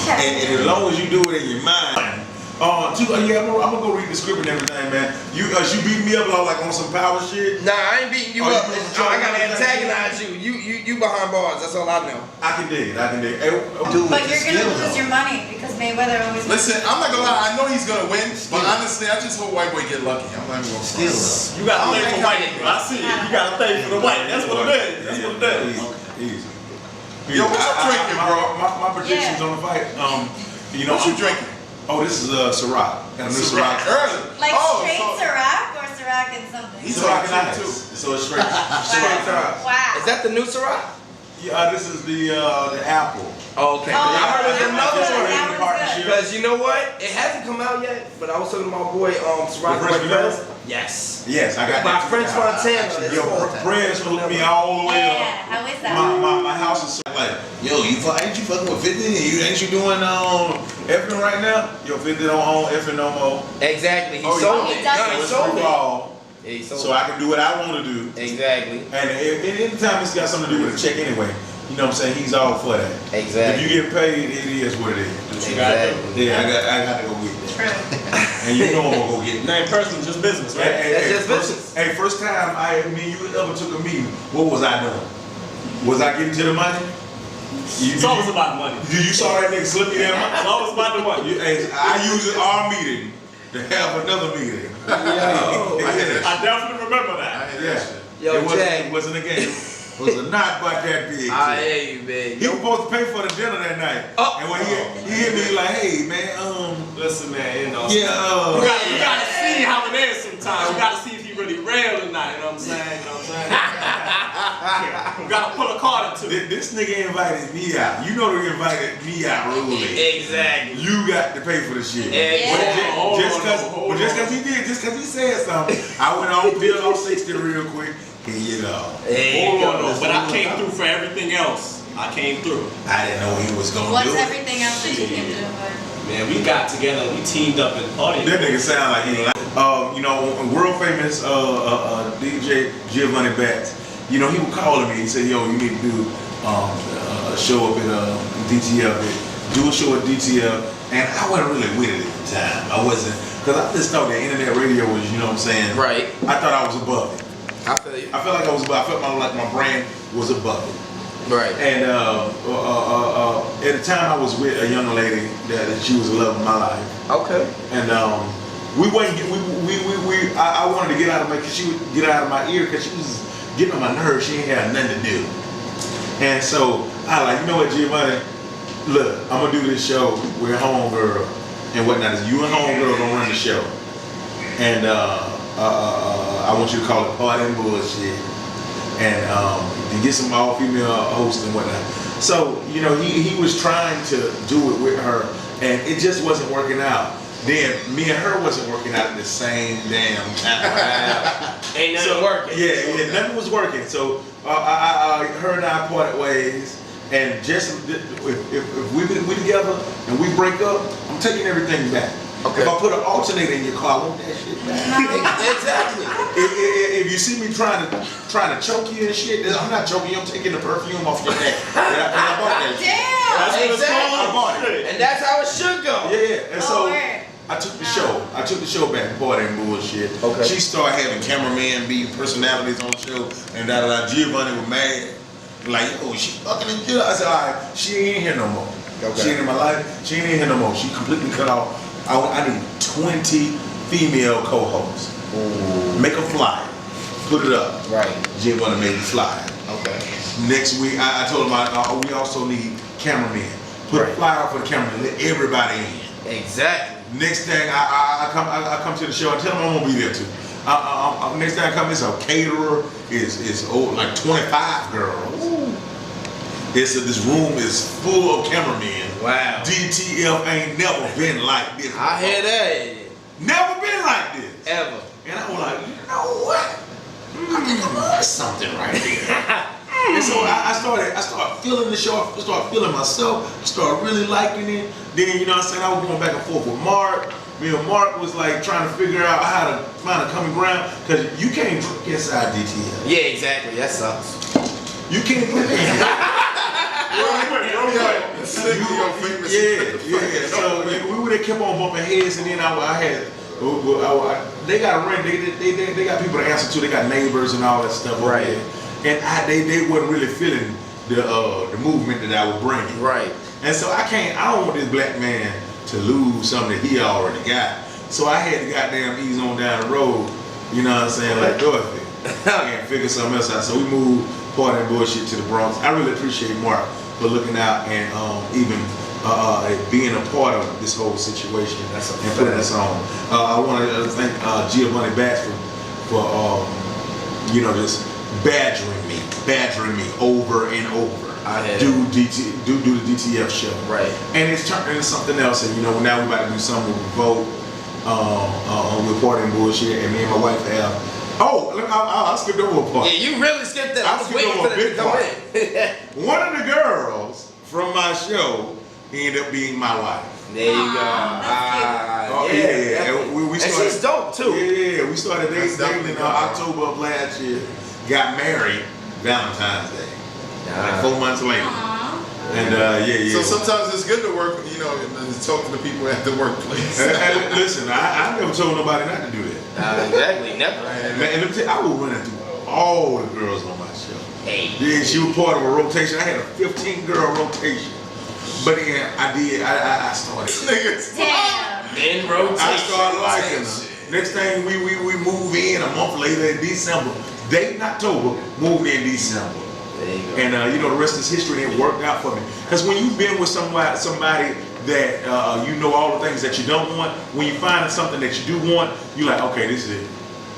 C: Okay.
I: And as long as you do it in your mind. I'm gonna go read the script and everything, man. You beat me up like on some power shit.
A: Nah, I ain't beating you up. I gotta antagonize you. You behind bars. That's all I know.
I: I can dig it. Hey,
C: But you're gonna lose your money because Mayweather always.
B: Listen, I'm not gonna lie. I know he's gonna win, but honestly, I just hope White Boy get lucky. I'm not even gonna
H: Skills.
J: You got a thing for white. I see it. You got a thing for the white. That's what it is. That's what it is.
I: Easy.
B: Yo, what you drinking, bro?
I: My predictions on the fight. You know,
B: What you drinking?
I: Oh, this is Ciroc. Got a new Ciroc.
B: Early.
C: Like
B: Oh,
C: straight
B: so-
C: Ciroc or Ciroc and something?
B: He's
I: Ciroc and
B: talking
I: ice.
B: too.
I: So it's straight. Straight Ciroc.
C: Wow.
A: Is that the new Ciroc?
I: Yeah, this is the apple.
A: Oh, okay.
C: Oh,
A: I heard there's
C: that
A: another
C: one's
A: one.
C: good. That one's good.
A: Because you know what? It hasn't come out yet, but I was talking to my boy, Ciroc.
I: The French vanilla?
A: Yes.
I: Yes, I got
A: My
I: that.
A: French Montana.
I: Yo, Prez hooked me all the way
C: Yeah,
I: up.
C: how is that?
I: My house is so like, yo, ain't you fucking with 50? Ain't you doing effing right now? Yo, 50 don't own effing no more.
A: Exactly. He
I: Oh,
A: sold
C: yeah.
A: it.
C: He does.
A: No, he
I: It's
A: sold
I: free
A: it.
I: ball,
A: Yeah, he sold
I: so I can do what I want to do.
A: it. Exactly.
I: And anytime it's got something to do with a check anyway, you know what I'm saying? He's all for that. If
A: Exactly.
I: you get paid, it is what it is.
A: Exactly.
I: Yeah, I got to go get that.
C: True.
I: And you know I'm gonna go get it.
J: Name personal, just business, right?
A: That's just business.
I: First time me and you ever took a meeting, what was I doing? Was I getting to the money?
J: It's always about money.
I: You saw that nigga slip me that money?
J: It's always about the money.
I: I use our meeting to have another meeting.
J: I definitely remember
B: I
J: that.
B: hear
I: Yeah.
B: that shit.
A: Yo,
I: It wasn't a game. It was not about that big.
A: I hear you, man.
I: He was supposed to pay for the dinner that night.
A: Oh.
I: And when he hit me like, hey man,
J: Listen, man, you know.
I: yeah,
J: You gotta see how it is sometimes. You gotta see if he really real or not. You know what I'm saying? You know what I'm saying? You gotta put a card into it.
I: This nigga invited me out. You know they invited me out early.
A: Exactly.
I: You got to pay for the shit.
A: Yeah.
J: Hold
I: Just
J: on.
I: because he did, just because he said something, I went on peeled off 60 real quick. Here you go.
J: Hold on, though. But I came through for everything else. I came through.
I: I didn't know he was gonna
C: What's
I: do it.
C: everything else that you can do?
J: Man, we got together and we teamed up and partying.
I: That nigga sound like he you know, world famous DJ Giovanni Batts. You know, he was calling me. He said, "Yo, you need to do a show up at DTF. Do a show at DTF." And I wasn't really with it at the time. I wasn't, because I just thought that internet radio was, you know what I'm saying?
A: Right.
I: I thought I was above it.
A: I feel you.
I: I felt like I was above. I felt like my brand was above it.
A: Right.
I: And at the time, I was with a young lady that she was the love of my life.
A: Okay.
I: And we wasn't. I wanted to get out of my. She would get out of my ear because she was getting on my nerves. She ain't had nothing to do. And so I like, you know what, Giovanni? Look, I'm gonna do this show with Homegirl and whatnot. You and Homegirl gonna run the show. And I want you to call it Party and Bullshit. And to get some all-female hosts and whatnot. So, you know, he was trying to do it with her, and it just wasn't working out. Then me and her wasn't working out at the same damn time.
A: Ain't nothing working.
I: Yeah, nothing was working. So her and I parted ways. And just if we together and we break up, I'm taking everything back. Okay. If I put an alternator in your car, I want that shit back.
A: Exactly.
I: If you see me trying to choke you and shit, I'm not choking you. I'm taking the perfume off your neck. And I bought that shit.
C: Damn!
A: Exactly.
I: I bought it.
A: And that's how it should go.
I: Yeah. And so
C: word.
I: I took the show back, Party and Bullshit.
A: Okay.
B: She started having cameraman be personalities on the show, and Giovanni was mad. Like, yo, she fucking and shit. I said, all right,
I: She ain't here no more.
B: Okay.
I: She ain't in my life. She ain't in here no more. She completely cut off. I need 20 female co-hosts. Make a flyer. Put it up.
A: Right.
I: Giovanni made the flyer.
A: Okay.
I: Next week, I told him we also need cameramen. Put a flyer out for the cameramen. Let everybody in.
A: Exactly.
I: Next thing I come to the show, I tell them I'm gonna be there too. Next time I come, it's a caterer. It's old, like 25 girls. This room is full of cameramen.
A: Wow.
I: DTF ain't never been like this.
A: I hear that.
I: Never been like this.
A: Ever.
I: And I was like, you know what? I think I'm on something right here. And so I started feeling the show. I started feeling myself. I started really liking it. Then, you know what I'm saying, I was going back and forth with Mark. Me and Mark was like trying to figure out how to find a common ground, because you can't drink inside DTF.
A: Yeah, exactly. That sucks.
I: You can't drink inside. Yeah. So we would have kept on bumping heads, and then they got a ring. They got people to answer to. They got neighbors and all that stuff.
A: Right.
I: Over there. And they wasn't really feeling the movement that I was bringing.
A: Right.
I: And so I don't want this black man to lose something that he already got. So I had to goddamn ease on down the road. You know what I'm saying, like Dorothy, and figure something else out. So we moved part of that bullshit to the Bronx. I really appreciate Mark for looking out and even being a part of this whole situation and putting us on. I want to thank Giovanni Batts for just badgering me over and over. Do the DTF show. Right. And it's turned into something else. And now we're about to do something with Vote on reporting bullshit. And me and my wife have. I skipped over a part.
A: Yeah, you really skipped that.
I: I was waiting for it to come in. One of the girls from my show ended up being my wife.
A: There you go.
I: Yeah. And we started,
A: and she's dope too.
I: Yeah. We started dating in October of last year. Got married Valentine's Day. Like 4 months later. And
B: So sometimes it's good to work, and talk to the people at the workplace.
I: Listen, I never told nobody not to do that.
A: Exactly, never.
I: And let me tell you, I was running through all the girls on my show.
A: Hey.
I: Yeah, she was part of a rotation. I had a 15-girl rotation. But then I started.
A: In rotation.
I: I started liking her. Next thing we move in a month later in December. Date in October, moved in December.
A: There you go.
I: And the rest is history, and it worked out for me. Because when you've been with somebody that you know all the things that you don't want, when you find something that you do want, you're like, okay, this is it.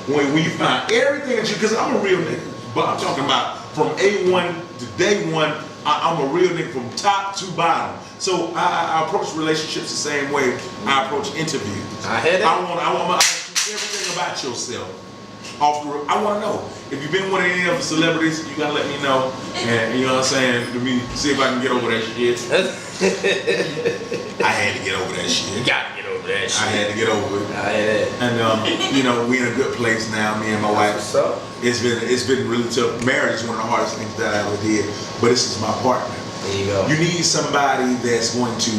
I: When you find everything that because I'm a real nigga, but I'm talking about from A1 to day one, I'm a real nigga from top to bottom. So I approach relationships the same way I approach interviews.
A: I hear that.
I: I want to ask you everything about yourself. I want to know if you've been with any of the celebrities. You gotta let me know, and you know what I'm saying. Let me see if I can get over that shit. I had to get over that shit.
A: You gotta get over that shit.
I: I had to get over it.
A: I had it.
I: And we in a good place now. Me and my wife.
A: What's up?
I: It's been really tough. Marriage is one of the hardest things that I ever did. But this is my partner.
A: There you go.
I: You need somebody that's going to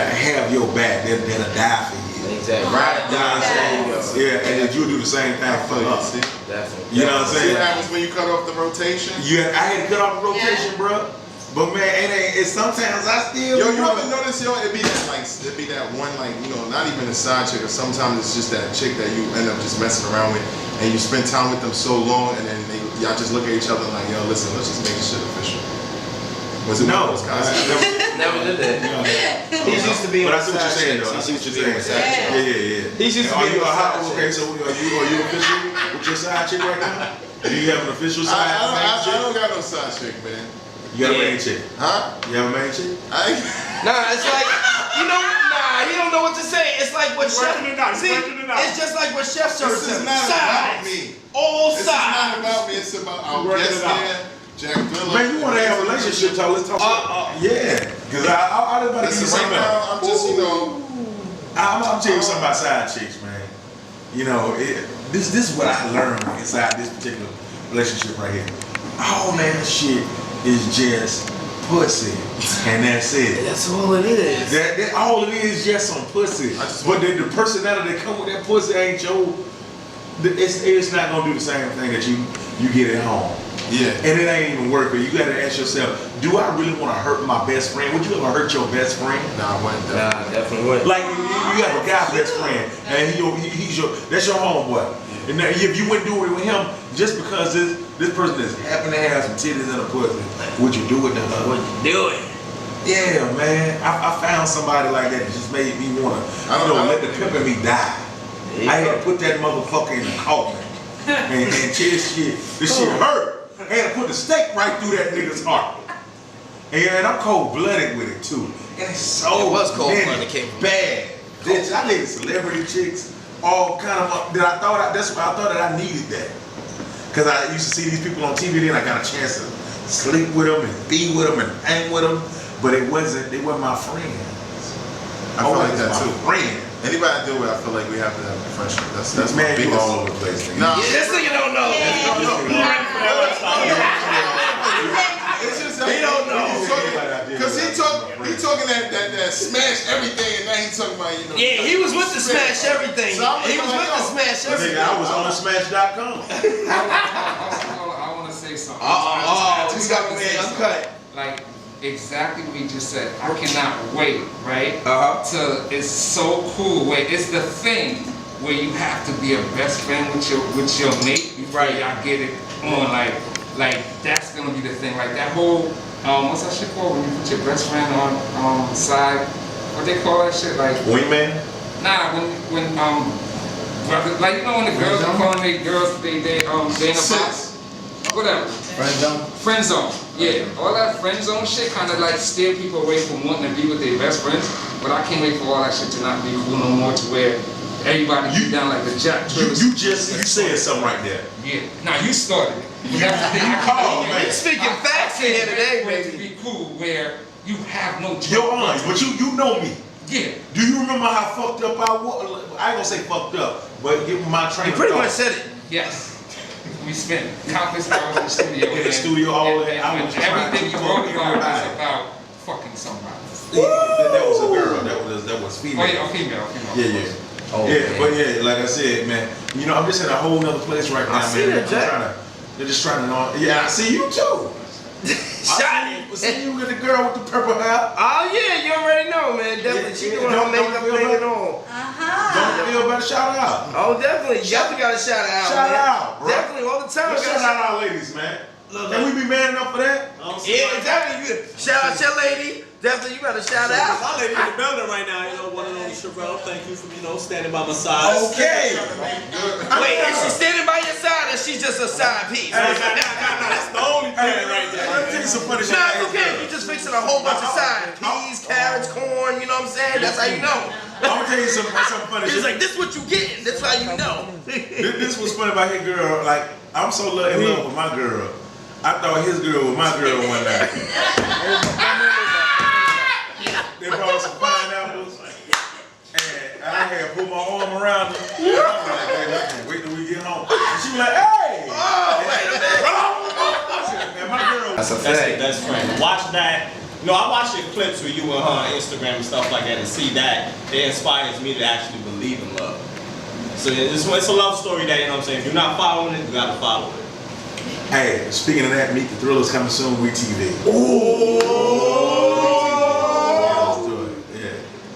I: have your back. That'll die for you.
A: Exactly. Right.
I: You know what I'm saying? Yeah, and that you'll do the same thing for us.
A: Definitely.
I: You know what I'm
B: See
I: saying?
B: what happens when you cut off the rotation?
I: Yeah, I had to cut off the rotation, bro. But man, it's sometimes I still.
B: You ever notice, it be that one, not even a side chick, or sometimes it's just that chick that you end up just messing around with, and you spend time with them so long, and then y'all just look at each other like, yo, listen, let's just make this shit official. Was it
I: No,
B: one of those guys?
A: Never did that. He's used to be
I: But
A: on
I: I see what you're saying, though. I see what you're saying. Yeah.
A: He's used to be on side chick.
I: Okay, so are you official with your side chick right now? Do you have an official side
B: I
I: chick?
B: don't got no side chick, man.
I: You got a main chick?
B: Huh?
I: You have a main chick?
A: Nah, it's like, he don't know what to say. It's like what Chef, it's just like what Chef Service
B: This is
A: says.
B: not about
A: Sides.
B: me.
A: All
B: This is
A: sides.
B: not about me. It's about our guest there, Jack Phillips.
I: Man, you want to have a relationship talk? Let's talk. Yeah, because I was about to give you
B: Listen, right
I: something
B: now,
I: else.
B: I'm just,
I: I'm telling you something about side chicks, man. This is what I learned inside this particular relationship right here. All that shit is just pussy, and that's it.
A: That's all it is.
I: That all it is just some pussy. But the personality that come with that pussy ain't your. It's not gonna do the same thing that you get at home.
B: Yeah.
I: And it ain't even worth it. You gotta ask yourself, do I really want to hurt my best friend? Would you ever hurt your best friend?
B: Nah, I wouldn't.
A: Nah, definitely wouldn't.
I: Like you have a guy best friend, and that's your homeboy. And now, if you wouldn't do it with him, just because this person is happen to have some titties and a pussy, would you do it to her?
A: Would you do it?
I: Yeah, man. I found somebody like that just made me wanna, let the pimp in me die. I had to put that motherfucker in the coffin. and this shit hurt. I had to put the stake right through that nigga's heart. And I'm cold-blooded with it too. And it's so
A: It was cold-blooded,
I: bad. Bitch, I needed celebrity chicks, all kind of that's why I thought that I needed that. Cause I used to see these people on TV, then I got a chance to sleep with them and be with them and hang with them, but they wasn't my friends.
B: I feel like that
I: my
B: too.
I: Friend.
B: Anybody I deal with, I feel like we have to have a friendship. That's
I: Man,
B: my big
I: you
B: all over the place thing. Nah,
A: This nigga don't know.
B: it's just
A: He don't know.
B: Because he talking that smash everything, and now he talking about,
A: Yeah, he was with the Smash Everything.
B: So I'm
A: He was
B: like,
A: with the Smash
I: Nigga,
A: Everything.
I: I was on Smash.com.
F: I want to say something.
A: We got the man uncut.
F: Like exactly what you just said. I cannot wait, right? It's so cool. Wait, it's the thing where you have to be a best friend with your mate before y'all get it on. Like that's gonna be the thing. Like that whole what's that shit called when you put your best friend on side? What they call that shit? Like
I: Wingman?
F: Nah, when brother, like when the girls are calling their girls they in a box. Whatever. Friend zone. Yeah. All that friend zone shit kind of like steer people away from wanting to be with their best friends. But I can't wait for all that shit to not be cool no more, to where everybody get down like the Jack Trillis.
I: You said something right there.
F: Yeah. Now you started it. But that's the thing.
A: You speaking facts in here today,
F: For it to
A: baby.
F: be cool where you have no choice.
I: Yo, but you know me.
F: Yeah.
I: Do you remember how fucked up I was? I ain't gonna say fucked up, but give me my train
A: You
I: of
A: pretty
I: thought.
A: much said it.
F: Yes. We spent countless hours in the studio.
I: In the studio, all that. I was trying
F: everything
I: to
F: you wrote
I: fuck
F: about was
I: everybody.
F: about fucking somebody.
I: That was a girl. That was female.
F: Oh yeah, female.
I: Yeah.
A: Oh,
I: yeah,
A: man.
I: but yeah, like I said, man, I'm just in a whole nother place right now,
A: see
I: man.
A: that, Jack.
I: They're just trying to know. Yeah, I see you too.
A: Shot it.
I: See you with the girl with the purple hair.
A: Oh yeah, you already know, man. Definitely, she doing her makeup thing and all.
I: Don't feel better. Shout out.
A: Oh, definitely. Definitely got to shout it out.
I: Shout
A: man.
I: out, bro.
A: Definitely, all the time.
I: Let's shout out our ladies, man. Can we be man enough for that?
A: Yeah, exactly. Shout out your lady. Definitely, you got to shout out.
J: My lady in the building right now, one and only Sherelle. Thank you for standing by my side.
A: Okay. Wait, is she standing by your side or she just a side piece?
J: That's the only thing right there.
I: Let me tell you some funny shit.
A: No, it's okay. You just fixing a whole bunch of sides. Peas, carrots, corn, you know what I'm saying? That's how you know.
I: I'm gonna tell you some funny shit.
A: He's like, this what you getting. That's how you know.
I: This was funny about his girl. Like, I'm so in love with my girl. I thought his girl was my girl one night. They brought some pineapples, and I had put my arm around her. I was like, baby, I can't wait till we get home. And she was like, hey!
A: Oh, wait a minute.
I: And my girl.
A: That's a
J: That's
A: fact.
J: your best friend. Watch that. I watch your clips with you and her on Instagram and stuff like that, and see that it inspires me to actually believe in love. So it's a love story that, you know what I'm saying, if you're not following it, you gotta follow it.
I: Hey, speaking of that, Meet the Thrillers coming soon, We TV.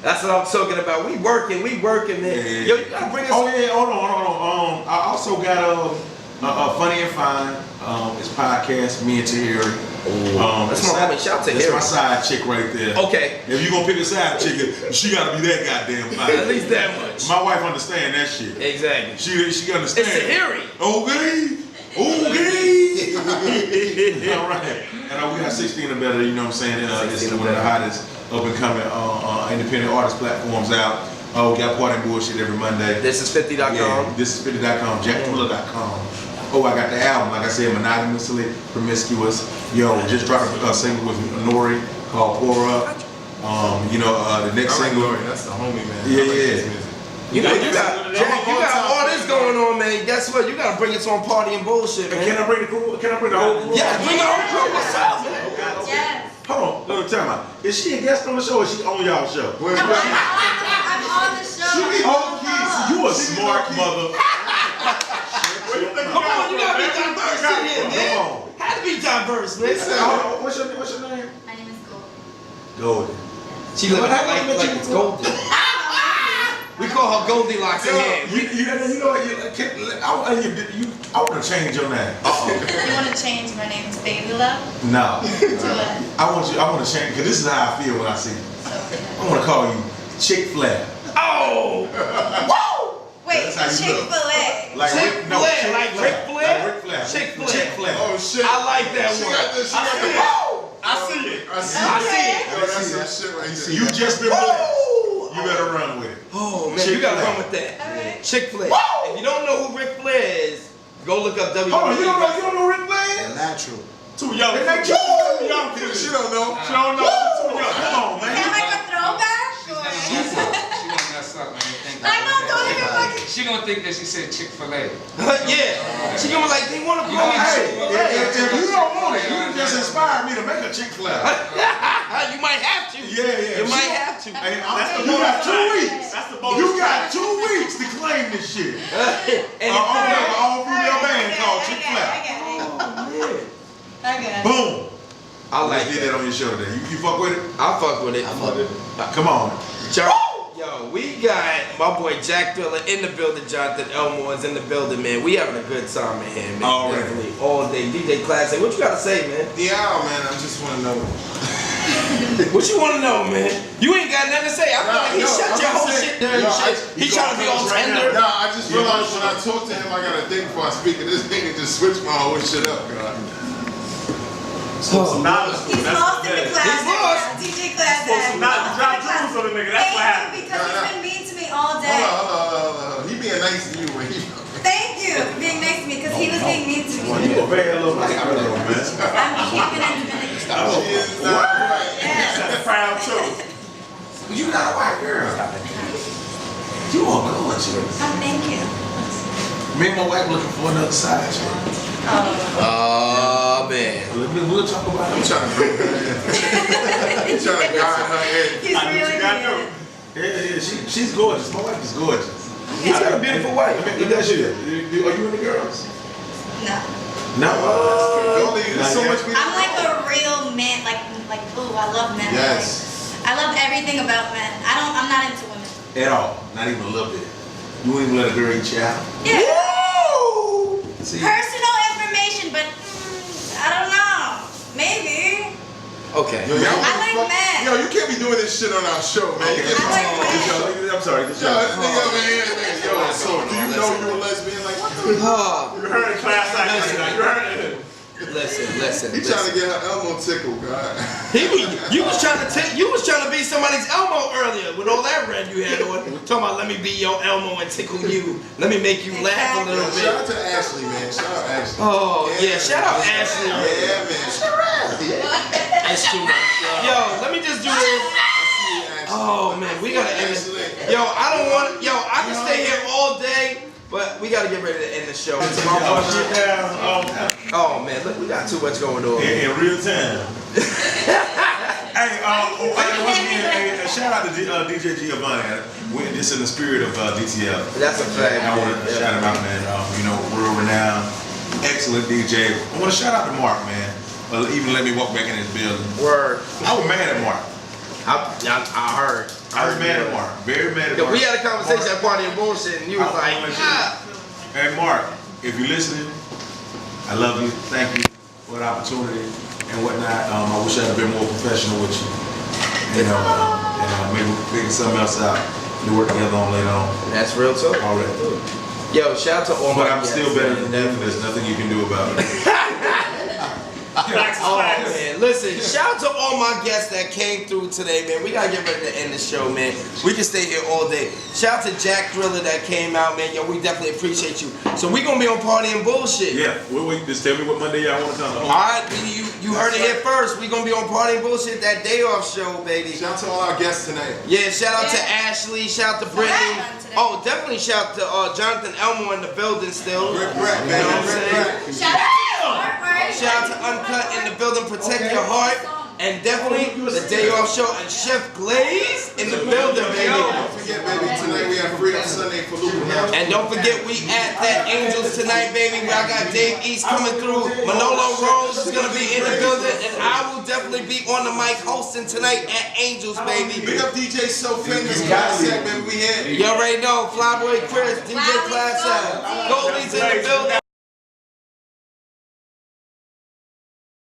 A: That's what I'm talking about. We working, man.
I: Yeah.
A: Yo, you gotta bring us.
I: Oh yeah, hold on. I also got a Funny and Fine. It's podcast, me and Tahiri.
A: That's my homie. Shout out to
I: That's
A: Tahiri.
I: my side chick right there.
A: Okay.
I: If you gonna pick a side chick, she gotta be that goddamn fine.
A: At least that much.
I: My wife understand that shit.
A: Exactly.
I: She understand.
A: It's Tahiri.
I: Okay. All right. And we got 16 or better. You know what I'm saying? This is one of the hottest up and coming independent artist platforms out. We got Party and Bullshit every Monday.
A: This is 50.com.
I: Yeah, this is 50.com. JackThriller.com. Oh, I got the album, like I said, Monogamously Promiscuous. Yo, just dropped a single with Nori called Pour Up. The next single.
B: That's the homie, man.
I: Yeah.
A: You got all this going on, man. Guess what? You gotta bring it on Party and Bullshit, man.
I: Can I bring the crew? Can I bring the whole crew?
A: Yeah, bring the whole crew. What's up, man?
C: Yes.
I: Hold on, let me tell me. Is she a guest on the show or is she on y'all show?
C: I'm on the show.
I: You a smart mother.
A: Come on, you gotta be diverse in here, man.
I: Come on.
A: Had to be diverse, man.
I: What's your name?
C: My name is Gold.
I: Golden.
A: She look like it's golden. We call her Goldilocks in here.
I: You know what? I want to change your name.
C: You want to change my name to Baby Love?
I: No.
C: To what?
I: I want to change because this is how I feel when I see you. I want to call you Chick-fil-A.
A: Oh! Woo!
C: Wait,
I: That's how you
C: Chick-fil-A.
I: Like
A: Chick-fil-A, like Ric Flair?
I: Like Ric Flair.
A: Chick-fil-A.
I: Chick-fil-A.
B: Oh shit.
A: I like that
B: She
A: one.
B: got this. She
A: I
B: got
A: see
B: this.
A: it.
J: I see it.
B: I see
A: I
B: it.
A: see it.
B: Yo, that's some shit right there.
I: You just been blessed.
A: Woo!
I: You better run with it.
A: Oh man, you gotta run with that.
C: Alright.
A: Chick-fil-A. If you don't know who Ric Flair is, go look up WWE.
I: Hold on, you don't know Ric Flair?
H: Natural.
J: Too young.
I: They make
J: Too young.
B: She don't know.
J: She don't know. Too young. Come on,
C: Is that
J: man.
C: like a throwback? Or?
F: She gonna mess up, man.
C: I know, don't even fucking.
F: She gonna think that she said Chick-fil-A.
A: Yeah. She gonna be like, they wanna call me
I: Hey,
A: Chick-fil-A.
I: if you don't want it, you just inspired me to make a Chick-fil-A.
A: You might have to.
I: Yeah.
A: You might have to.
I: Hey,
J: That's the
I: you got
J: bonus
I: 2 weeks.
J: That's the bonus
I: You
J: track.
I: got 2 weeks to claim this shit.
A: And
I: All female band called
C: I
I: Chick-fil-A.
C: get it. I get it.
I: Boom.
A: I like
I: Let's get that on your show today. You fuck with it?
A: I fuck with it.
I: Come on.
A: Yo, we got my boy Jack Thriller in the building. Jonathan Elmore is in the building, man. We having a good time in here, man.
I: Already.
A: Definitely. All day. DJ Classic. What you gotta say, man?
B: Yeah, man. I just want to know.
A: What you wanna know, man? You ain't got nothing to say. I feel like he shut your whole shit down and shit. He trying to be all tender.
B: Nah, I just realized when I talk to him, I gotta think before I speak. And this nigga just switched my whole shit up.
J: Some knowledge.
C: He's
J: That's
C: lost in the
J: good.
C: class.
A: He's lost.
C: DJ class.
J: Supposed to not drop jewels on the nigga. That's what happened.
C: Because he's been mean to me all day.
B: Hold on. He being nice to you when he.
C: Thank you for being nice to me because he was being mean to me.
I: You a bad little man.
C: I'm keeping it in the
B: She is not right.
J: That's proud too.
I: You not a white girl. You are gorgeous.
C: Thank you.
I: Me and my wife looking for another side chick.
A: Oh, man.
I: We'll talk about
B: I'm
I: it.
B: trying to bring her in. He's trying to guide her in.
C: He's
J: I
C: really
J: just got
C: mean.
I: Yeah, she's gorgeous. My wife is gorgeous.
A: He's got a beautiful wife.
I: Let me ask you, are you into girls?
C: No.
I: No.
B: There's so much.
C: I'm like a real man. Like, ooh, I love men.
B: Yes.
C: Like, I love everything about men. I'm not into women.
I: At all. Not even a little bit. You wouldn't even let a girl eat you out.
C: Yeah.
A: Woo!
I: See?
C: Personal information, but I don't know. Maybe.
A: Okay.
B: Yo, y'all
C: I like
B: fuck-
C: men.
B: Yo, you can't be doing this shit on our show, man. You
C: I like
B: can't-
C: men.
I: I'm sorry.
B: Yo, this nigga over here, yo, so do you know you're a lesbian? Like, what the?
A: Oh,
J: You heard the class act. You heard it.
A: listen.
B: He trying to get her elbow tickled, God.
A: You was trying to be somebody's Elmo earlier with all that red you had on. Talking about let me be your Elmo and tickle you. Let me make you laugh a little
B: Shout out
A: bit.
B: to Ashley, man. Shout out Ashley.
A: Oh yeah, shout out Ashley.
B: Yeah, man.
A: That's too much. Yo, let me just do this. Oh man, we gotta end this. Yo, I can stay here all day, but we gotta get ready to end the show. Oh man, look, we got too much going on.
I: In real time. Once again, shout out to DJ Giovanni. This in the spirit of DTL.
A: That's a fact.
I: I want to shout him out, man. World renowned, excellent DJ. I want to shout out to Mark, man. Even let me walk back in his building.
A: Word.
I: I was mad at Mark.
A: I heard.
I: I was mad at Mark. Very mad at Mark.
A: We had a conversation at Party of Bullshit, and you was like,
I: Hey, Mark, if you're listening, I love you. Thank you for the opportunity and whatnot. I wish I'd have been more professional with you. And maybe figure something else out to work together on later on.
A: That's real talk.
I: Already.
A: Yo, shout out to all my
I: But I'm
A: guests,
I: still better
A: man.
I: than you. There's nothing you can do about it.
A: Oh man, listen, shout out to all my guests that came through today, man. We gotta get ready to end the show, man. We can stay here all day. Shout out to Jack Thriller that came out, man. Yo, we definitely appreciate you. So we gonna be on Party and Bullshit.
I: Yeah. Wait, just tell me what Monday y'all want to come.
A: Alright, you heard it here first. We gonna be on Party and Bullshit, that day off show, baby.
B: Shout out to all our guests tonight.
A: Yeah, shout out to Ashley, shout out to Brittany.
C: today.
A: Oh, definitely shout out to Jonathan Elmore in the building still.
B: Rick Brett,
A: You know what I'm
B: man.
A: saying?
C: Shout out to Art, right?
A: Shout out to Uncut in the building, protect your heart. And definitely the day off show and Chef Glaze in the building, baby.
B: Don't forget, baby, tonight we have Freedom Sunday for Luca.
A: And don't forget, we at that Angels tonight, baby. Where I got Dave East coming through. Manolo Rose is gonna be in the building, and I will definitely be on the mic hosting tonight at Angels, baby.
B: Big up DJ So Famous Classic, baby. We here.
A: You already know, Flyboy Chris, DJ Class Goldie's in the building.